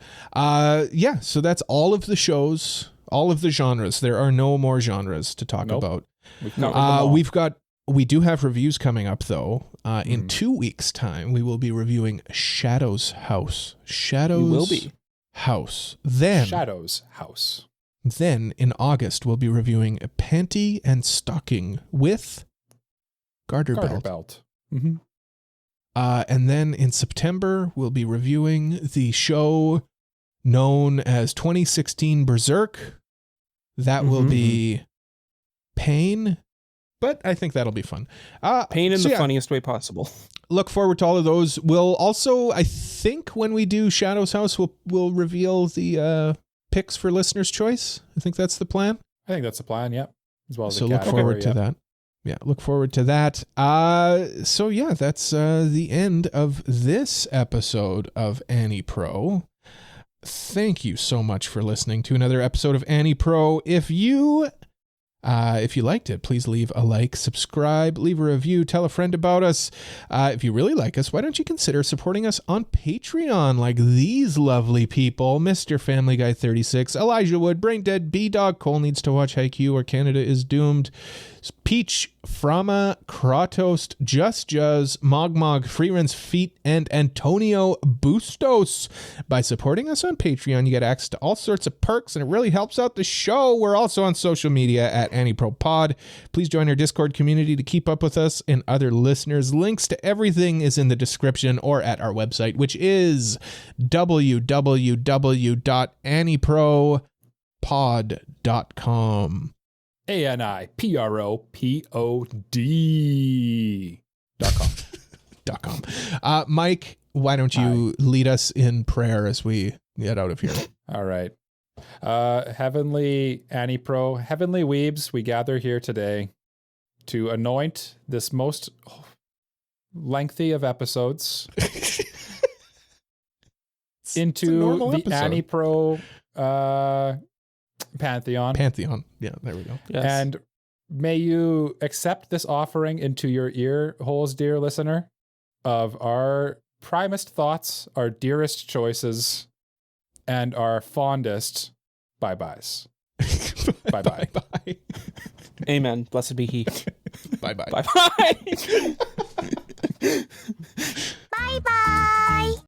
So that's all of the shows, all of the genres. There are no more genres to talk about. We do have reviews coming up though. In 2 weeks' time, we will be reviewing Shadow's House. House. Then in August, we'll be reviewing Panty and Stocking with Garterbelt. Mm-hmm. And then in September, we'll be reviewing the show known as 2016 Berserk. That will be pain, but I think that'll be fun. Pain in the funniest way possible. Look forward to all of those. We'll also, I think when we do Shadow's House, we'll reveal the picks for listener's choice. I think that's the plan. I think that's the plan, yep. As well as so look forward to that. Yeah, look forward to that. So yeah, that's the end of this episode of AniPro. Thank you so much for listening to another episode of AniPro. If you liked it, please leave a like, subscribe, leave a review, tell a friend about us. If you really like us, why don't you consider supporting us on Patreon like these lovely people? Mr. Family Guy 36, Elijah Wood, Brain Dead, B-Dog, Cole Needs to Watch Haikyuu or Canada is Doomed, Peach, Frama, Kratost, Just Juz, Mogmog, Freeruns Feet, and Antonio Bustos. By supporting us on Patreon, you get access to all sorts of perks, and it really helps out the show. We're also on social media at AniProPod. Please join our Discord community to keep up with us and other listeners. Links to everything is in the description or at our website, which is www.anipropod.com. AniProPod.com. Mike, why don't you lead us in prayer as we get out of here? All right. Heavenly AniPro, heavenly weebs, we gather here today to anoint this most lengthy of episodes into the AniPro Pantheon. Pantheon. Yeah, there we go. Yes. And may you accept this offering into your ear holes, dear listener, of our primest thoughts, our dearest choices, and our fondest bye-byes. Bye-bye. Bye-bye. Amen. Blessed be he. Bye-bye. Bye-bye. Bye-bye.